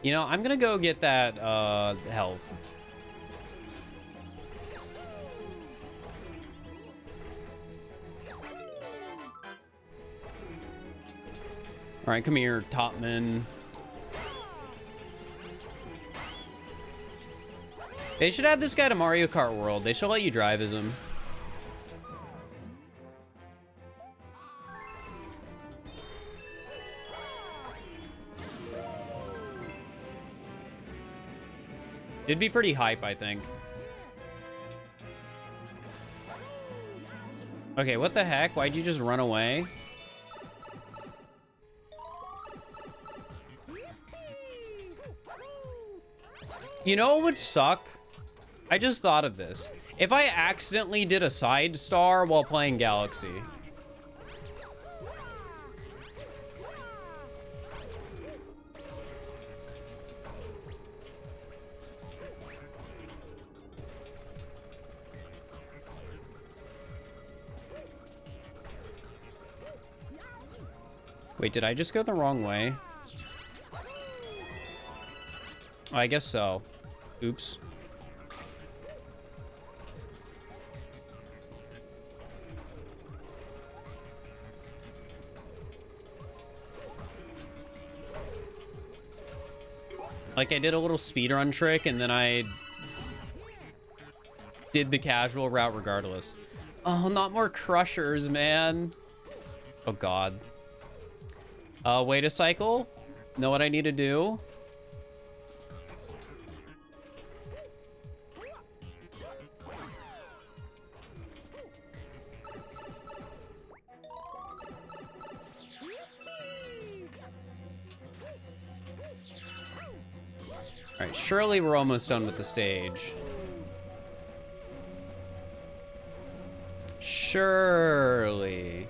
You know, I'm gonna go get that health. All right, come here, Topman. They should add this guy to Mario Kart World. They should let you drive as him. It'd be pretty hype, I think. Okay, what the heck? Why'd you just run away? You know what would suck? I just thought of this. If I accidentally did a side star while playing Galaxy. Wait, did I just go the wrong way? Oh, I guess so. Oops. Like, I did a little speedrun trick, and then I did the casual route regardless. Oh, not more crushers, man. Oh, God. Wait a cycle. Know what I need to do? All right, surely we're almost done with the stage. Surely.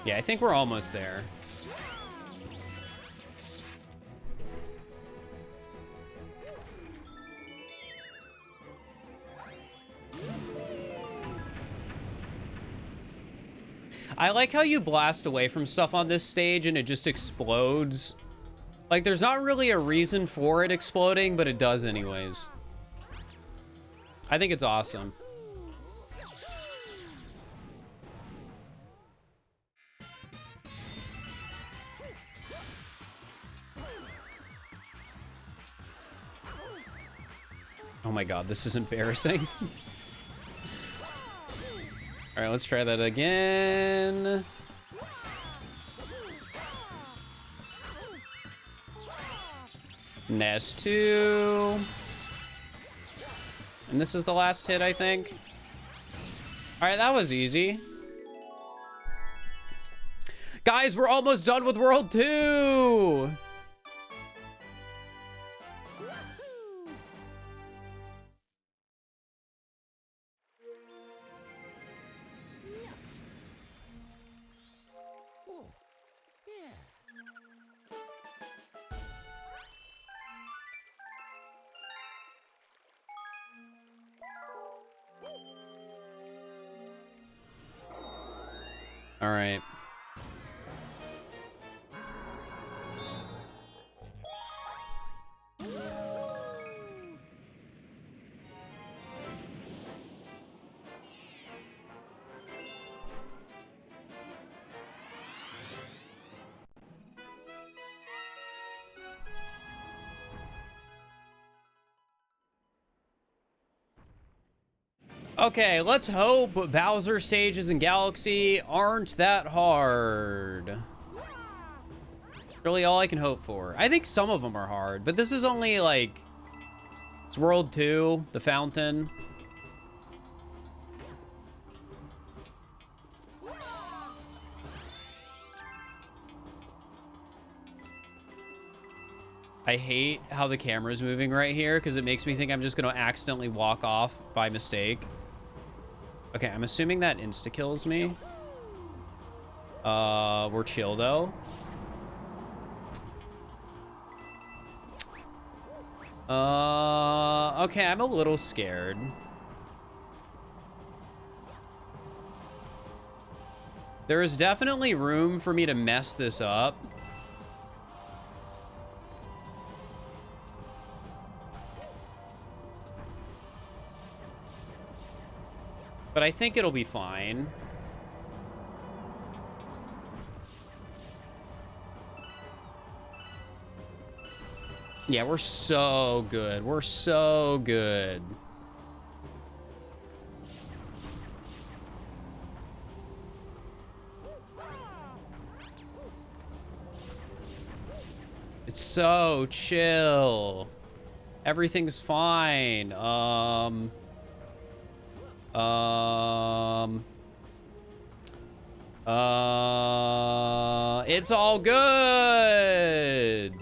Yeah, I think we're almost there. I like how you blast away from stuff on this stage and it just explodes. Like, there's not really a reason for it exploding, but it does anyways. I think it's awesome. Oh my god, this is embarrassing. All right, let's try that again. Nest 2. And this is the last hit, I think. All right, that was easy. Guys, we're almost done with World 2. All right. Okay, let's hope Bowser stages in Galaxy aren't that hard. Really all I can hope for. I think some of them are hard, but this is only like... It's World 2, the fountain. I hate how the camera's moving right here because it makes me think I'm just going to accidentally walk off by mistake. Okay, I'm assuming that insta-kills me. We're chill, though. Okay, I'm a little scared. There is definitely room for me to mess this up. But I think it'll be fine. Yeah, we're so good. We're so good. It's so chill. Everything's fine. It's all good.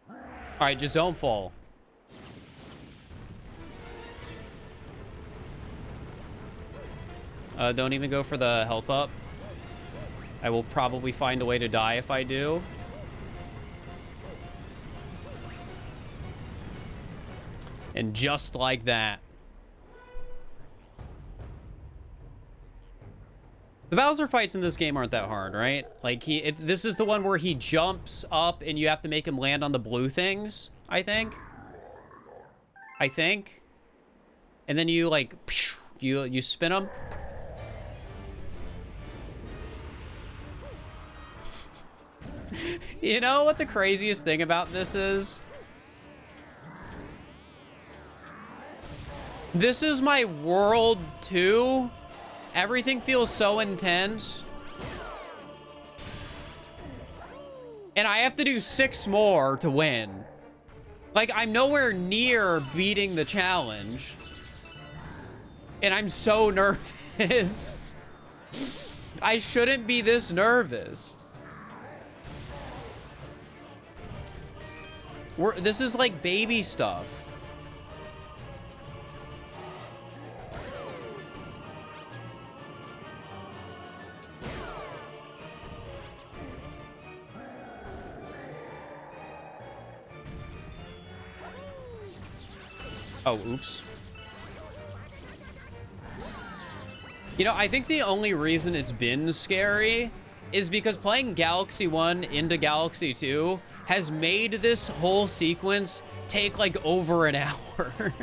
All right, just don't fall. Don't even go for the health up. I will probably find a way to die if I do. And just like that. The Bowser fights in this game aren't that hard, right? Like, this is the one where he jumps up and you have to make him land on the blue things, I think. And then you, like, you spin him. You know what the craziest thing about this is? This is my World 2. Everything feels so intense. And I have to do 6 more to win. Like, I'm nowhere near beating the challenge. And I'm so nervous. I shouldn't be this nervous. This is like baby stuff. Oh, oops. You know, I think the only reason it's been scary is because playing Galaxy 1 into Galaxy 2 has made this whole sequence take like over an hour.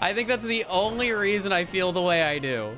I think that's the only reason I feel the way I do.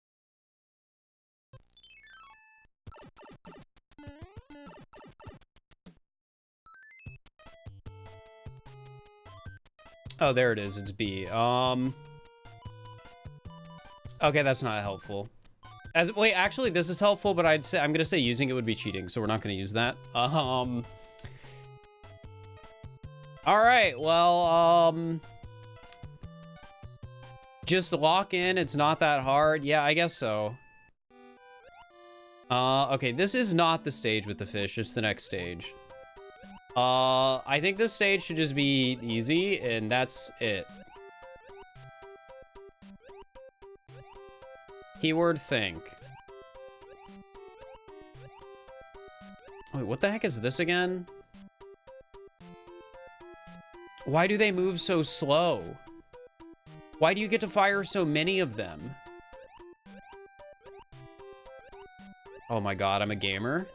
Oh, there it is. It's B. Okay, that's not helpful. Wait, actually, this is helpful, but I'm gonna say using it would be cheating, so we're not gonna use that. All right, well, just lock in. It's not that hard. Yeah, I guess so. Okay, this is not the stage with the fish. It's the next stage. I think this stage should just be easy, and that's it. Keyword think. Wait, what the heck is this again? Why do they move so slow? Why do you get to fire so many of them? Oh my god, I'm a gamer.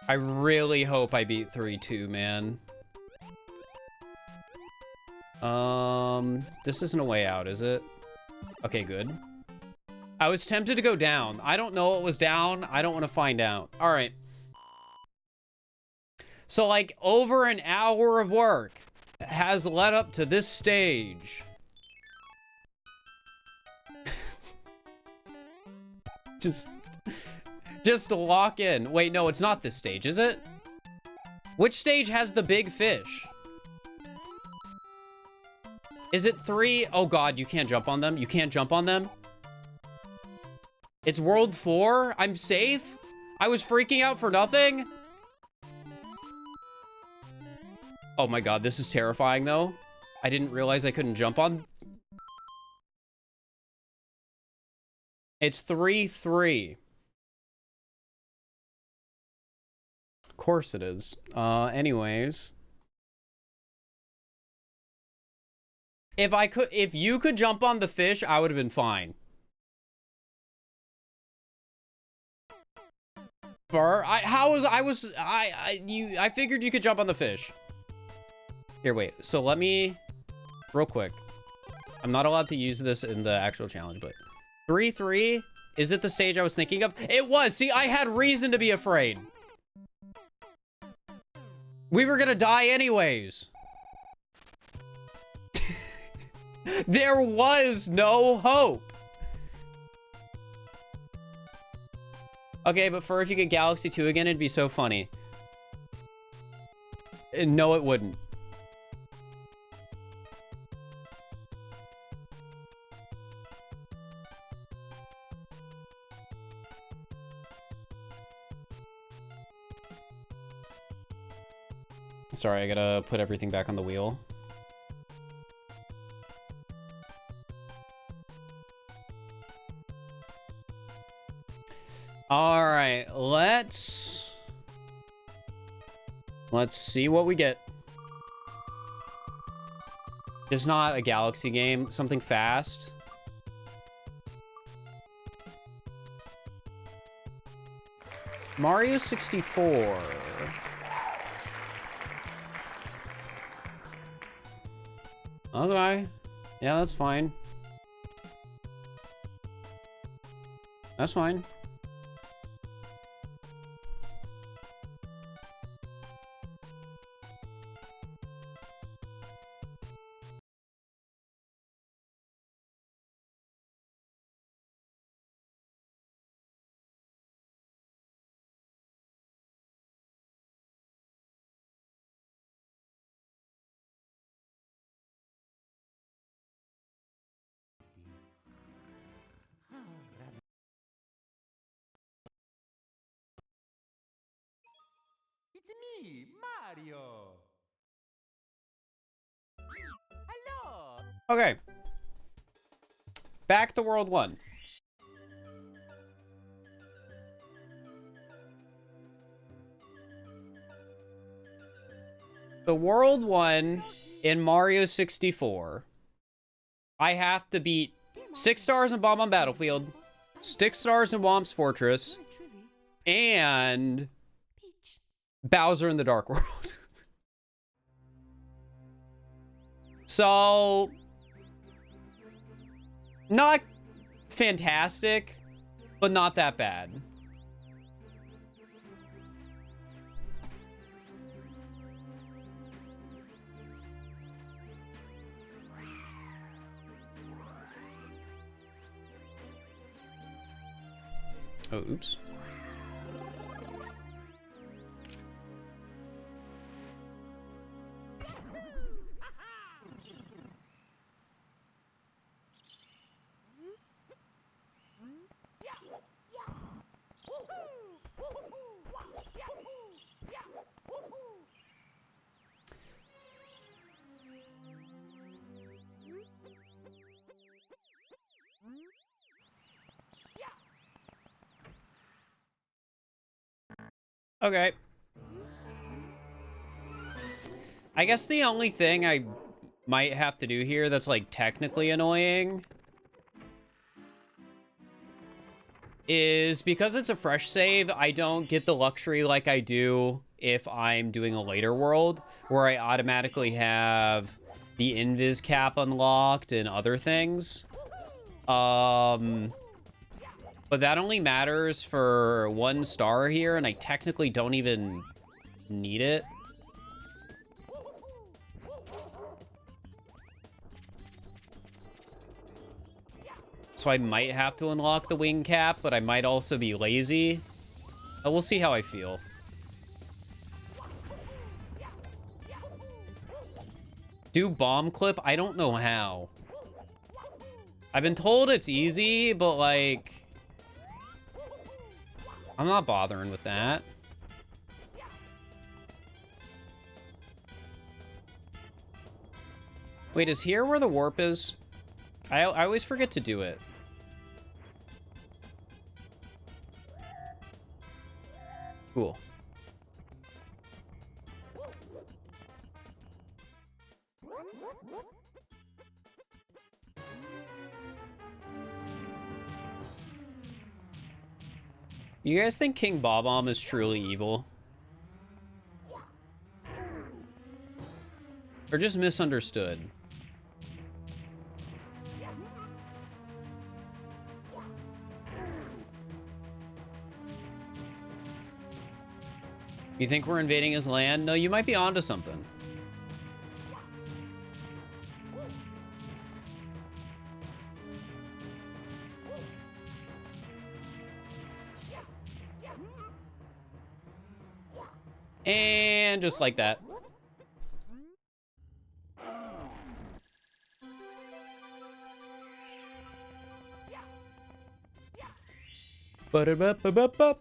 I really hope I beat 3-2, man. This isn't a way out, is it? Okay, good. I was tempted to go down. I don't know what was down. I don't want to find out. All right. So, like, over an hour of work has led up to this stage. Just to lock in. Wait, no, it's not this stage, is it? Which stage has the big fish? Is it 3? Oh god, you can't jump on them. You can't jump on them. It's World 4? I'm safe? I was freaking out for nothing? Oh my god, this is terrifying though. I didn't realize I couldn't jump on. It's 3-3. Of course it is. Anyways. If you could jump on the fish, I would have been fine. I figured you could jump on the fish. Here, wait. So let me, real quick. I'm not allowed to use this in the actual challenge, but 3-3, is it the stage I was thinking of? It was. See, I had reason to be afraid. We were gonna die anyways. There was no hope. Okay, but for if you get Galaxy 2 again, it'd be so funny. No, it wouldn't. Sorry, I gotta put everything back on the wheel. All right, let's see what we get. It's not a Galaxy game, something fast. Mario 64. Okay. Yeah, that's fine. That's fine. It's me, Mario. Hello. Okay. Back to World 1. The World 1 in Mario 64. I have to beat 6 stars in Bomb on Battlefield, 6 stars in Womp's Fortress, and Bowser in the Dark World. So, not fantastic, but not that bad. Oh, oops. Okay. I guess the only thing I might have to do here that's, like, technically annoying is because it's a fresh save, I don't get the luxury like I do if I'm doing a later world, where I automatically have the invis cap unlocked and other things. But that only matters for 1 star here, and I technically don't even need it. So I might have to unlock the wing cap, but I might also be lazy. We'll see how I feel. Do bomb clip? I don't know how. I've been told it's easy, but, like, I'm not bothering with that. Wait, is here where the warp is? I always forget to do it. Cool. You guys think King Bob-omb is truly evil? Or just misunderstood? You think we're invading his land? No, you might be onto something. And just like that. Ba-da-ba-ba-ba-ba.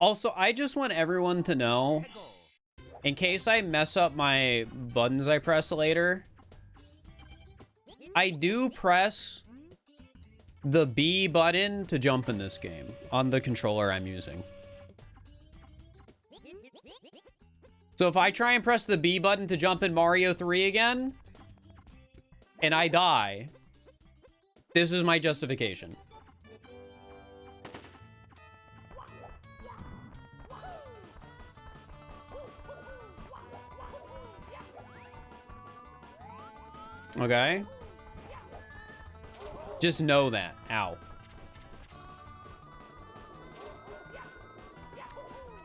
Also, I just want everyone to know, in case I mess up my buttons I press later, I do press the B button to jump in this game on the controller I'm using. So if I try and press the B button to jump in Mario 3 again, and I die, this is my justification. Okay? Just know that. Ow.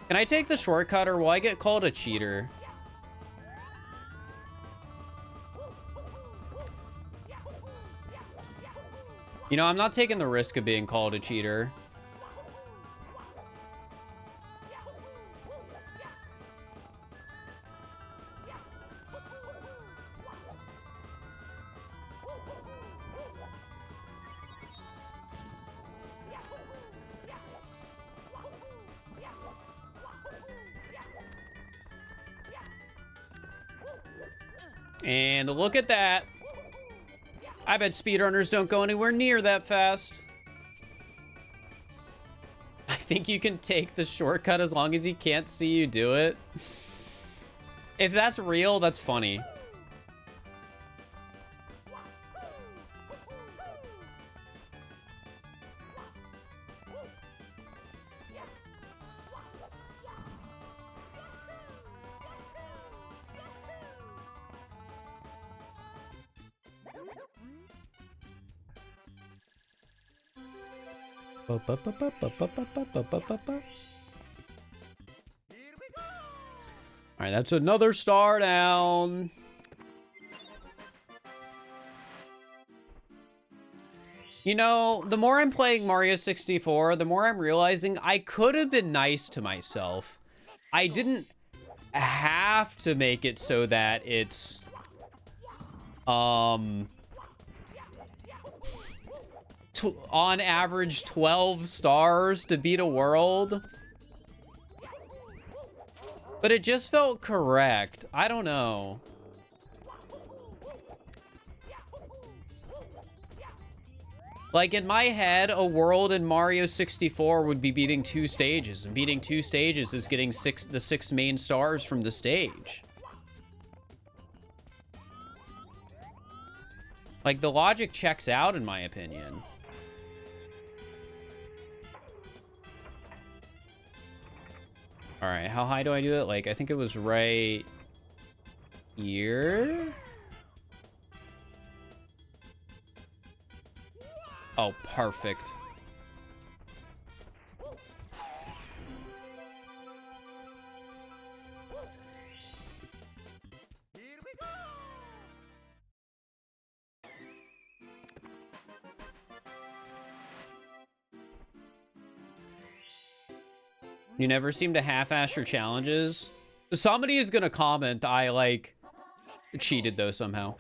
Can I take the shortcut, or will I get called a cheater? You know, I'm not taking the risk of being called a cheater. And look at that. I bet speedrunners don't go anywhere near that fast. I think you can take the shortcut as long as he can't see you do it. If that's real, that's funny. All right, that's another star down. You know, the more I'm playing Mario 64, the more I'm realizing I could have been nice to myself. I didn't have to make it so that it's on average 12 stars to beat a world. But it just felt correct. I don't know. Like, in my head, a world in Mario 64 would be beating 2 stages. And beating 2 stages is getting the 6 main stars from the stage. Like, the logic checks out, in my opinion. Alright, how high do I do it? Like, I think it was right here? Oh, perfect. You never seem to half-ass your challenges. Somebody is gonna comment I, like, cheated, though, somehow.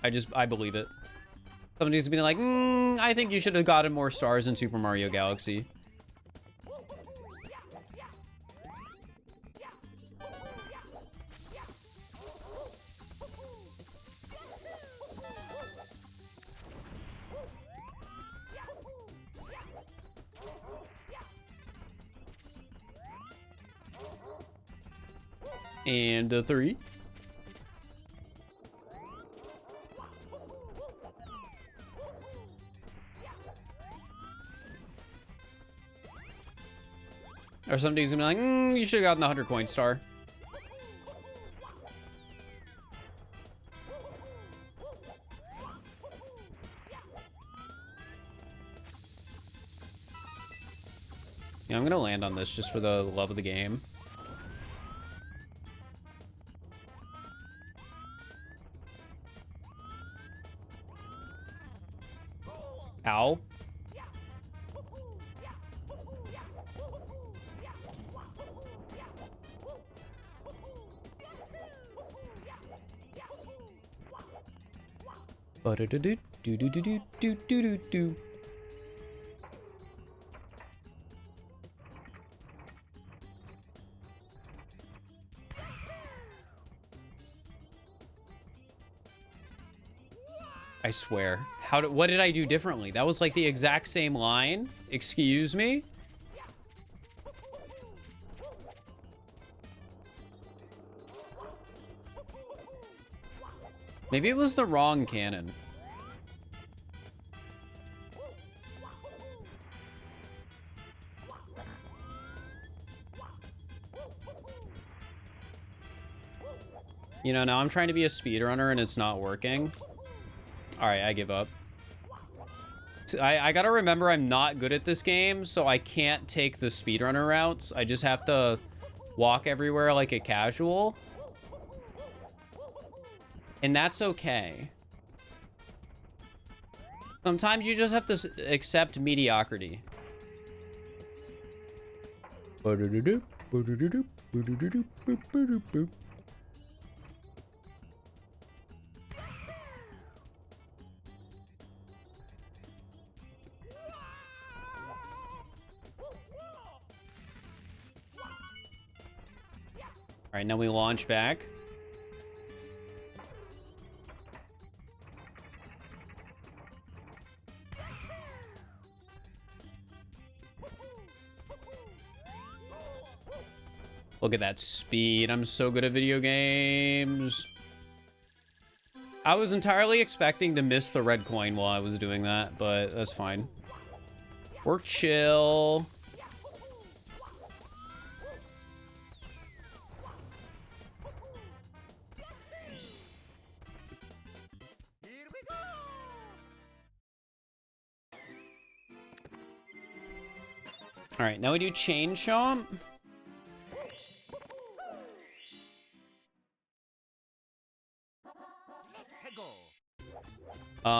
I believe it. Somebody's been like, I think you should have gotten more stars in Super Mario Galaxy. And a 3. Or somebody's gonna be like, you should have gotten the 100 coin star. Yeah, I'm gonna land on this just for the love of the game. Ow. Do. I swear. What did I do differently? That was like the exact same line. Excuse me? Maybe it was the wrong cannon. You know, now I'm trying to be a speedrunner and it's not working. All right, I give up. I gotta remember I'm not good at this game, so I can't take the speedrunner routes. I just have to walk everywhere like a casual. And that's okay. Sometimes you just have to accept mediocrity. All right, now we launch back. Look at that speed. I'm so good at video games. I was entirely expecting to miss the red coin while I was doing that, but that's fine. We're chill. All right, now we do Chain Chomp.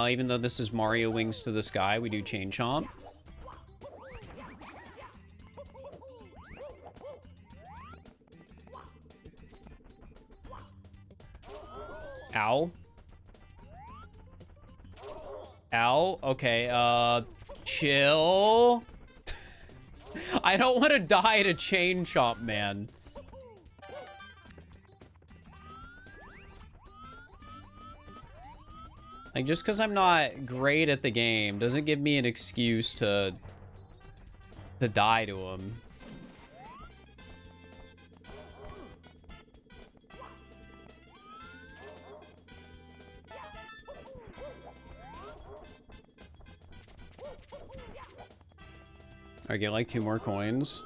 Even though this is Mario Wings to the Sky, we do Chain Chomp. Ow. Ow. Okay, chill. I don't want to die to Chain Chomp, man. Like, just because I'm not great at the game doesn't give me an excuse to die to him. I get like 2 more coins.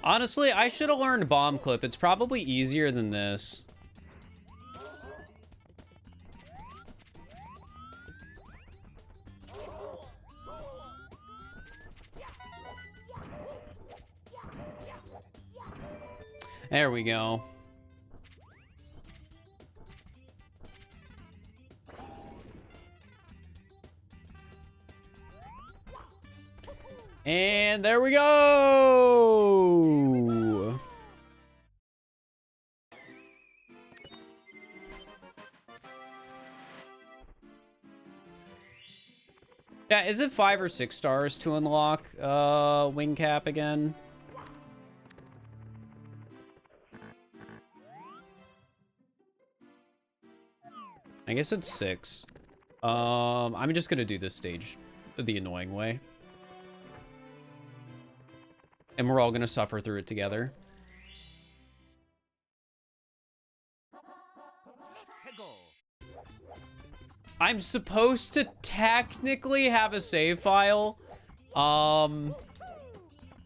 Honestly, I should have learned Bomb Clip. It's probably easier than this. There we go. And there we go. Yeah, is it 5 or 6 stars to unlock Wing Cap again? I guess it's 6. I'm just gonna do this stage the annoying way. And we're all gonna suffer through it together. I'm supposed to technically have a save file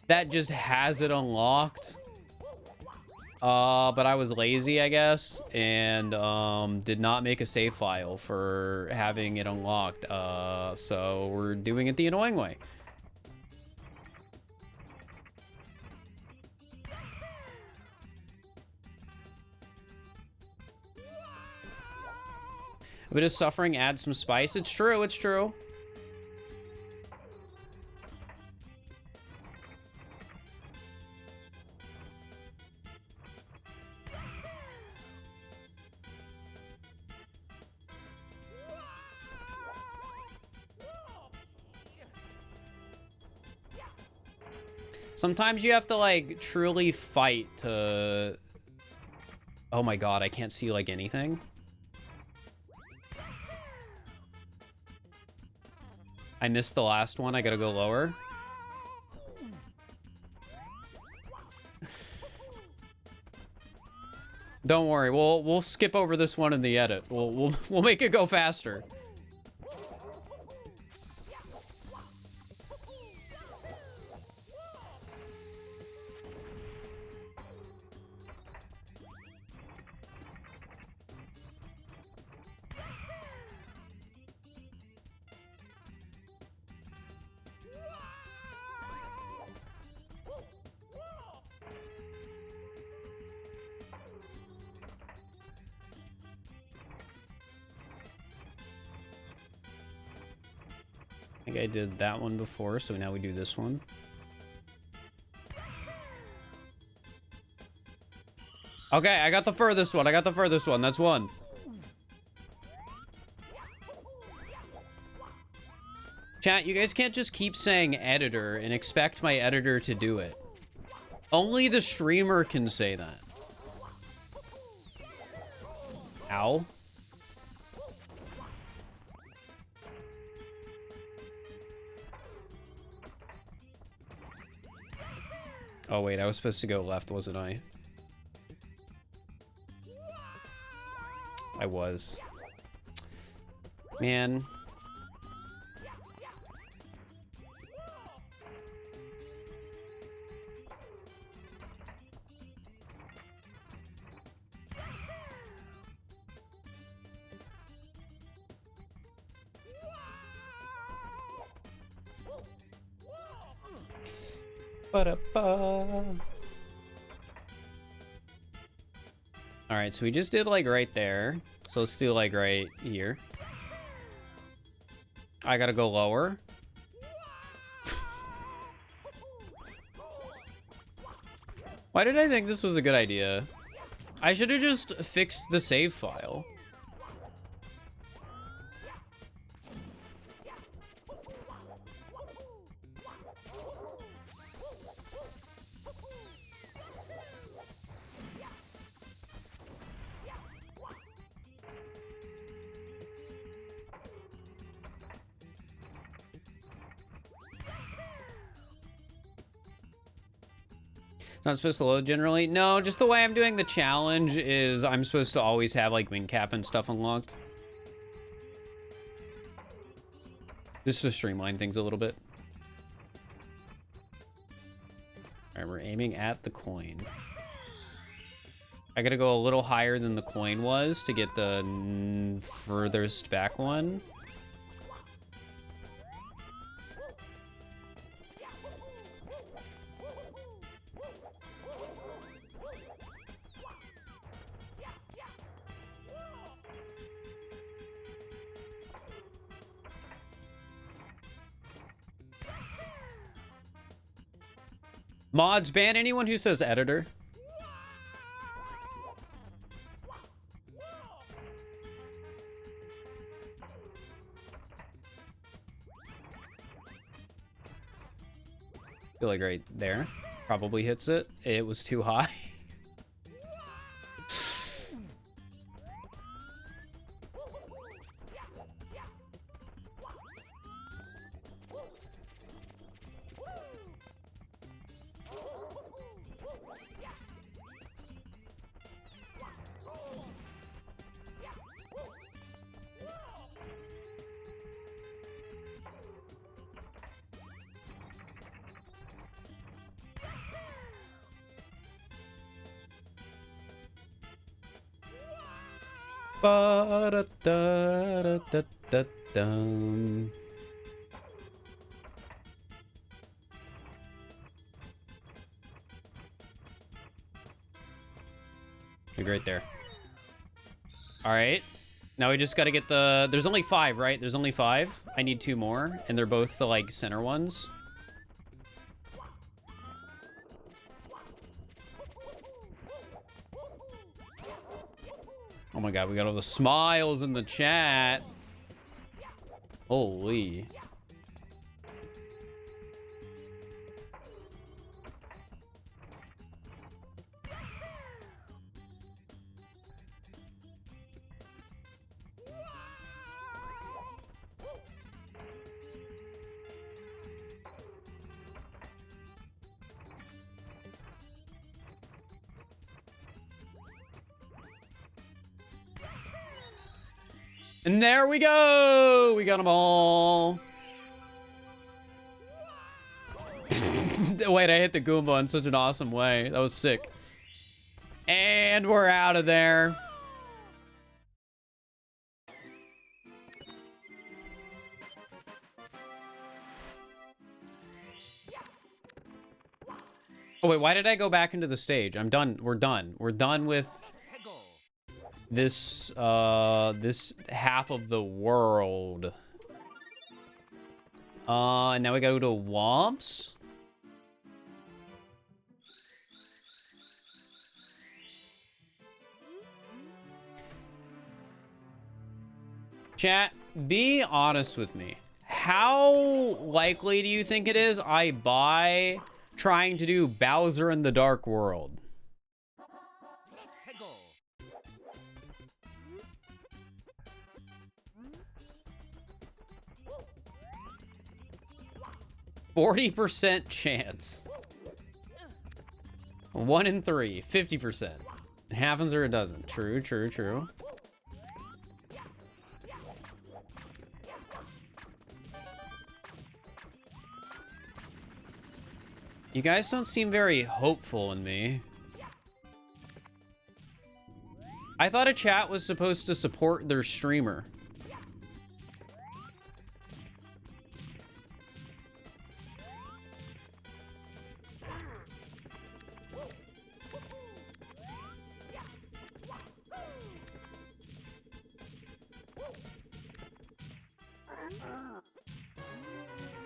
that just has it unlocked. But I was lazy, I guess, and did not make a save file for having it unlocked. So we're doing it the annoying way. A bit of suffering adds some spice. It's true, it's true. Sometimes you have to, like, truly fight to... Oh my god, I can't see, like, anything. I missed the last one. I gotta go lower. Don't worry. We'll skip over this one in the edit. We'll make it go faster. I think I did that one before, so now we do this one. Okay, I got the furthest one. I got the furthest one. That's one. Chat, you guys can't just keep saying editor and expect my editor to do it. Only the streamer can say that. Ow. Oh, wait, I was supposed to go left, wasn't I? I was. Man. Ba-da-ba. All right, so we just did like right there. So let's do like right here. I gotta go lower. Why did I think this was a good idea? I should have just fixed the save file. Not supposed to load generally? No, just the way I'm doing the challenge is I'm supposed to always have like wing cap and stuff unlocked. Just to streamline things a little bit. All right, we're aiming at the coin. I gotta go a little higher than the coin was to get the furthest back one. Mods, ban anyone who says editor. I feel like right there probably hits it. It was too high. Ba-da-da-da-da-dum. Like right there. All right. Now we just got to get the... There's only 5, right? There's only 5. I need 2 more. And they're both the, like, center ones. Oh my god, we got all the smiles in the chat. Holy. And there we go! We got them all. Wait, I hit the Goomba in such an awesome way. That was sick. And we're out of there. Oh, wait, why did I go back into the stage? I'm done. We're done. We're done with... this this half of the world. Now we gotta go to Womps. Chat, be honest with me. How likely do you think it is I buy trying to do Bowser in the Dark World? 40% chance. 1 in 3, 50%. It happens or it doesn't. True, true, true. You guys don't seem very hopeful in me. I thought a chat was supposed to support their streamer.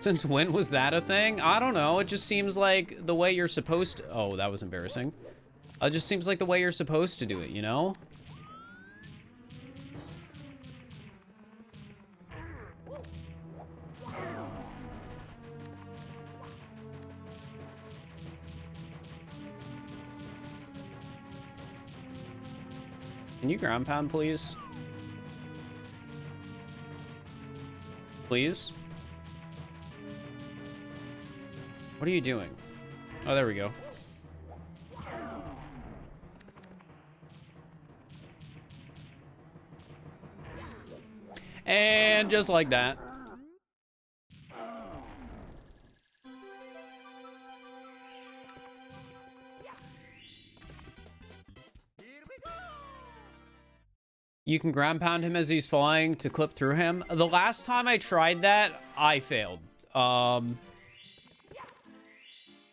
Since when was that a thing? I don't know. It just seems like the way you're supposed to... Oh, that was embarrassing. It just seems like the way you're supposed to do it, you know? Can you ground pound, please? Please? What are you doing? Oh, there we go. And just like that. You can ground pound him as he's flying to clip through him. The last time I tried that, I failed.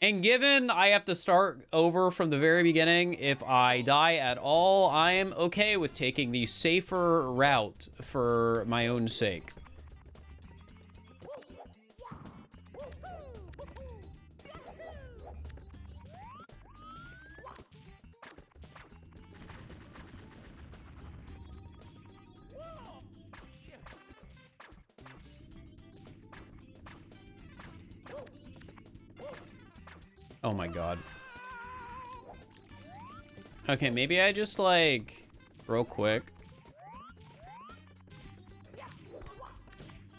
And given I have to start over from the very beginning, if I die at all, I am okay with taking the safer route for my own sake. Oh my god. Okay, maybe I just, like, real quick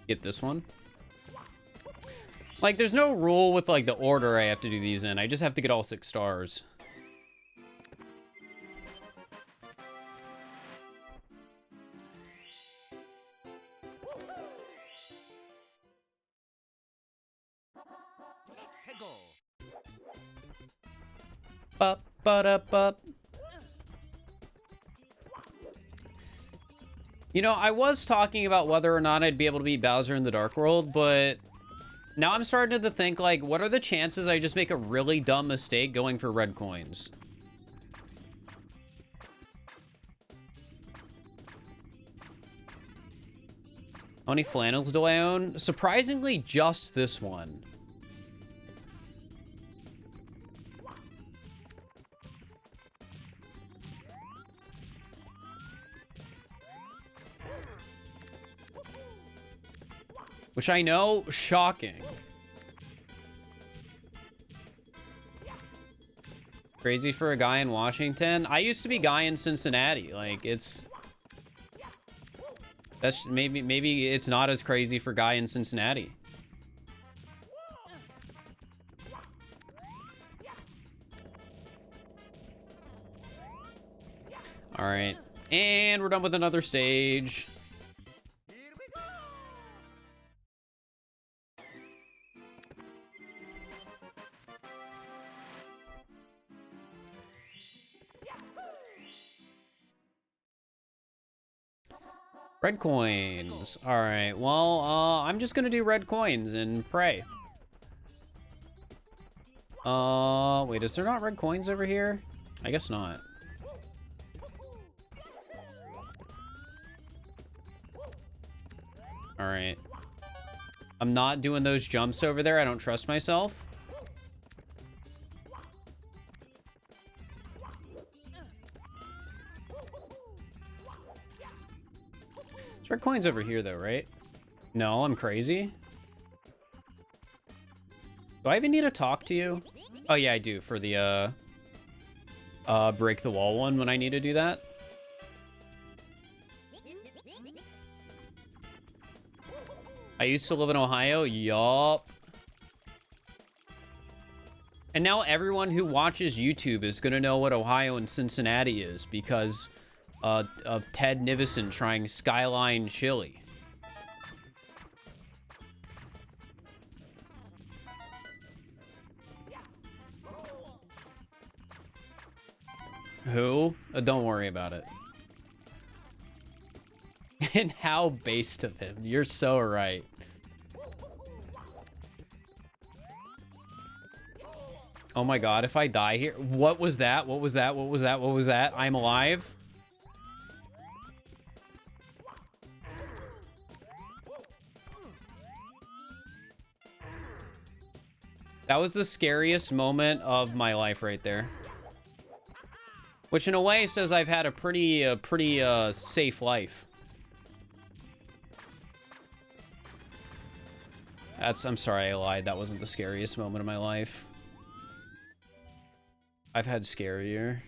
get this one. Like, there's no rule with, like, the order I have to do these in. I just have to get all 6 stars. Bup, ba-da-bup. You know, I was talking about whether or not I'd be able to beat Bowser in the Dark World, but now I'm starting to think, like, what are the chances I just make a really dumb mistake going for red coins? How many flannels do I own? Surprisingly, just this one. Which I know, shocking. Crazy for a guy in Washington. I used to be guy in Cincinnati. Like, it's... That's maybe it's not as crazy for guy in Cincinnati. All right. And we're done with another stage. Red coins. All right. Well, I'm just gonna do red coins and pray. Wait, is there not red coins over here? I guess not. All right. I'm not doing those jumps over there. I don't trust myself. There's red coins over here, though, right? No, I'm crazy. Do I even need to talk to you? Oh, yeah, I do for the, break the wall one when I need to do that. I used to live in Ohio. Yup. And now everyone who watches YouTube is going to know what Ohio and Cincinnati is because of Ted Nivison trying Skyline Chili. Who? Don't worry about it. And how based of him. You're so right. Oh my god, if I die here... What was that? What was that? What was that? What was that? I'm alive? That was the scariest moment of my life right there. Which in a way says I've had a pretty safe life. I'm sorry, I lied. That wasn't the scariest moment of my life. I've had scarier.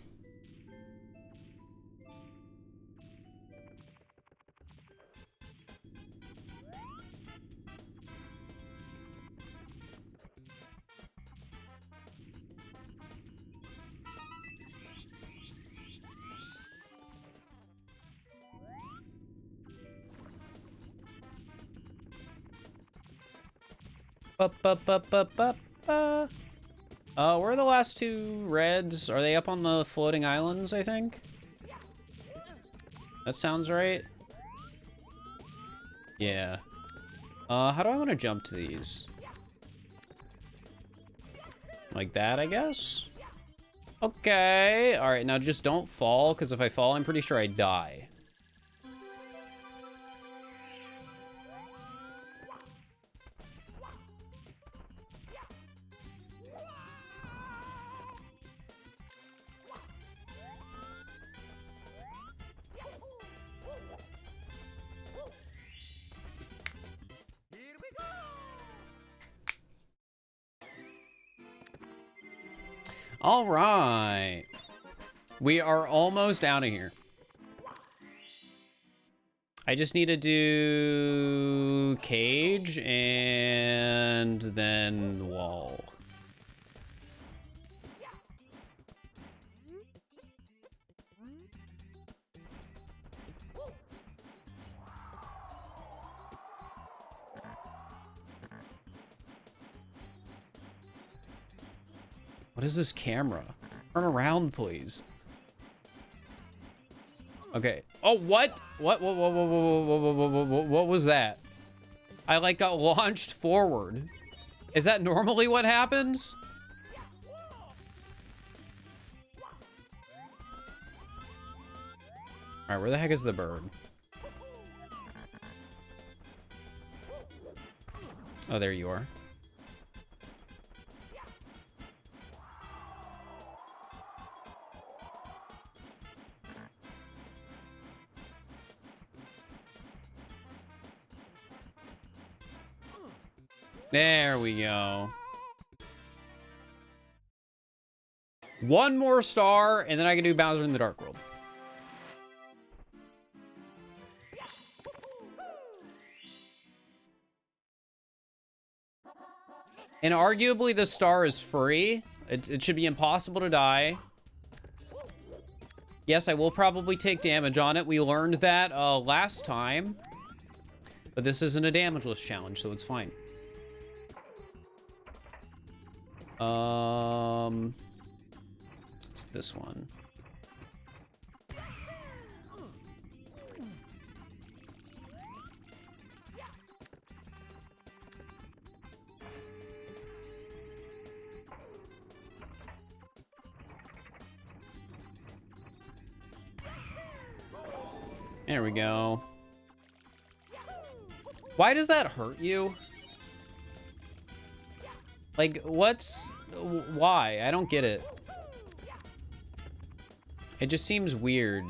Where are the last two reds? Are they up on the floating islands, I think? That sounds right. Yeah. How do I want to jump to these? Like that, I guess? Okay. All right, now just don't fall, because if I fall, I'm pretty sure I die. All right. We are almost out of here. I just need to do cage and then wall. What is this camera? Turn around, please. Okay. Oh, what? What was that? I, like, got launched forward. Is that normally what happens? Alright, where the heck is the bird? Oh, there you are. There we go. One more star, and then I can do Bowser in the Dark World. And arguably, the star is free. It should be impossible to die. Yes, I will probably take damage on it. We learned that last time. But this isn't a damageless challenge, so it's fine. It's this one. There we go. Why does that hurt you? Like, why? I don't get it. It just seems weird.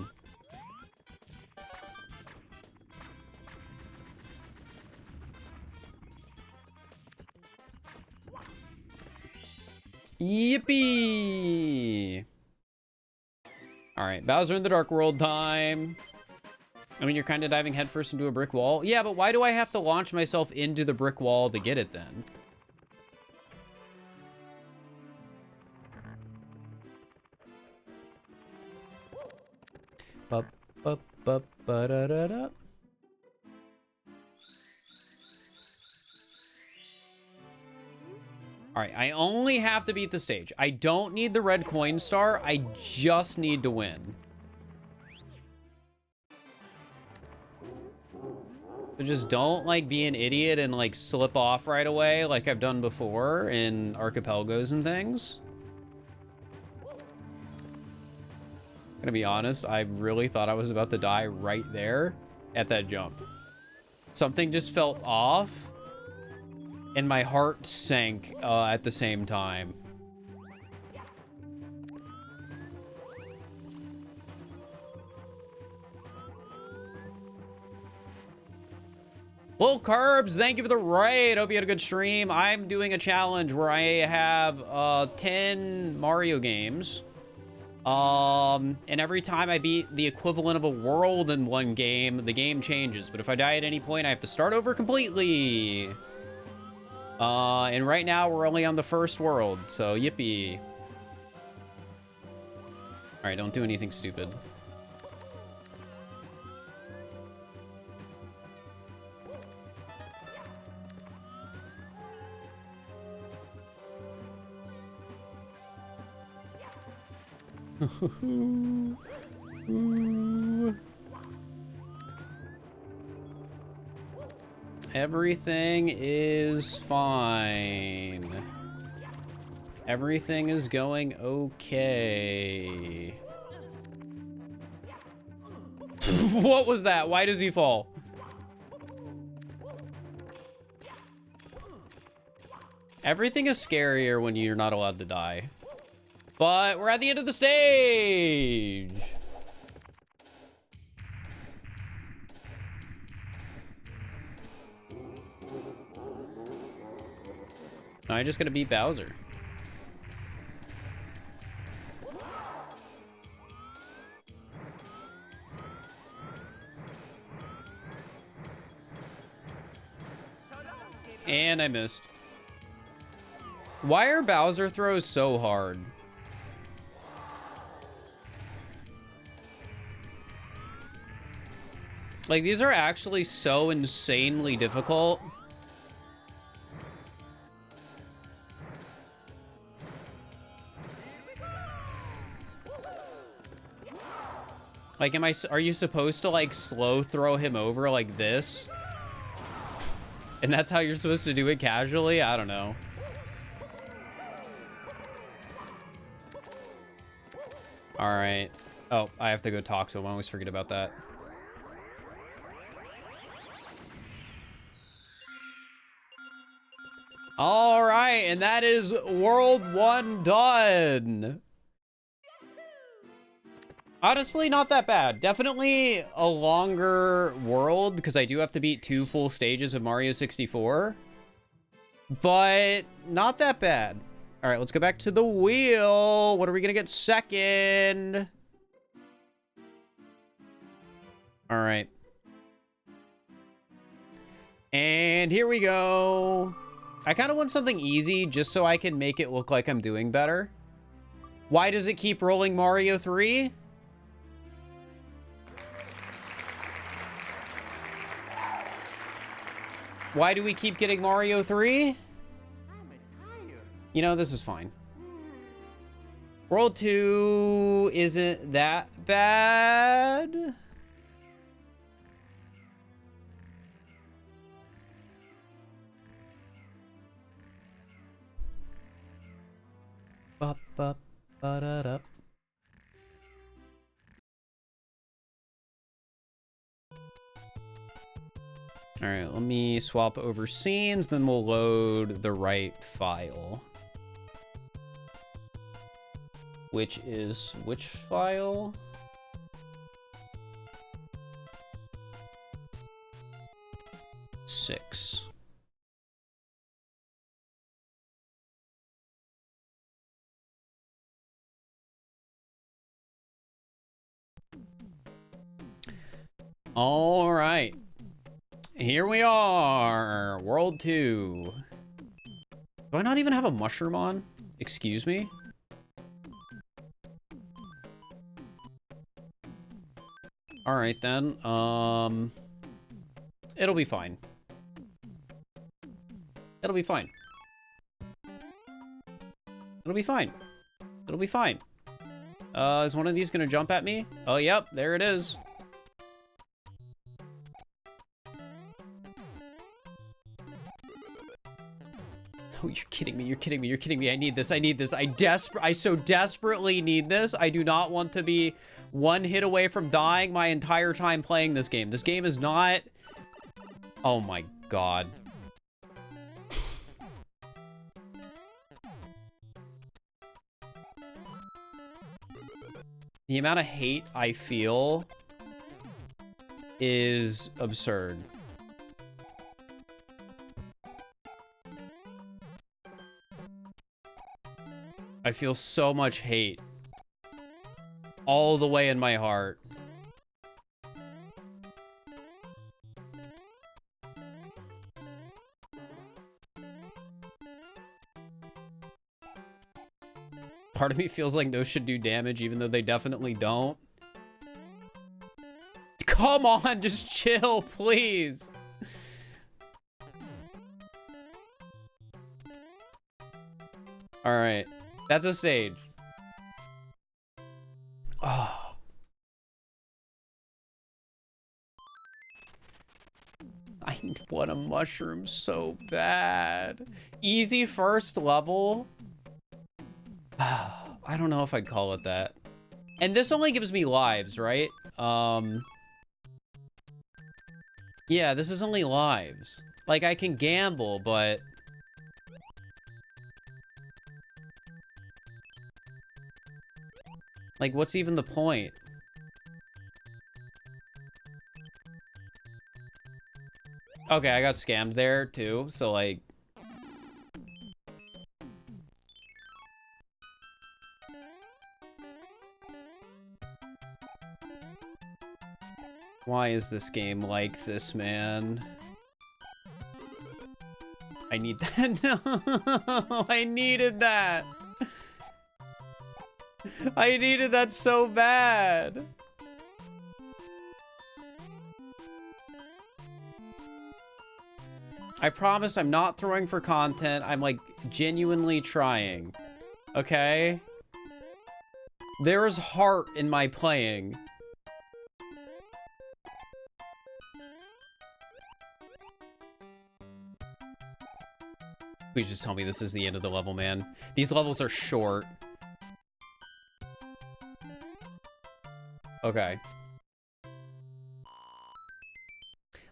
Yippee! Alright, Bowser in the Dark World time. I mean, you're kind of diving headfirst into a brick wall. Yeah, but why do I have to launch myself into the brick wall to get it then? Ba-da-da-da. All right, I only have to beat the stage. I don't need the red coin star. I just need to win. So just don't, like, be an idiot and, like, slip off right away like I've done before in archipelagos and things. Gonna be honest, I really thought I was about to die right there at that jump. Something just felt off. And my heart sank at the same time. Lil Curbs, thank you for the raid. Hope you had a good stream. I'm doing a challenge where I have 10 Mario games. And every time I beat the equivalent of a world in one game, the game changes. But if I die at any point, I have to start over completely. And right now we're only on the first world, so yippee. All right, don't do anything stupid. Everything is fine. Everything is going okay. What was that? Why does he fall? Everything is scarier when you're not allowed to die. But we're at the end of the stage. Now I'm just gonna beat Bowser. And I missed. Why are Bowser throws so hard? Like, these are actually so insanely difficult. Like, are you supposed to, like, slow throw him over like this? And that's how you're supposed to do it casually? I don't know. All right. Oh, I have to go talk to him. I always forget about that. All right, and that is World 1 done. Honestly, not that bad. Definitely a longer world, because I do have to beat 2 full stages of Mario 64. But not that bad. All right, let's go back to the wheel. What are we going to get second? All right. And here we go. I kind of want something easy just so I can make it look like I'm doing better. Why does it keep rolling Mario 3? Why do we keep getting Mario 3? You know, this is fine. World 2 isn't that bad. Ba ba ba da da. All right, let me swap over scenes, then we'll load the right file. Which is which file? Six. All right. Here we are. World 2. Do I not even have a mushroom on? Excuse me? All right, then. It'll be fine. It'll be fine. It'll be fine. It'll be fine. Is one of these gonna jump at me? Oh, yep, there it is. Oh, you're kidding me. You're kidding me. You're kidding me. I need this. I need this. I so desperately need this. I do not want to be one hit away from dying my entire time playing this game. This game is not... Oh my god. The amount of hate I feel is absurd. I feel so much hate all the way in my heart. Part of me feels like those should do damage, even though they definitely don't. Come on, just chill, please. All right, that's a stage. Oh. I want a mushroom so bad. Easy first level. I don't know if I'd call it that. And this only gives me lives, right? Yeah, this is only lives. Like, I can gamble, but... like, what's even the point? Okay, I got scammed there, too. So, like... why is this game like this, man? I need that. No, I needed that. I needed that so bad. I promise I'm not throwing for content. I'm like genuinely trying. Okay? There is heart in my playing. Please just tell me this is the end of the level, man. These levels are short. Okay.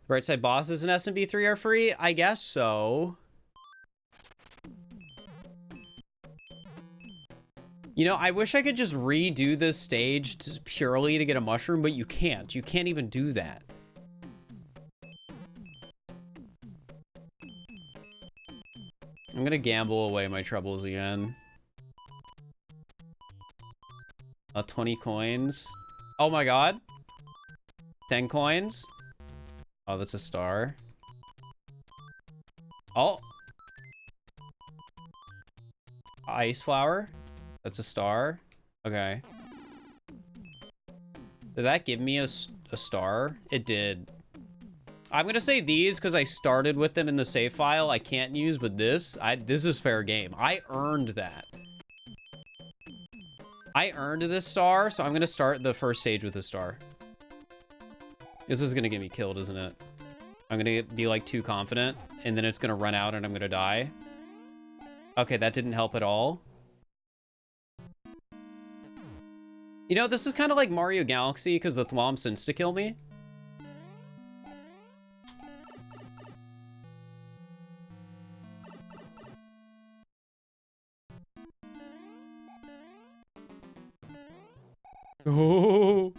Right side bosses in SMB3 are free? I guess so. You know, I wish I could just redo this stage purely to get a mushroom, but you can't. You can't even do that. I'm gonna gamble away my troubles again. 20 coins. Oh my god. 10 coins. Oh, that's a star. Oh. Ice flower. That's a star. Okay. Did that give me a star? It did. I'm gonna say these because I started with them in the save file. I can't use, but this is fair game. I earned that. I earned this star, so I'm gonna start the first stage with a star. This is gonna get me killed, isn't it? I'm gonna be like too confident, and then it's gonna run out and I'm gonna die. Okay, that didn't help at all. You know, this is kind of like Mario Galaxy because the Thwomps insta-kill me. Oh.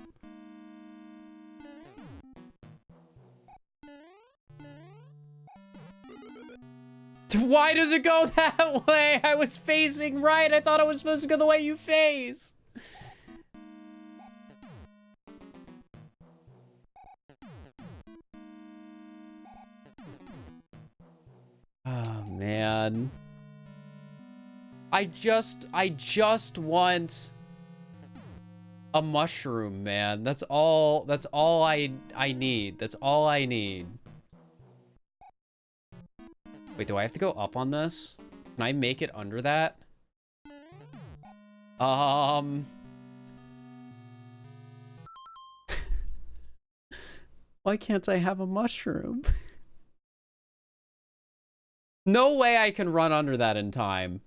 Why does it go that way? I was facing right. I thought I was supposed to go the way you face. Oh, man. I just want a mushroom, man. That's all I need. That's all I need. Wait, do I have to go up on this? Can I make it under that? Why can't I have a mushroom? No way I can run under that in time.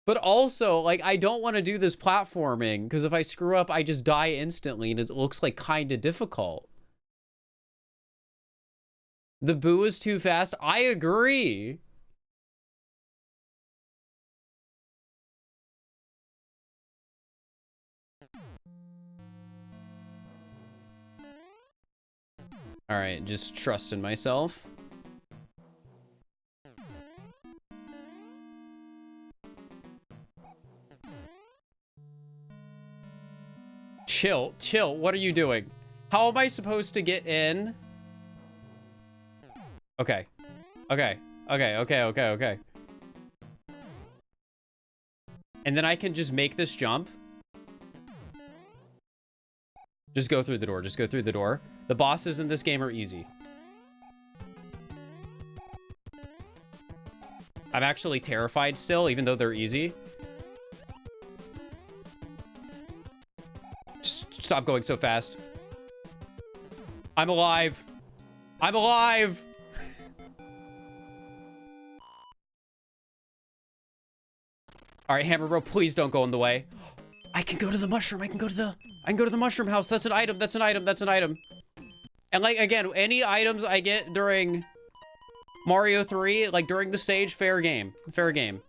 But also, like, I don't want to do this platforming, because if I screw up, I just die instantly, and it looks, like, kind of difficult. The boo is too fast. I agree. All right, just trust in myself. Chill, chill. What are you doing? How am I supposed to get in? Okay. Okay. Okay, okay, okay, okay. And then I can just make this jump. Just go through the door. Just go through the door. The bosses in this game are easy. I'm actually terrified still, even though they're easy. Just stop going so fast. I'm alive. I'm alive. All right, Hammer Bro, please don't go in the way. I can go to the mushroom. I can go to the mushroom house. That's an item. That's an item. That's an item. And like, again, any items I get during Mario 3, like during the stage, fair game. Fair game.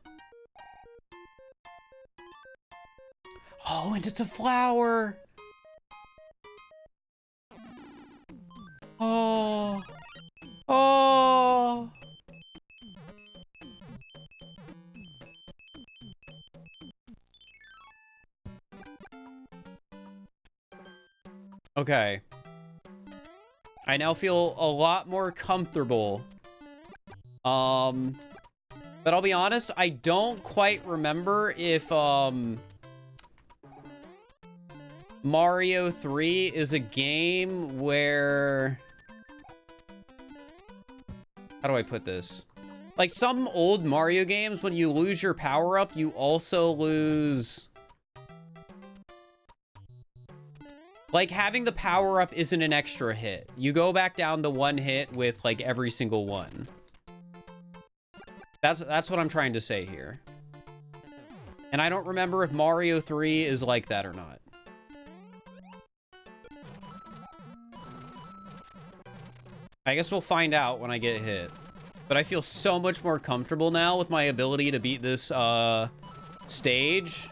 Oh, and it's a flower. Oh. Oh. Okay. I now feel a lot more comfortable. But I'll be honest, I don't quite remember if, Mario 3 is a game where... How do I put this? Like some old Mario games, when you lose your power-up, you also lose... Like, having the power-up isn't an extra hit. You go back down to one hit with, like, every single one. That's what I'm trying to say here. And I don't remember if Mario 3 is like that or not. I guess we'll find out when I get hit. But I feel so much more comfortable now with my ability to beat this, stage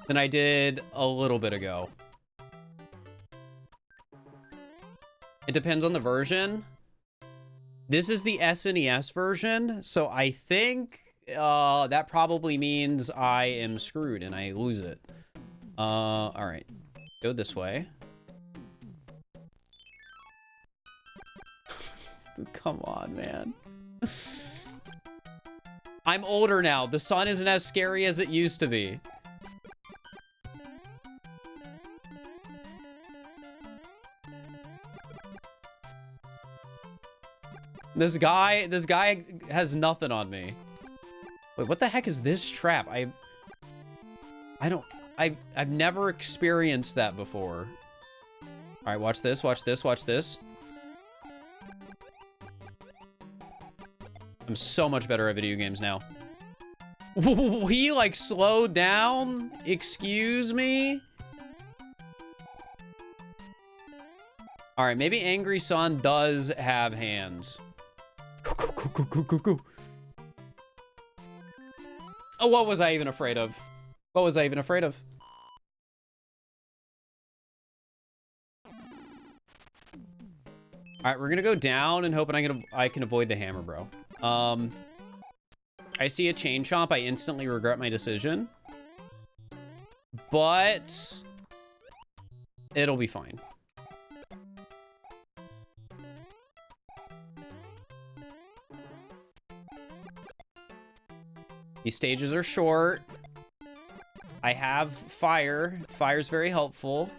than I did a little bit ago. It depends on the version. This is the SNES version, so I think that probably means I am screwed and I lose it. All right. Go this way. Come on, man. I'm older now. The sun isn't as scary as it used to be. This guy has nothing on me. Wait, what the heck is this trap? I've never experienced that before. All right, watch this, watch this, watch this. I'm so much better at video games now. He like slowed down? Excuse me? All right, maybe Angry Sun does have hands. Go. Oh, what was I even afraid of? What was I even afraid of? All right, we're gonna go down and hoping I can avoid the hammer, bro. I see a chain chomp. I instantly regret my decision, but it'll be fine. These stages are short. I have fire. Fire's very helpful.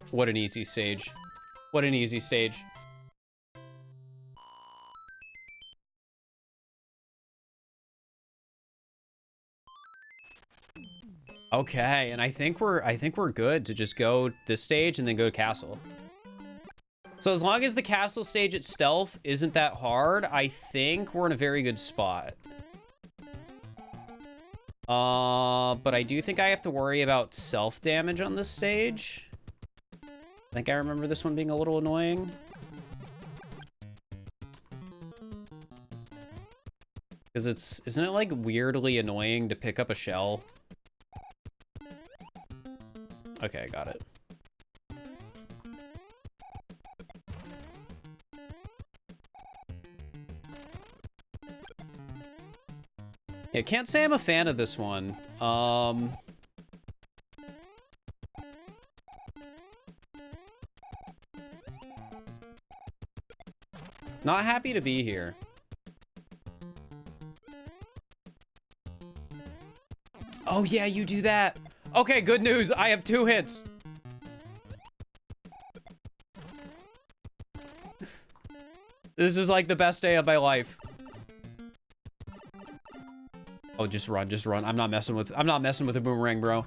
What an easy stage. What an easy stage. Okay, and I think we're good to just go this stage and then go to castle. So as long as the castle stage itself isn't that hard, I think we're in a very good spot. But I do think I have to worry about self-damage on this stage. I think I remember this one being a little annoying. Because isn't it like weirdly annoying to pick up a shell? Okay, got it. Yeah, can't say I'm a fan of this one. Not happy to be here. Oh yeah, you do that. Okay, good news. I have 2 hits. This is like the best day of my life. Oh, just run, just run. I'm not messing with a boomerang, bro.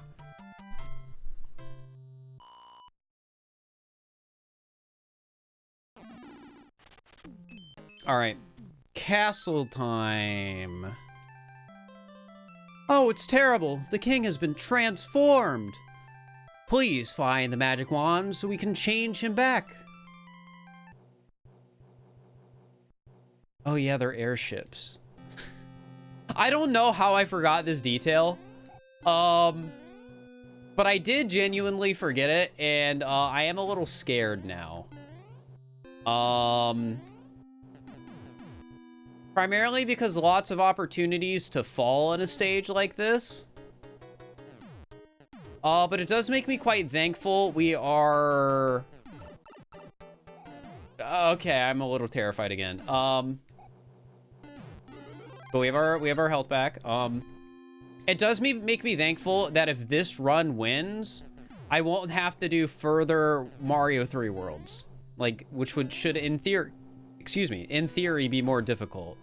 All right. Castle time. Oh, it's terrible. The king has been transformed. Please find the magic wand so we can change him back. Oh yeah, they're airships. I don't know how I forgot this detail. But I did genuinely forget it, and I am a little scared now. Primarily because lots of opportunities to fall on a stage like this. But it does make me quite thankful we are... Okay, I'm a little terrified again. But we have our health back. It does make me thankful that if this run wins, I won't have to do further Mario 3 worlds. Like, which should in theory, excuse me, in theory be more difficult.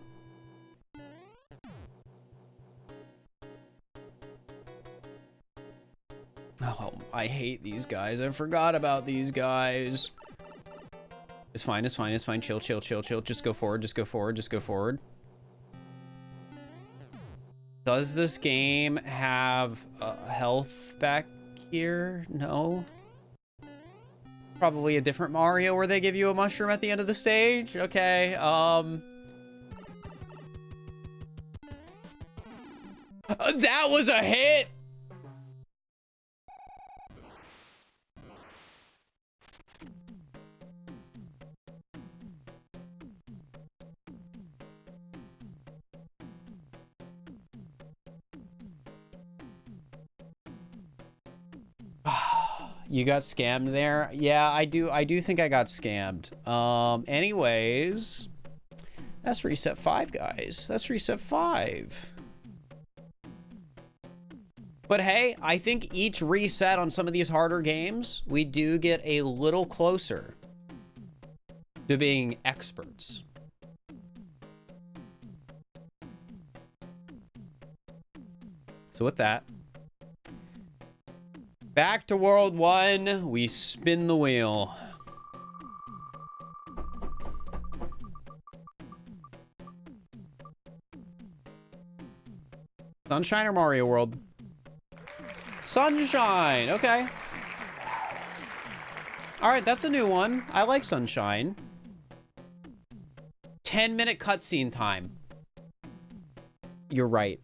Oh, I hate these guys. I forgot about these guys. It's fine, it's fine, it's fine. Chill, chill, chill, chill. Just go forward, just go forward, just go forward. Does this game have health back here? No. Probably a different Mario where they give you a mushroom at the end of the stage. Okay, that was a hit! You got scammed there? Yeah, I do think I got scammed. Anyways, that's reset 5, guys. That's reset 5. But hey, I think each reset on some of these harder games, we do get a little closer to being experts. So with that, back to World 1, we spin the wheel. Sunshine or Mario World? Sunshine, okay. All right, that's a new one. I like Sunshine. 10-minute cutscene time. You're right.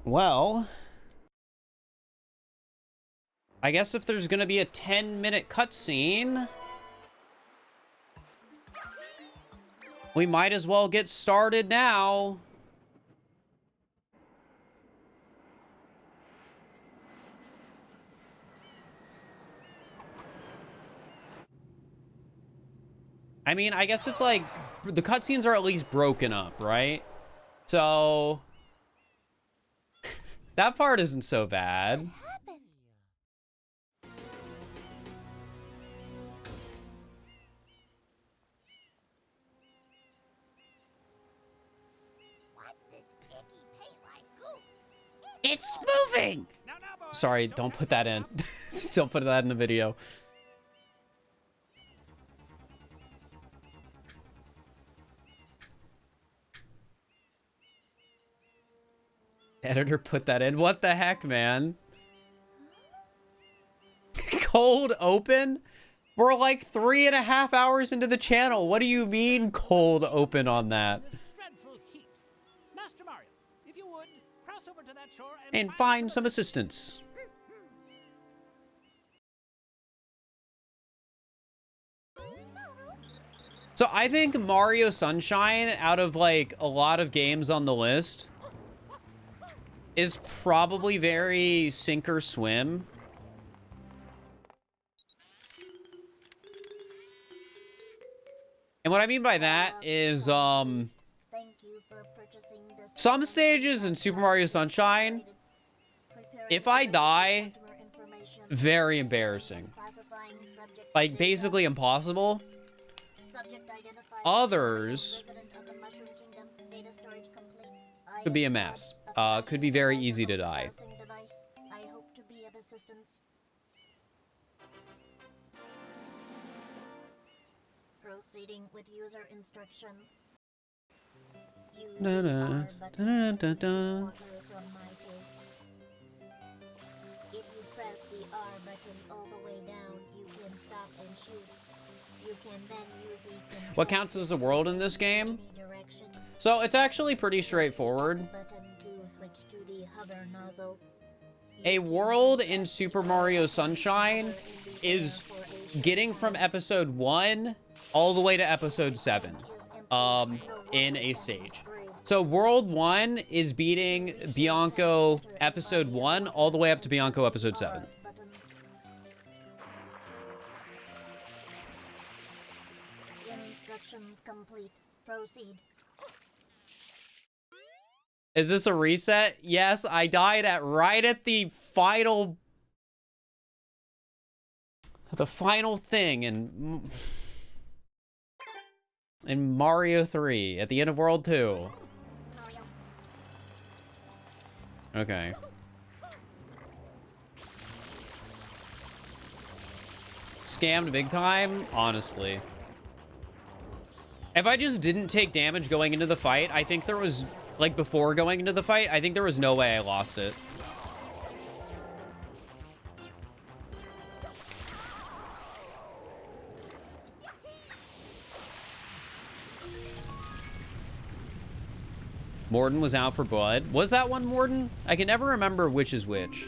Well, I guess if there's gonna be a 10-minute cutscene, we might as well get started now. I mean, I guess it's like the cutscenes are at least broken up, right? So that part isn't so bad. What's this icky paint like goop? It's moving! Sorry, don't put that in. Don't put that in the video. Editor put that in. What the heck, man? Cold open? We're like 3.5 hours into the channel. What do you mean cold open on that? Master Mario, if you would, cross over to that shore And find some assistance. So I think Mario Sunshine, out of like a lot of games on the list, is probably very sink or swim. And what I mean by that is, some stages in Super Mario Sunshine, if I die, very embarrassing. Like, basically impossible. Others could be a mess. Could be very easy to die. Proceeding with user instruction. Da, da, da, da, da. If you press the R button all the way down, you can stop and shoot. You can then use the What counts as a world in this game? direction. So it's actually pretty straightforward. Button to switch to the hover nozzle. A world in Super Mario Sunshine is getting from episode 1 all the way to episode 7 in a stage. So world 1 is beating Bianco episode 1 all the way up to Bianco episode 7. Instructions complete. Proceed. Is this a reset? Yes, I died right at the final thing in Mario 3 at the end of World 2. Okay. Scammed big time, honestly. If I just didn't take damage going into the fight, I think there was, like, before going into the fight, I think there was no way I lost it. Morden was out for blood. Was that one Morden? I can never remember which is which.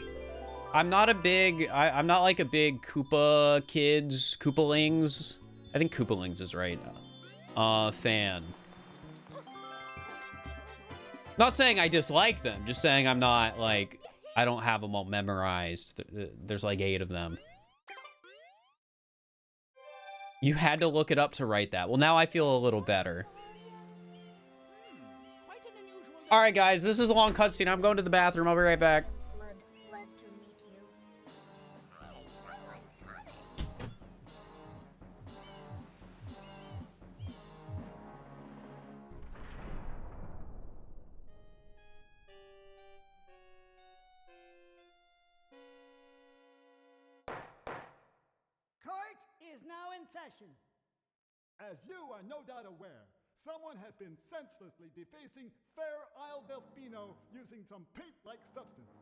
I'm not a big, I'm not like a big Koopa kids, Koopalings. I think Koopalings is right. Fan. Not saying I dislike them, just saying I'm not like, I don't have them all memorized. There's like 8 of them. You had to look it up to write that. Well, now I feel a little better. All right, guys, this is a long cutscene. I'm going to the bathroom. I'll be right back. Glad to meet you. Court is now in session. As you are no doubt aware, someone has been senselessly defacing Fair Isle Delfino using some paint-like substance.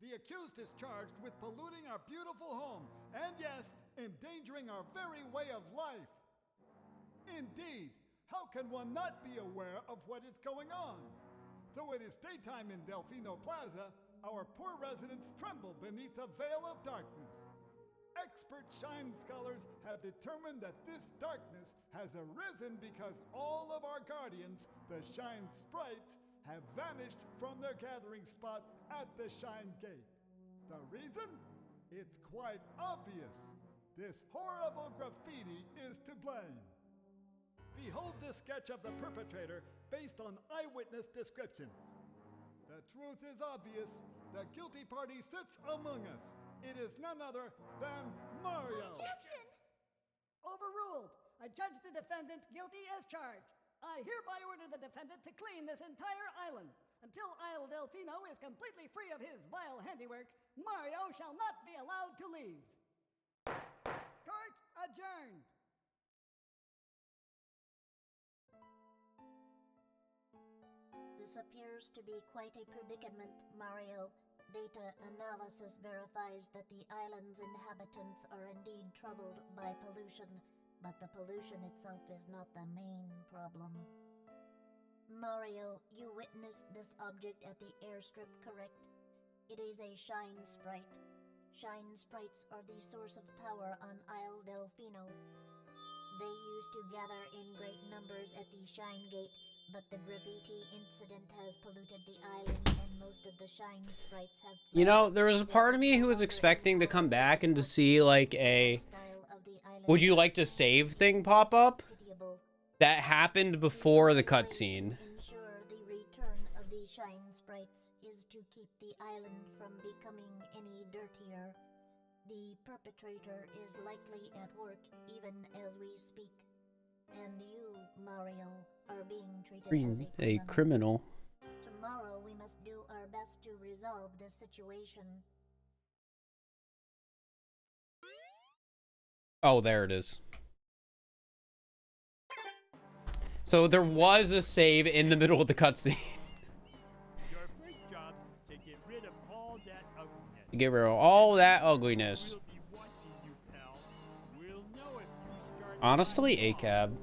The accused is charged with polluting our beautiful home and, yes, endangering our very way of life. Indeed, how can one not be aware of what is going on? Though it is daytime in Delfino Plaza, our poor residents tremble beneath a veil of darkness. Expert Shine scholars have determined that this darkness has arisen because all of our guardians, the Shine Sprites, have vanished from their gathering spot at the Shine Gate. The reason? It's quite obvious. This horrible graffiti is to blame. Behold this sketch of the perpetrator based on eyewitness descriptions. The truth is obvious. The guilty party sits among us. It is none other than Mario. Overruled. I judge the defendant guilty as charged. I hereby order the defendant to clean this entire island. Until Isle Delfino is completely free of his vile handiwork, Mario shall not be allowed to leave. Court adjourned. This appears to be quite a predicament, Mario. Data analysis verifies that the island's inhabitants are indeed troubled by pollution, but the pollution itself is not the main problem. Mario, you witnessed this object at the airstrip, correct? It is a shine sprite. Shine sprites are the source of power on Isle Delfino. They used to gather in great numbers at the Shine Gate, but the graffiti incident has polluted the island, and most of the Shine sprites have... You know, there was a part of me who was expecting to come back and to see, like, a "would you like to save" thing pop up. That happened before the cutscene. Ensure the return of the Shine sprites is to keep the island from becoming any dirtier. The perpetrator is likely at work even as we speak. And you, Mario, are being treated as a criminal. Tomorrow we must do our best to resolve this situation. Oh, there it is. So there was a save in the middle of the cutscene. Your first job's to get rid of all that ugliness. Get rid of all that ugliness. We'll be watching you, pal. We'll know if you start... Honestly, ACAB.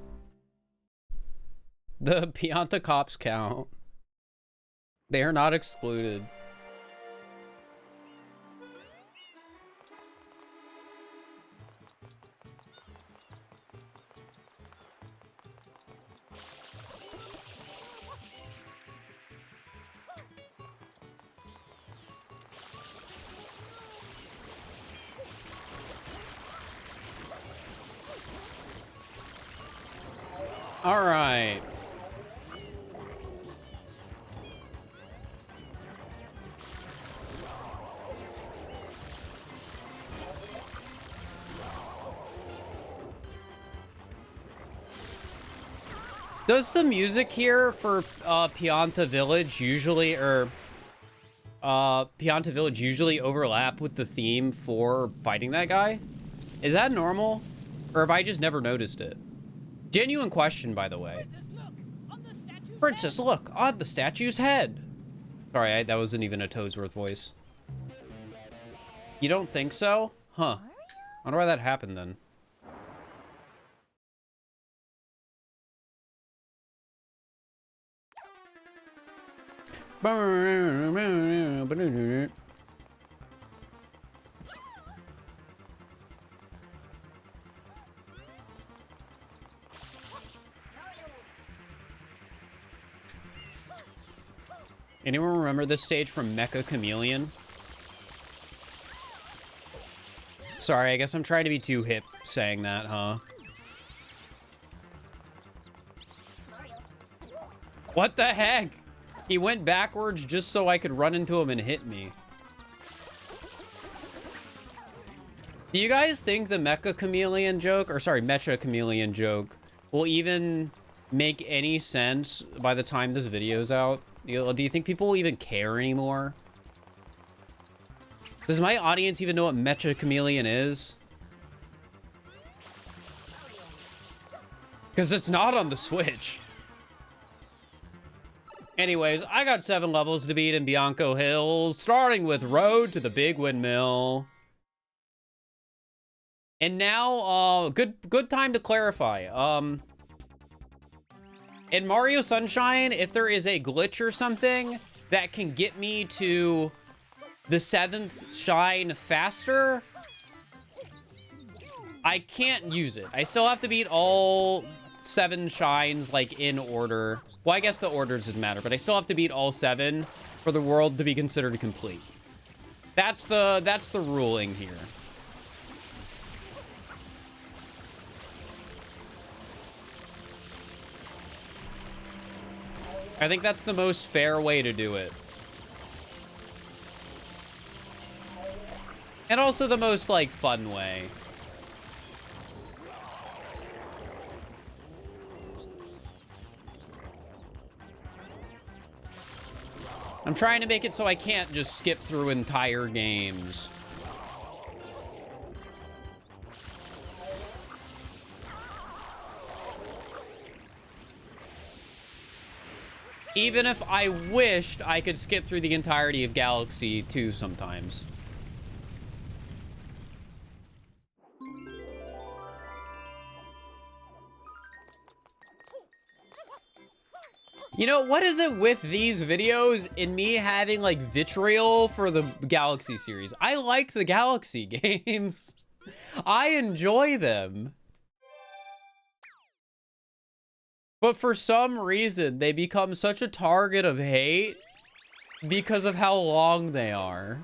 The Pianta cops count. They are not excluded. All right. Does the music here for Pianta Village usually, Pianta Village usually overlap with the theme for fighting that guy? Is that normal? Or have I just never noticed it? Genuine question, by the way. Princess, look, on the statue's head. Sorry, that wasn't even a Toadsworth voice. You don't think so? Huh. I wonder why that happened then. Anyone remember this stage from Mecha Chameleon? Sorry, I guess I'm trying to be too hip saying that, huh? What the heck? He went backwards just so I could run into him and hit me. Do you guys think the Mecha Chameleon joke, or sorry, Mecha Chameleon joke, will even make any sense by the time this video's out? Do you think people will even care anymore? Does my audience even know what Mecha Chameleon is? Because it's not on the Switch. Anyways, I got 7 levels to beat in Bianco Hills, starting with Road to the Big Windmill. And now, good time to clarify. In Mario Sunshine, if there is a glitch or something that can get me to the 7th shine faster, I can't use it. I still have to beat all 7 shines, like, in order. Well, I guess the order doesn't matter, but I still have to beat all 7 for the world to be considered complete. That's the ruling here. I think that's the most fair way to do it. And also the most, like, fun way. I'm trying to make it so I can't just skip through entire games. Even if I wished I could skip through the entirety of Galaxy 2 sometimes. You know, what is it with these videos and me having, like, vitriol for the Galaxy series? I like the Galaxy games. I enjoy them. But for some reason, they become such a target of hate because of how long they are.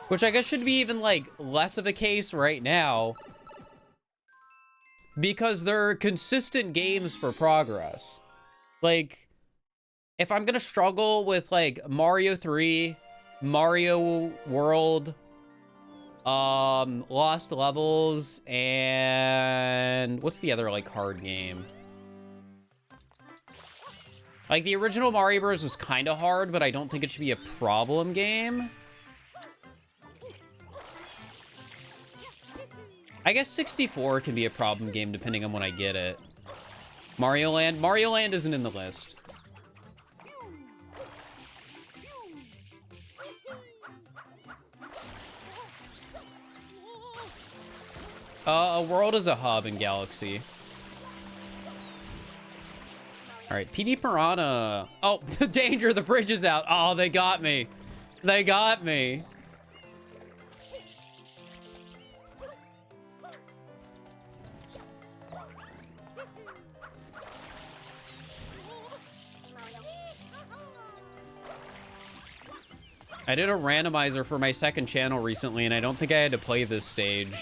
Which I guess should be even, like, less of a case right now. Because they're consistent games for progress. Like, if I'm gonna struggle with, like, Mario 3, Mario World, Lost Levels, and what's the other, like, hard game? Like, the original Mario Bros. Is kind of hard, but I don't think it should be a problem game. I guess 64 can be a problem game depending on when I get it. Mario Land? Mario Land isn't in the list. A world is a hub in Galaxy. All right, PD Piranha. Oh, the danger, the bridge is out. Oh, they got me. They got me. I did a randomizer for my second channel recently, and I don't think I had to play this stage.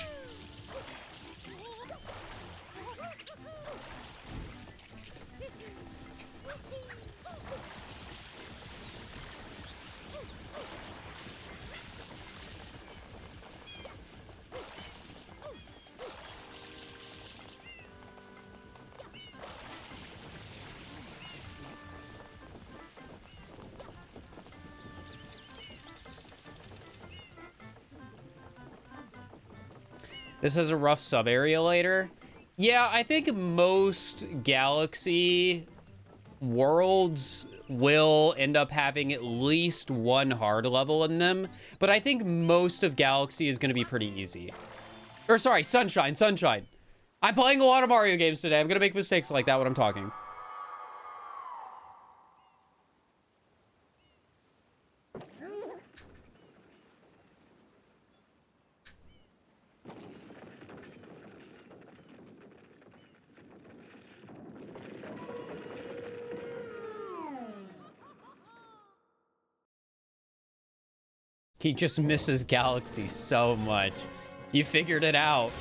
This has a rough sub-area later. Yeah, I think most Galaxy worlds will end up having at least one hard level in them. But I think most of Galaxy is going to be pretty easy. Or sorry, Sunshine. I'm playing a lot of Mario games today. I'm going to make mistakes like that when I'm talking. He just misses Galaxy so much. You figured it out.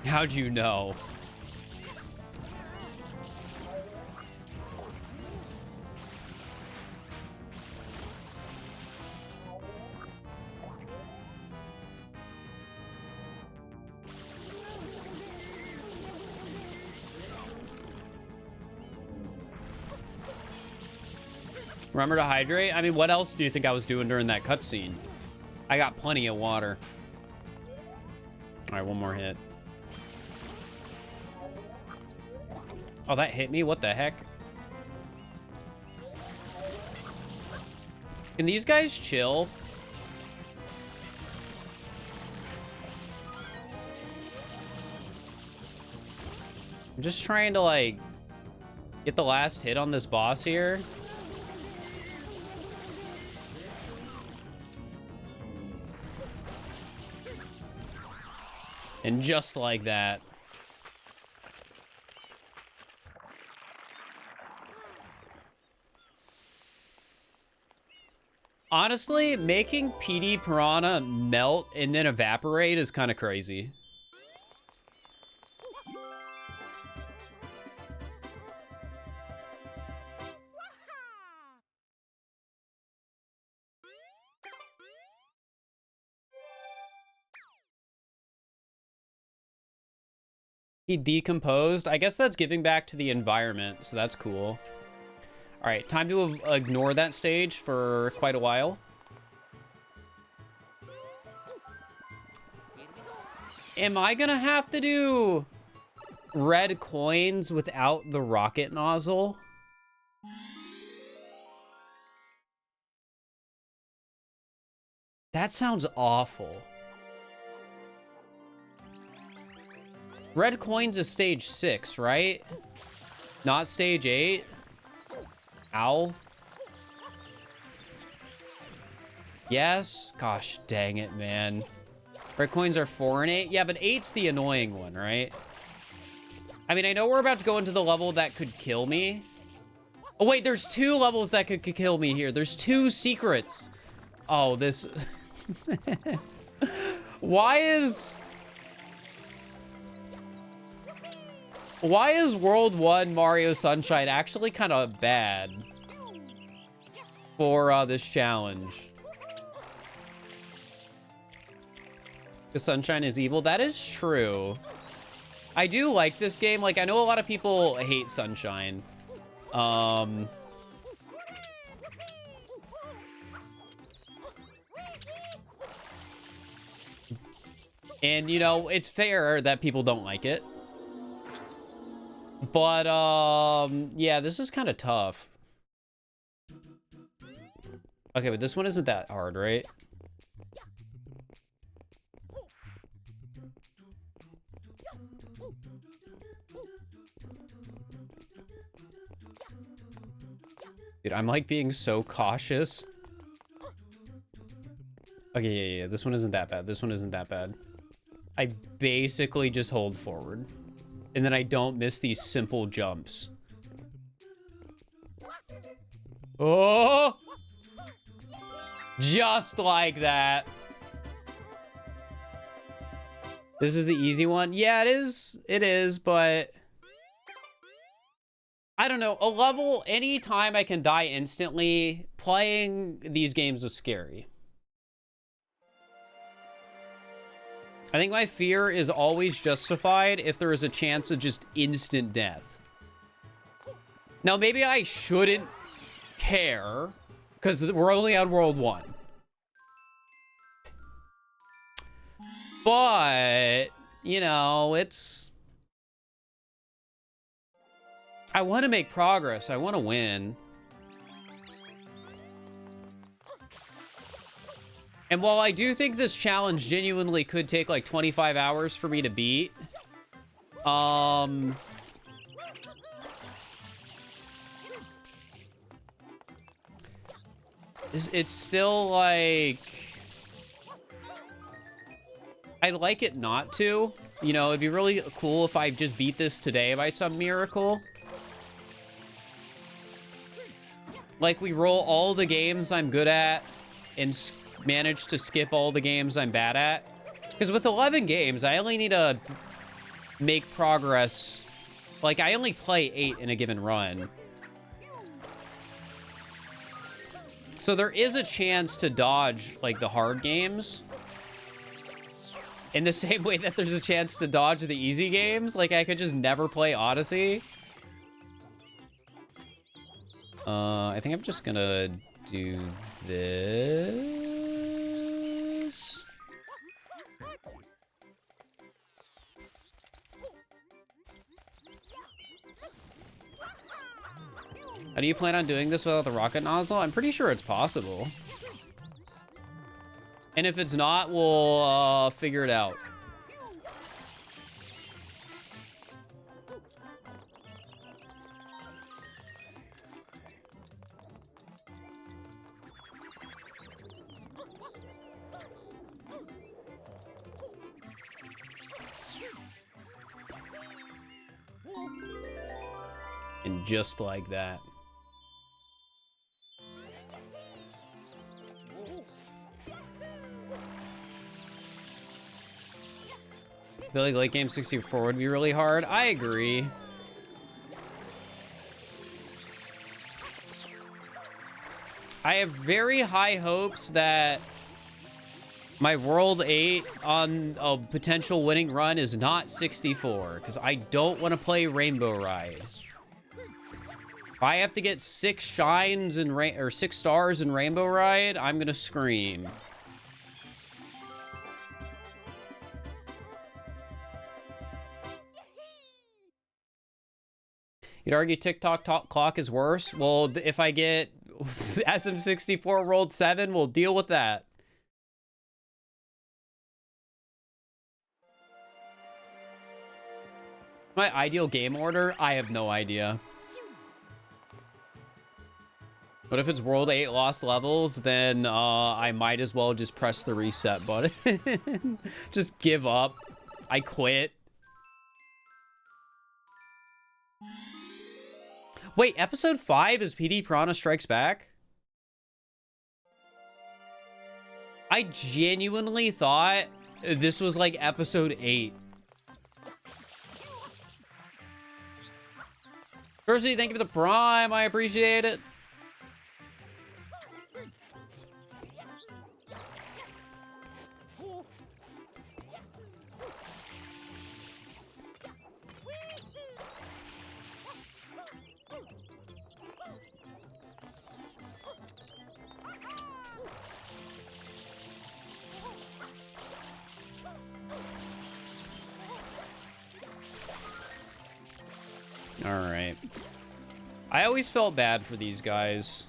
How'd you know? Remember to hydrate? I mean, what else do you think I was doing during that cutscene? I got plenty of water. All right, one more hit. Oh, that hit me? What the heck? Can these guys chill? I'm just trying to, like, get the last hit on this boss here. And just like that. Honestly, making PD Piranha melt and then evaporate is kind of crazy. He decomposed. I guess that's giving back to the environment, so that's cool. All right, time to ignore that stage for quite a while. Am I gonna have to do red coins without the rocket nozzle? That sounds awful. Red coins is stage 6, right? Not stage 8? Ow. Yes? Gosh, dang it, man. Red coins are 4 and 8? Yeah, but 8's the annoying one, right? I mean, I know we're about to go into the level that could kill me. Oh, wait, there's 2 levels that could kill me here. There's 2 secrets. Oh, this... Why is World 1 Mario Sunshine actually kind of bad for this challenge? Because Sunshine is evil. That is true. I do like this game. Like, I know a lot of people hate Sunshine. And, you know, it's fair that people don't like it. But, yeah, this is kind of tough. Okay, but this one isn't that hard, right? Dude, I'm like being so cautious. Okay, yeah, this one isn't that bad. This one isn't that bad. I basically just hold forward. And then I don't miss these simple jumps. Oh! Just like that. This is the easy one. Yeah, it is. It is, but... I don't know. A level, anytime I can die instantly, playing these games is scary. I think my fear is always justified if there is a chance of just instant death. Now, maybe I shouldn't care, because we're only on World 1. But, you know, it's... I want to make progress. I want to win. And while I do think this challenge genuinely could take like 25 hours for me to beat, it's still like, I'd like it not to. You know, it'd be really cool if I just beat this today by some miracle. Like, we roll all the games I'm good at and manage to skip all the games I'm bad at. Because with 11 games, I only need to make progress. Like, I only play 8 in a given run. So there is a chance to dodge, like, the hard games. In the same way that there's a chance to dodge the easy games. Like, I could just never play Odyssey. I think I'm just gonna do this. How do you plan on doing this without the rocket nozzle? I'm pretty sure it's possible. And if it's not, we'll figure it out. And just like that. I feel like late game 64 would be really hard. I agree. I have very high hopes that My World 8 on a potential winning run is not 64, because I don't want to play Rainbow Ride. If I have to get 6 shines in or 6 stars in Rainbow Ride, I'm gonna scream. You'd argue TikTok clock is worse? Well, if I get SM64 World 7, we'll deal with that. My ideal game order? I have no idea. But if it's World 8 Lost Levels, then I might as well just press the reset button. Just give up. I quit. Wait, episode 5 is PD Piranha Strikes Back? I genuinely thought this was like episode 8. Percy, thank you for the prime. I appreciate it. All right. I always felt bad for these guys.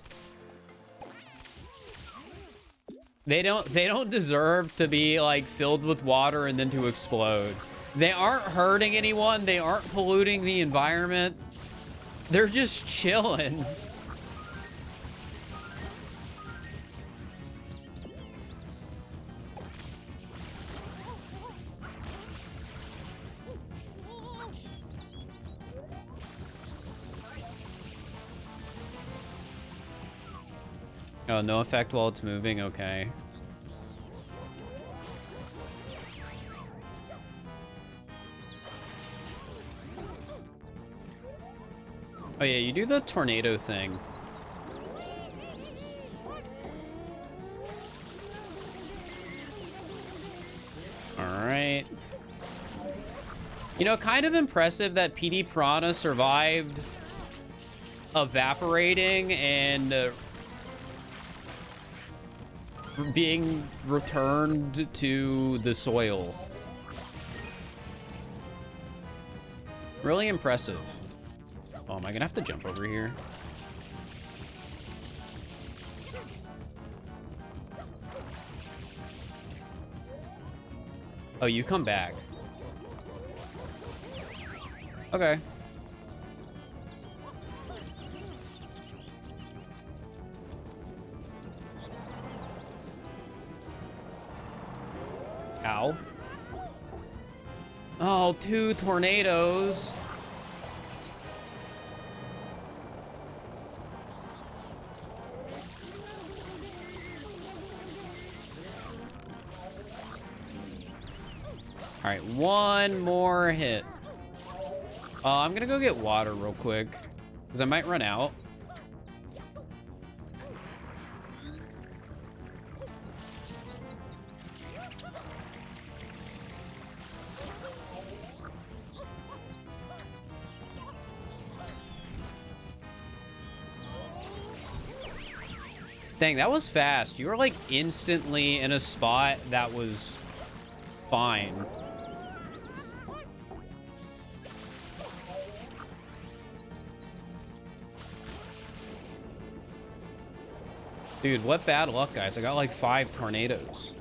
They don't deserve to be like filled with water and then to explode. They aren't hurting anyone. They aren't polluting the environment. They're just chilling. Oh, no effect while it's moving? Okay. Oh yeah, you do the tornado thing. Alright. You know, kind of impressive that PD Piranha survived evaporating and being returned to the soil. Really impressive. Oh, am I gonna have to jump over here? Oh, you come back. Okay. Ow. Oh, 2 tornadoes. All right, 1 more hit. I'm gonna go get water real quick, because I might run out. Dang, that was fast. You were like instantly in a spot that was fine. Dude, what bad luck, guys. I got like 5 tornadoes.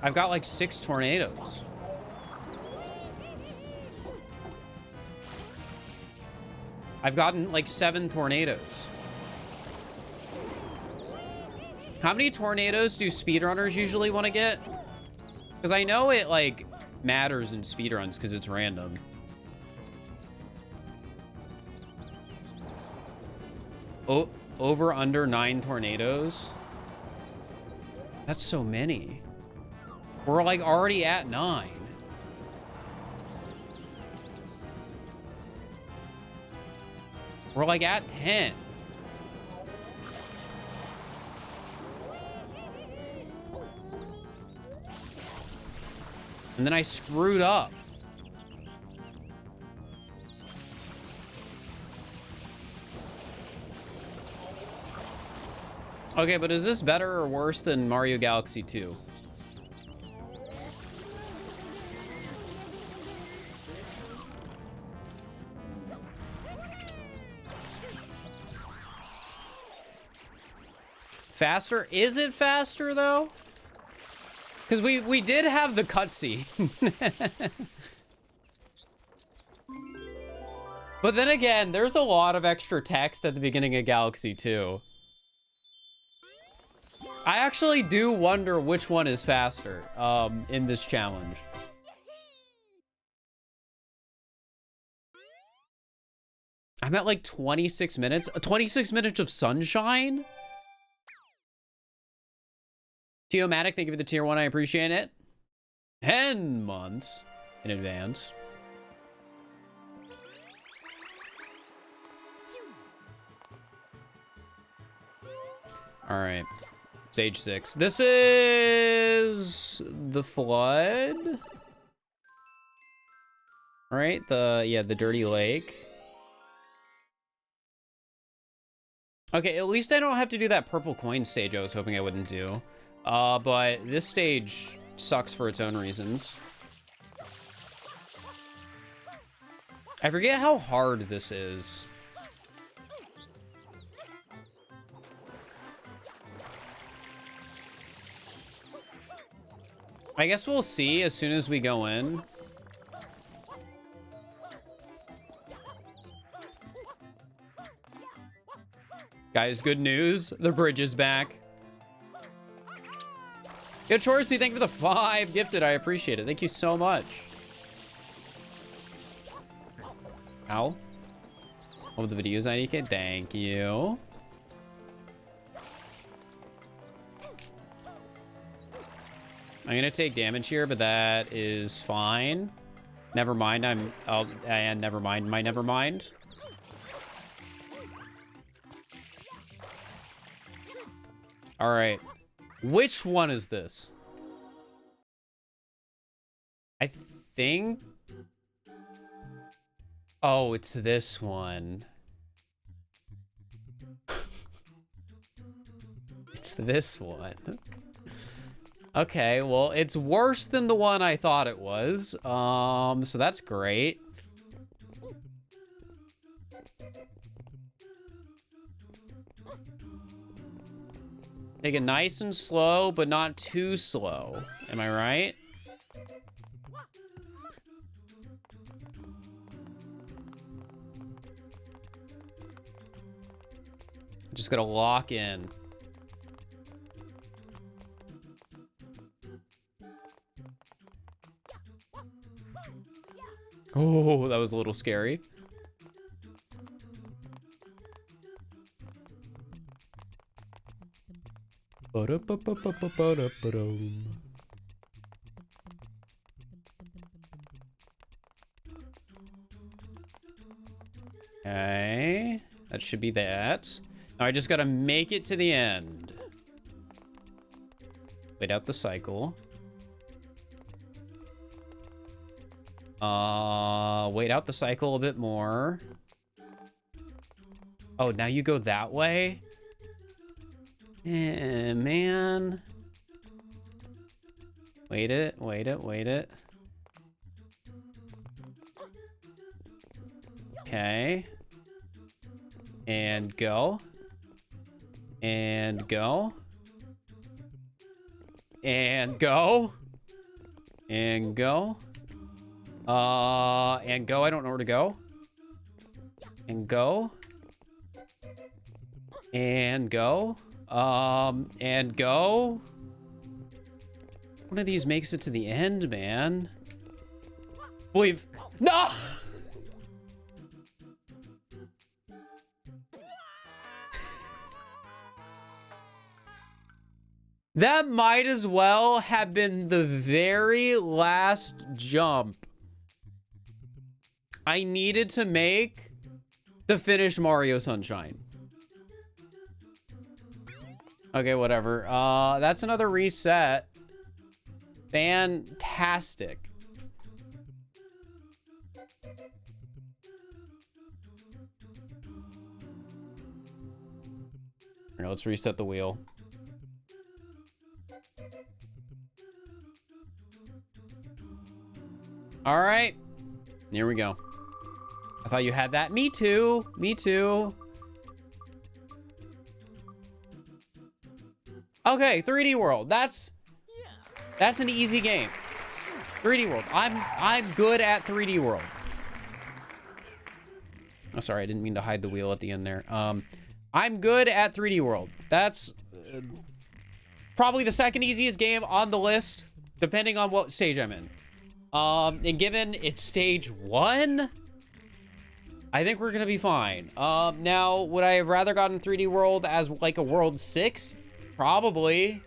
I've got like 6 tornadoes. I've gotten like 7 tornadoes. How many tornadoes do speedrunners usually want to get? Because I know it like matters in speedruns because it's random. Oh, over under 9 tornadoes? That's so many. We're like already at 9. We're like at 10. And then I screwed up. Okay, but is this better or worse than Mario Galaxy 2? Faster? Is it faster, though? Because we did have the cutscene. But then again, there's a lot of extra text at the beginning of Galaxy 2. I actually do wonder which one is faster in this challenge. I'm at like 26 minutes. 26 minutes of sunshine? Geomatic, thank you for the tier 1. I appreciate it. 10 months in advance. All right. Stage 6. This is the flood. Right? The dirty lake. Okay, at least I don't have to do that purple coin stage I was hoping I wouldn't do. But this stage sucks for its own reasons. I forget how hard this is. I guess we'll see as soon as we go in. Guys, good news. The bridge is back. Yo, Chorsey, thank you for the 5 gifted. I appreciate it. Thank you so much. Ow. All the videos I need. Thank you. I'm gonna take damage here, but that is fine. Never mind. And never mind. Never mind. All right. Which one is this? I think. Oh, it's this one. It's this one. Okay, well, it's worse than the one I thought it was. So that's great. Take it nice and slow, but not too slow. Am I right? Just gotta lock in. Oh, that was a little scary. Okay, that should be that. Now I just gotta make it to the end. Wait out the cycle. Wait out the cycle a bit more. Oh, now you go that way? Eh, man. Wait it. Okay. And go. And go. And go. And go. And go. I don't know where to go. And go. And go. And go. One of these makes it to the end, man. We've... No! That might as well have been the very last jump I needed to make to finish Mario Sunshine. Okay, whatever. That's another reset. Fantastic. Here, let's reset the wheel. All right, here we go. I thought you had that. Me too. Me too. Okay, 3D World. That's an easy game. 3D World. I'm good at 3D World. Oh, sorry, I didn't mean to hide the wheel at the end there. I'm good at 3D World. That's probably the second easiest game on the list, depending on what stage I'm in. And given it's stage 1, I think we're gonna be fine. Now, would I have rather gotten 3D World as like a World 6? Probably.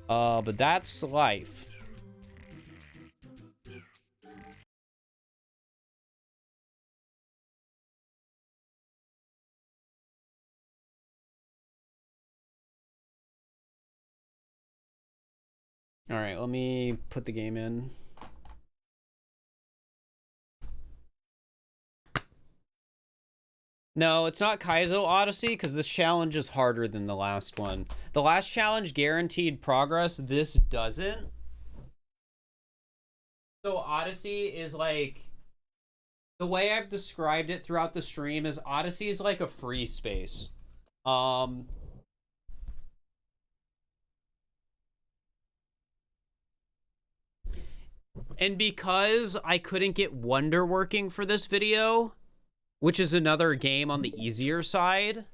But that's life. All right, let me put the game in. No, it's not Kaizo Odyssey because this challenge is harder than the last one. The last challenge guaranteed progress. This doesn't. So Odyssey is like, the way I've described it throughout the stream is Odyssey is like a free space. And because I couldn't get Wonder working for this video, which is another game on the easier side,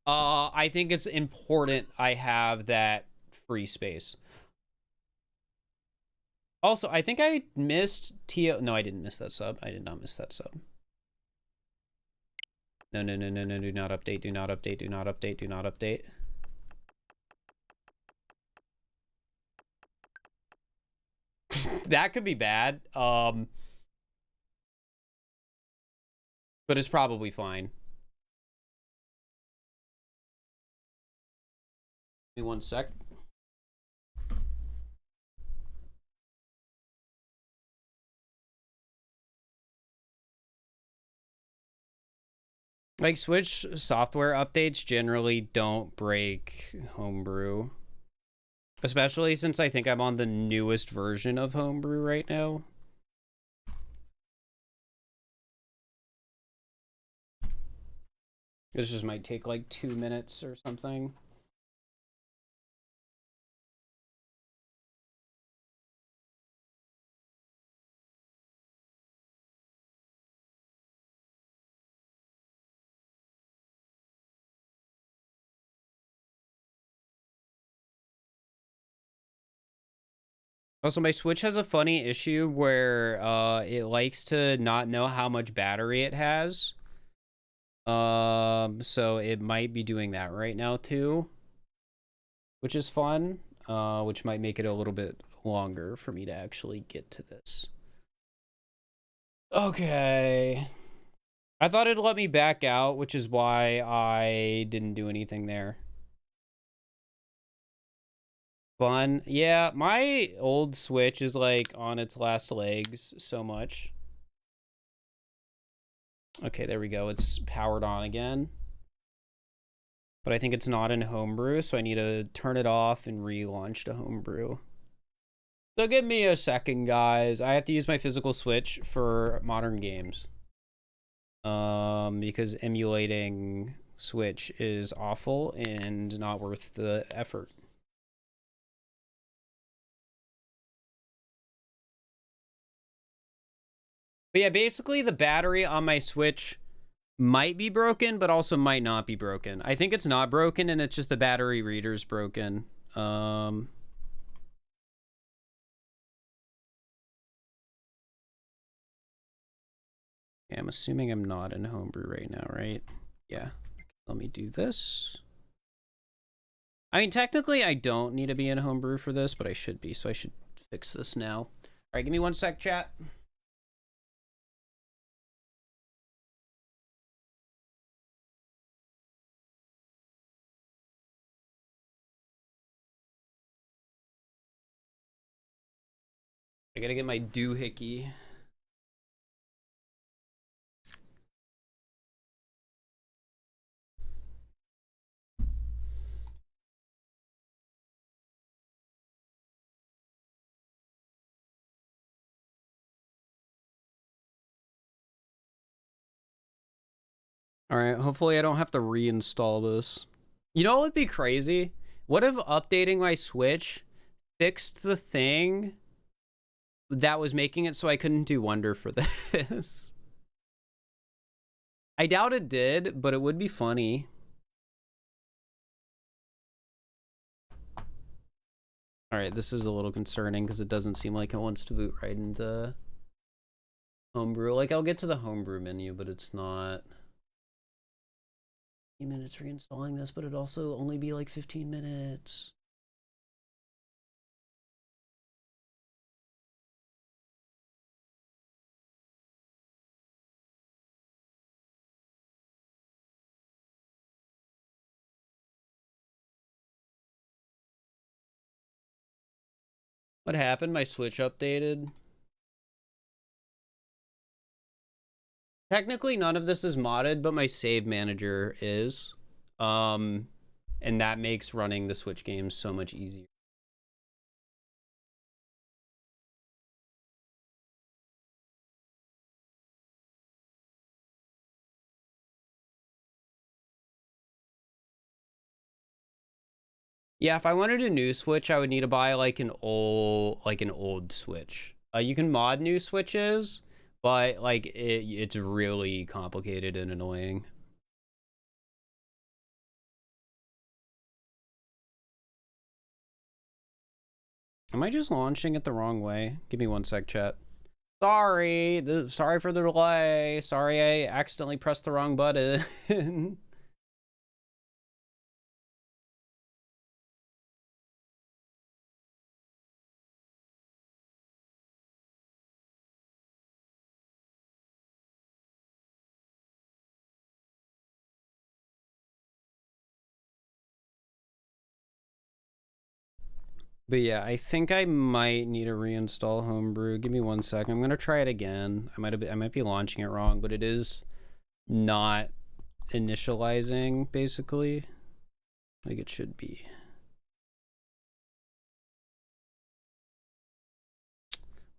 I think it's important I have that free space. Also, I think I missed Tio. No, I didn't miss that sub. I did not miss that sub. No, no, no, no, no. Do not update. Do not update. Do not update. Do not update. That could be bad. But it's probably fine. Give me 1 sec. Like, Switch software updates generally don't break Homebrew. Especially since I think I'm on the newest version of Homebrew right now. This just might take like 2 minutes or something. Also, my Switch has a funny issue where it likes to not know how much battery it has. So it might be doing that right now too, which is fun, which might make it a little bit longer for me to actually get to this. Okay. I thought it'd let me back out, which is why I didn't do anything there. Fun. Yeah, my old Switch is like on its last legs so much. Okay, there we go. It's powered on again. But I think it's not in Homebrew, so I need to turn it off and relaunch to Homebrew. So give me a second, guys. I have to use my physical Switch for modern games. Because emulating Switch is awful and not worth the effort. But yeah, basically the battery on my Switch might be broken, but also might not be broken. I think it's not broken, and it's just the battery reader's broken. Yeah, I'm assuming I'm not in Homebrew right now, right? Yeah. Let me do this. I mean, technically, I don't need to be in Homebrew for this, but I should be, so I should fix this now. All right, give me 1 sec, chat. I gotta get my doohickey. Alright, hopefully I don't have to reinstall this. You know what would be crazy? What if updating my Switch fixed the thing that was making it so I couldn't do Wonder for this? I doubt it did, but it would be funny. Alright, this is a little concerning because it doesn't seem like it wants to boot right into Homebrew. Like, I'll get to the Homebrew menu, but it's not... 15 minutes reinstalling this, but it'd also only be like 15 minutes. What happened? My Switch updated. Technically, none of this is modded, but my save manager is. And that makes running the Switch games so much easier. Yeah, if I wanted a new Switch, I would need to buy like an old Switch. You can mod new Switches, but like it's really complicated and annoying. Am I just launching it the wrong way? Give me one sec, chat. Sorry, sorry for the delay. Sorry I accidentally pressed the wrong button. But yeah, I think I might need to reinstall Homebrew. Give me one second. I'm gonna try it again. I might be launching it wrong, but it is not initializing basically like it should be.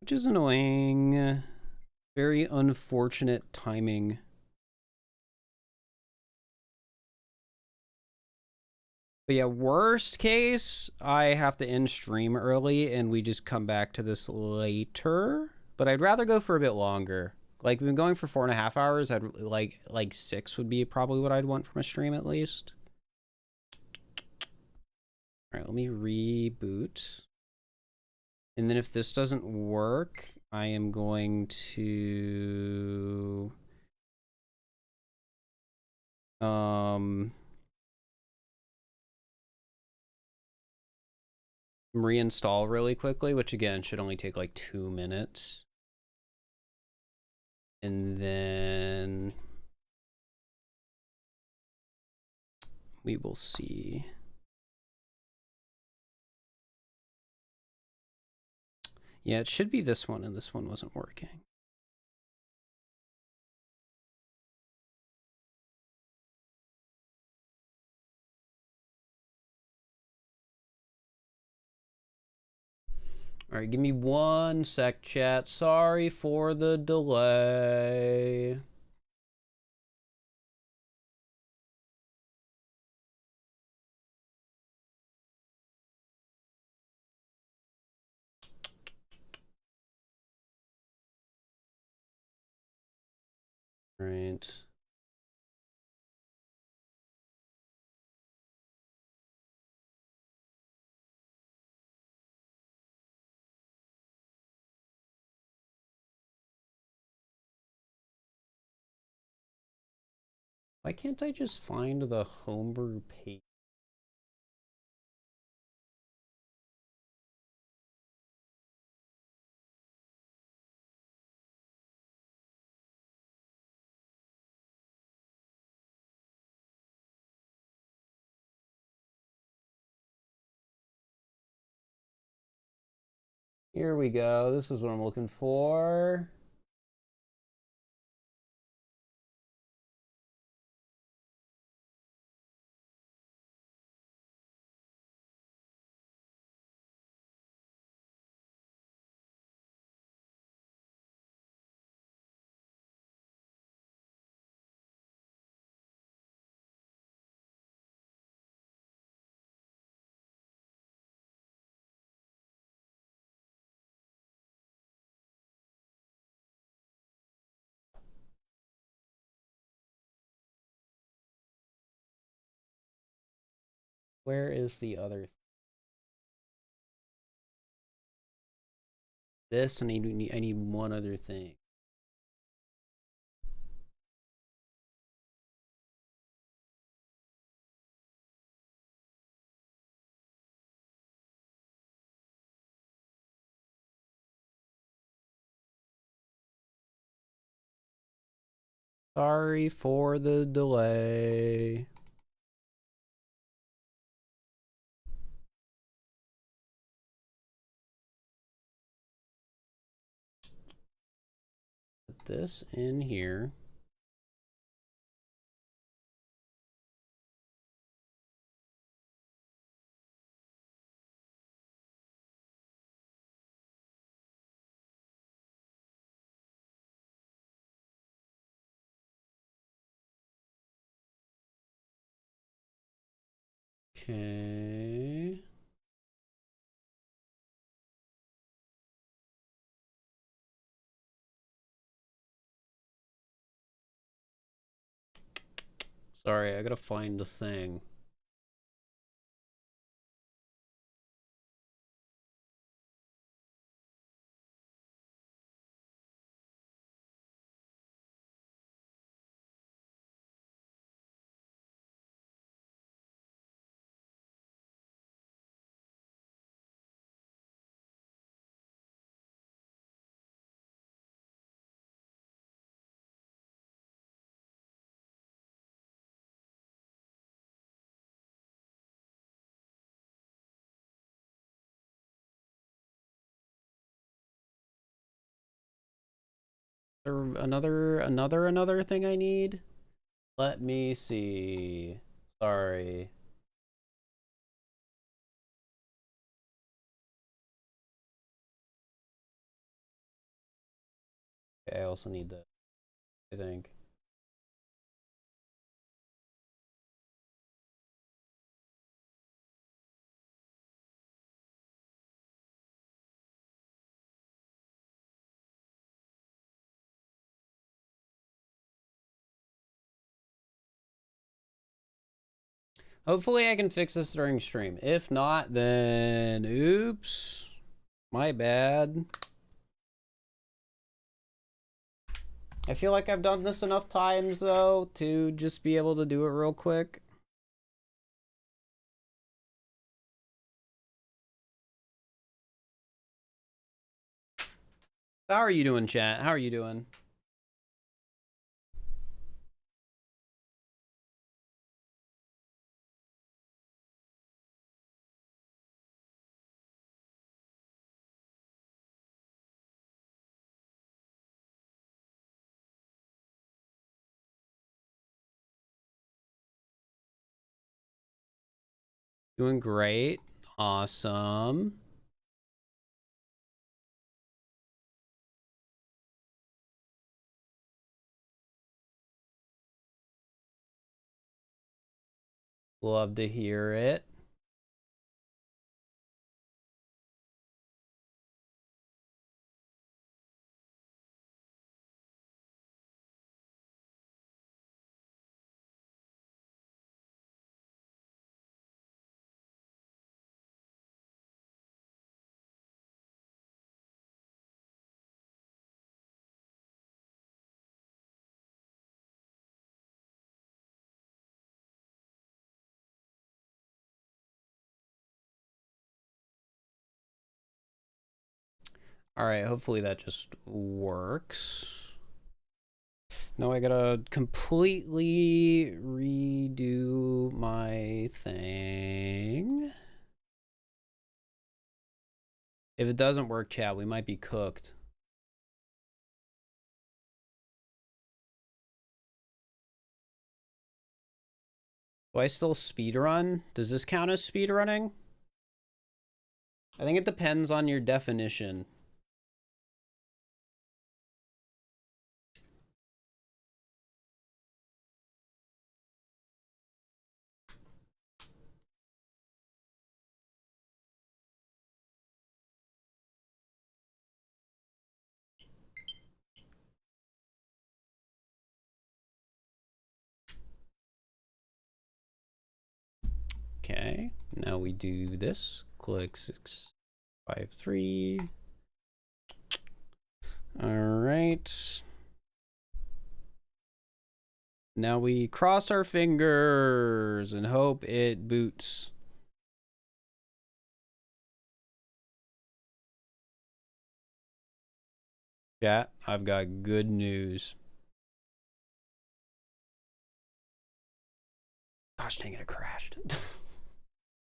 Which is annoying. Very unfortunate timing. But yeah, worst case, I have to end stream early and we just come back to this later. But I'd rather go for a bit longer. Like, we've been going for 4.5 hours. I'd like 6 would be probably what I'd want from a stream at least. All right, let me reboot. And then if this doesn't work, I am going to reinstall really quickly, which again should only take like 2 minutes. And then we will see. Yeah, it should be this one, and this one wasn't working. All right, give me one sec, chat. Sorry for the delay. Right. Why can't I just find the Homebrew page? Here we go. This is what I'm looking for. Where is the other? This, and I need one other thing. Sorry for the delay. Put this in here. Okay. Sorry, I gotta find the thing. Another thing I need? Let me see. Sorry. Okay, I also need that, I think. Hopefully I can fix this during stream. If not, then oops. My bad. I feel like I've done this enough times, though, to just be able to do it real quick. How are you doing, chat? How are you doing? Doing great. Awesome. Love to hear it. All right, hopefully that just works. Now I gotta completely redo my thing. If it doesn't work, chat, we might be cooked. Do I still speedrun? Does this count as speedrunning? I think it depends on your definition. Okay, now we do this. Click 653. All right. Now we cross our fingers and hope it boots. Chat, I've got good news. Gosh dang it, it crashed.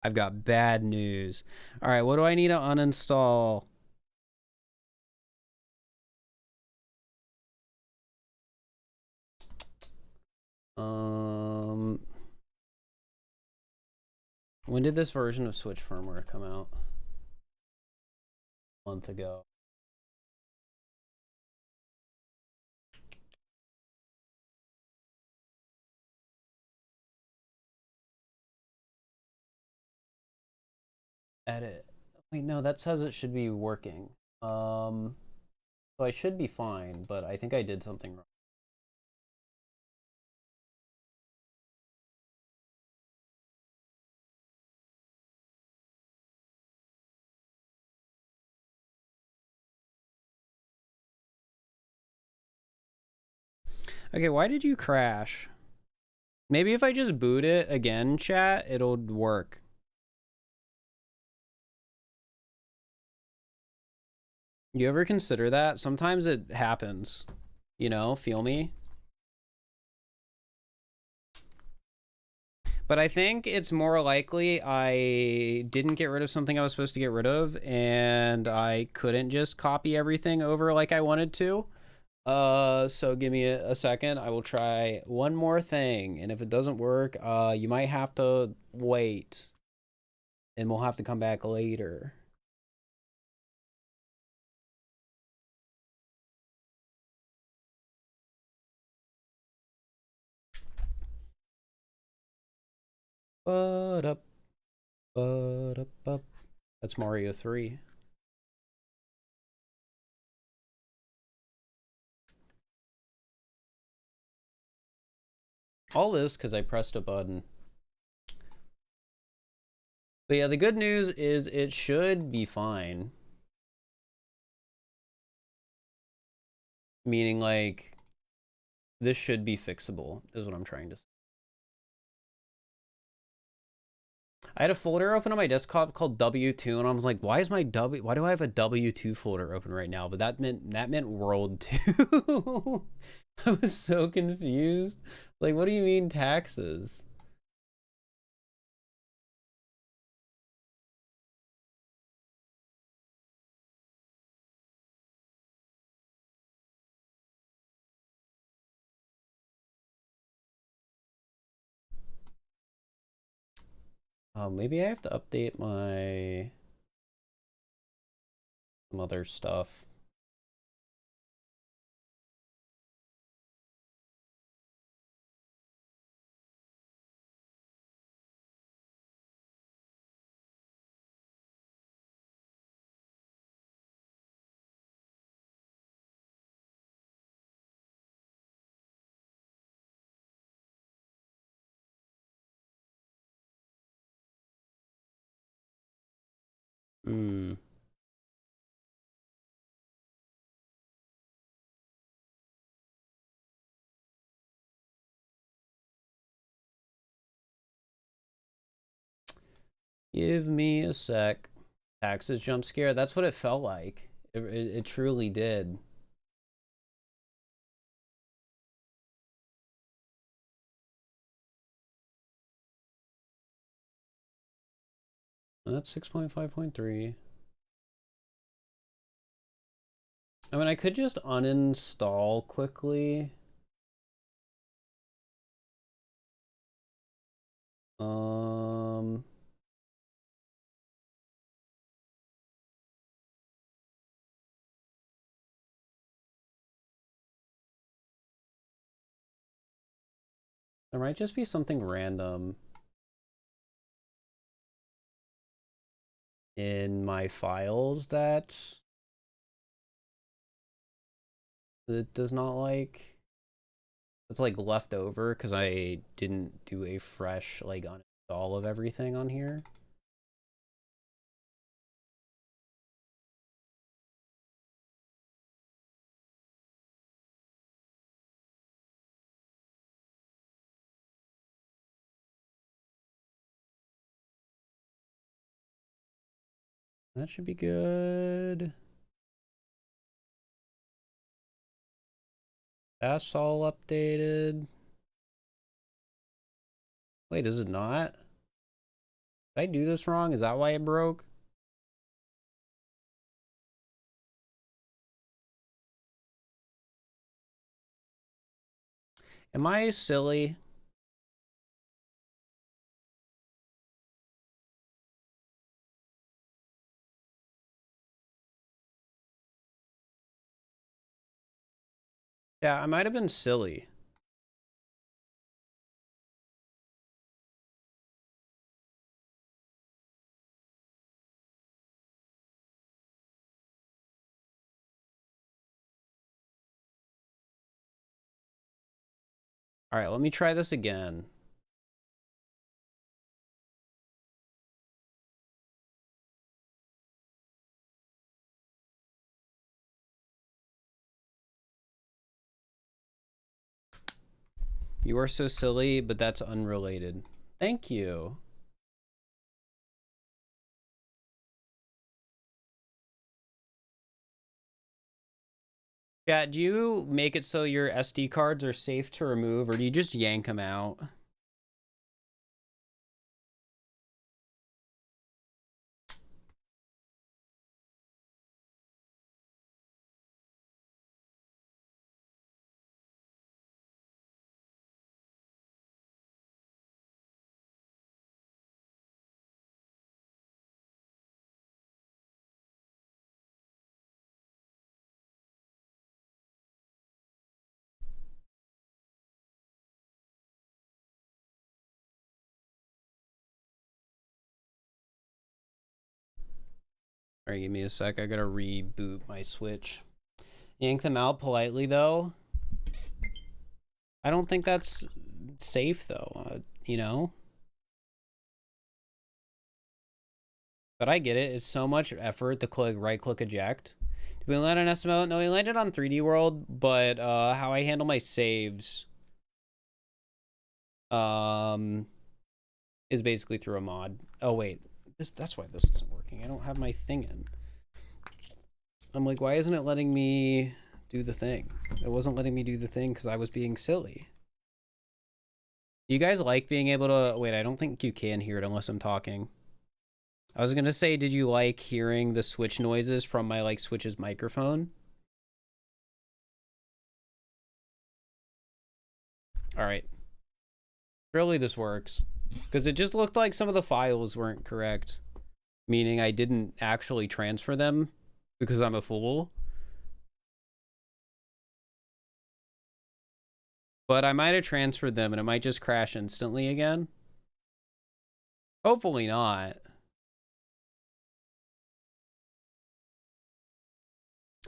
I've got bad news. All right, what do I need to uninstall? When did this version of Switch firmware come out? A month ago. Edit. Wait, no, that says it should be working. So I should be fine, but I think I did something wrong. Okay, why did you crash? Maybe if I just boot it again, chat, it'll work. You ever consider that? Sometimes it happens. You know, feel me? But I think it's more likely I didn't get rid of something I was supposed to get rid of, and I couldn't just copy everything over like I wanted to. So give me a second. I will try one more thing, and if it doesn't work, you might have to wait, and we'll have to come back later. But up. That's Mario 3. All this because I pressed a button. But yeah, the good news is it should be fine. Meaning, like, this should be fixable, is what I'm trying to say. I had a folder open on my desktop called W2, and I was like, why do I have a W2 folder open right now? But that meant World 2. I was so confused. Like, what do you mean taxes? Maybe I have to update my some other stuff. Give me a sec. Taxes jump scare. That's what it felt like. It truly did. That's 6.5.3. I mean, I could just uninstall quickly. There might just be something random in my files that it does not like. It's like left over because I didn't do a fresh like uninstall of everything on here. That should be good. That's all updated. Wait, is it not? Did I do this wrong? Is that why it broke? Am I silly? Yeah, I might have been silly. All right, let me try this again. You are so silly, but that's unrelated. Thank you. Yeah, do you make it so your SD cards are safe to remove, or do you just yank them out? All right, give me a sec. I gotta reboot my Switch. Yank them out politely, though. I don't think that's safe, though. You know? But I get it. It's so much effort to click right-click eject. Did we land on SMO? No, we landed on 3D World, but how I handle my saves is basically through a mod. Oh, wait. That's why this isn't working. I don't have my thing in. I'm like, why isn't it letting me do the thing? It wasn't letting me do the thing because I was being silly. You guys like being able to... Wait, I don't think you can hear it unless I'm talking. I was gonna say, did you like hearing the Switch noises from my, like, Switch's microphone? Alright. Surely this works. Because it just looked like some of the files weren't correct. Meaning I didn't actually transfer them because I'm a fool. But I might have transferred them and it might just crash instantly again. Hopefully not.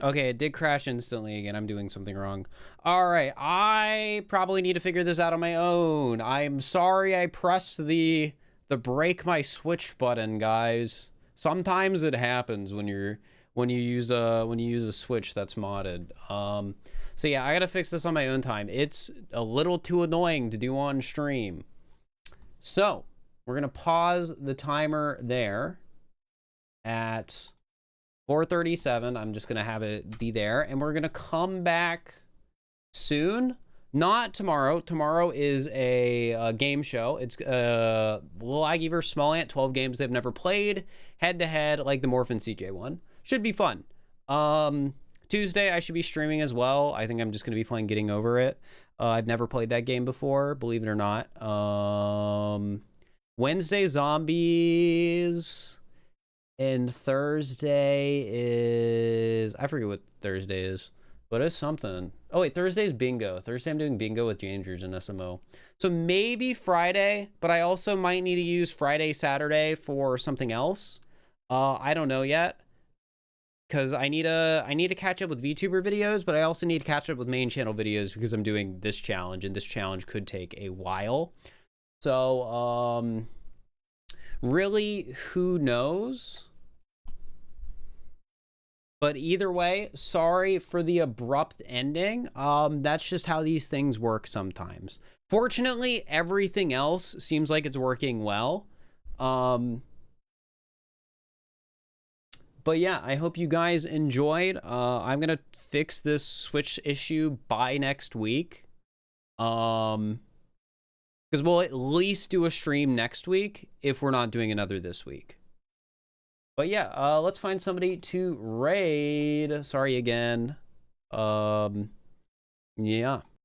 Okay, it did crash instantly again. I'm doing something wrong. All right, I probably need to figure this out on my own. I'm sorry I pressed the break my Switch button, guys. Sometimes it happens when you use a Switch that's modded. So yeah, I gotta fix this on my own time. It's a little too annoying to do on stream. So we're gonna pause the timer there at 4:37. I'm just gonna have it be there, and we're gonna come back soon. Not tomorrow. Tomorrow is a game show. It's Lil Aggie vs Small Ant, 12 games they've never played, head to head, like the Morphin CJ one. Should be fun. Tuesday, I should be streaming as well. I think I'm just going to be playing Getting Over It. I've never played that game before, believe it or not. Wednesday, Zombies. And Thursday is... I forget what Thursday is. But it's something. Oh, wait. Thursday is bingo. Thursday, I'm doing bingo with Jangers and SMO. So maybe Friday, but I also might need to use Friday, Saturday for something else. I don't know yet. Because I need to catch up with VTuber videos, but I also need to catch up with main channel videos because I'm doing this challenge, and this challenge could take a while. So, really, who knows? But either way, sorry for the abrupt ending. That's just how these things work sometimes. Fortunately, everything else seems like it's working well. But yeah, I hope you guys enjoyed. I'm going to fix this Switch issue by next week. Because we'll at least do a stream next week if we're not doing another this week. But yeah, let's find somebody to raid. Sorry again. Yeah.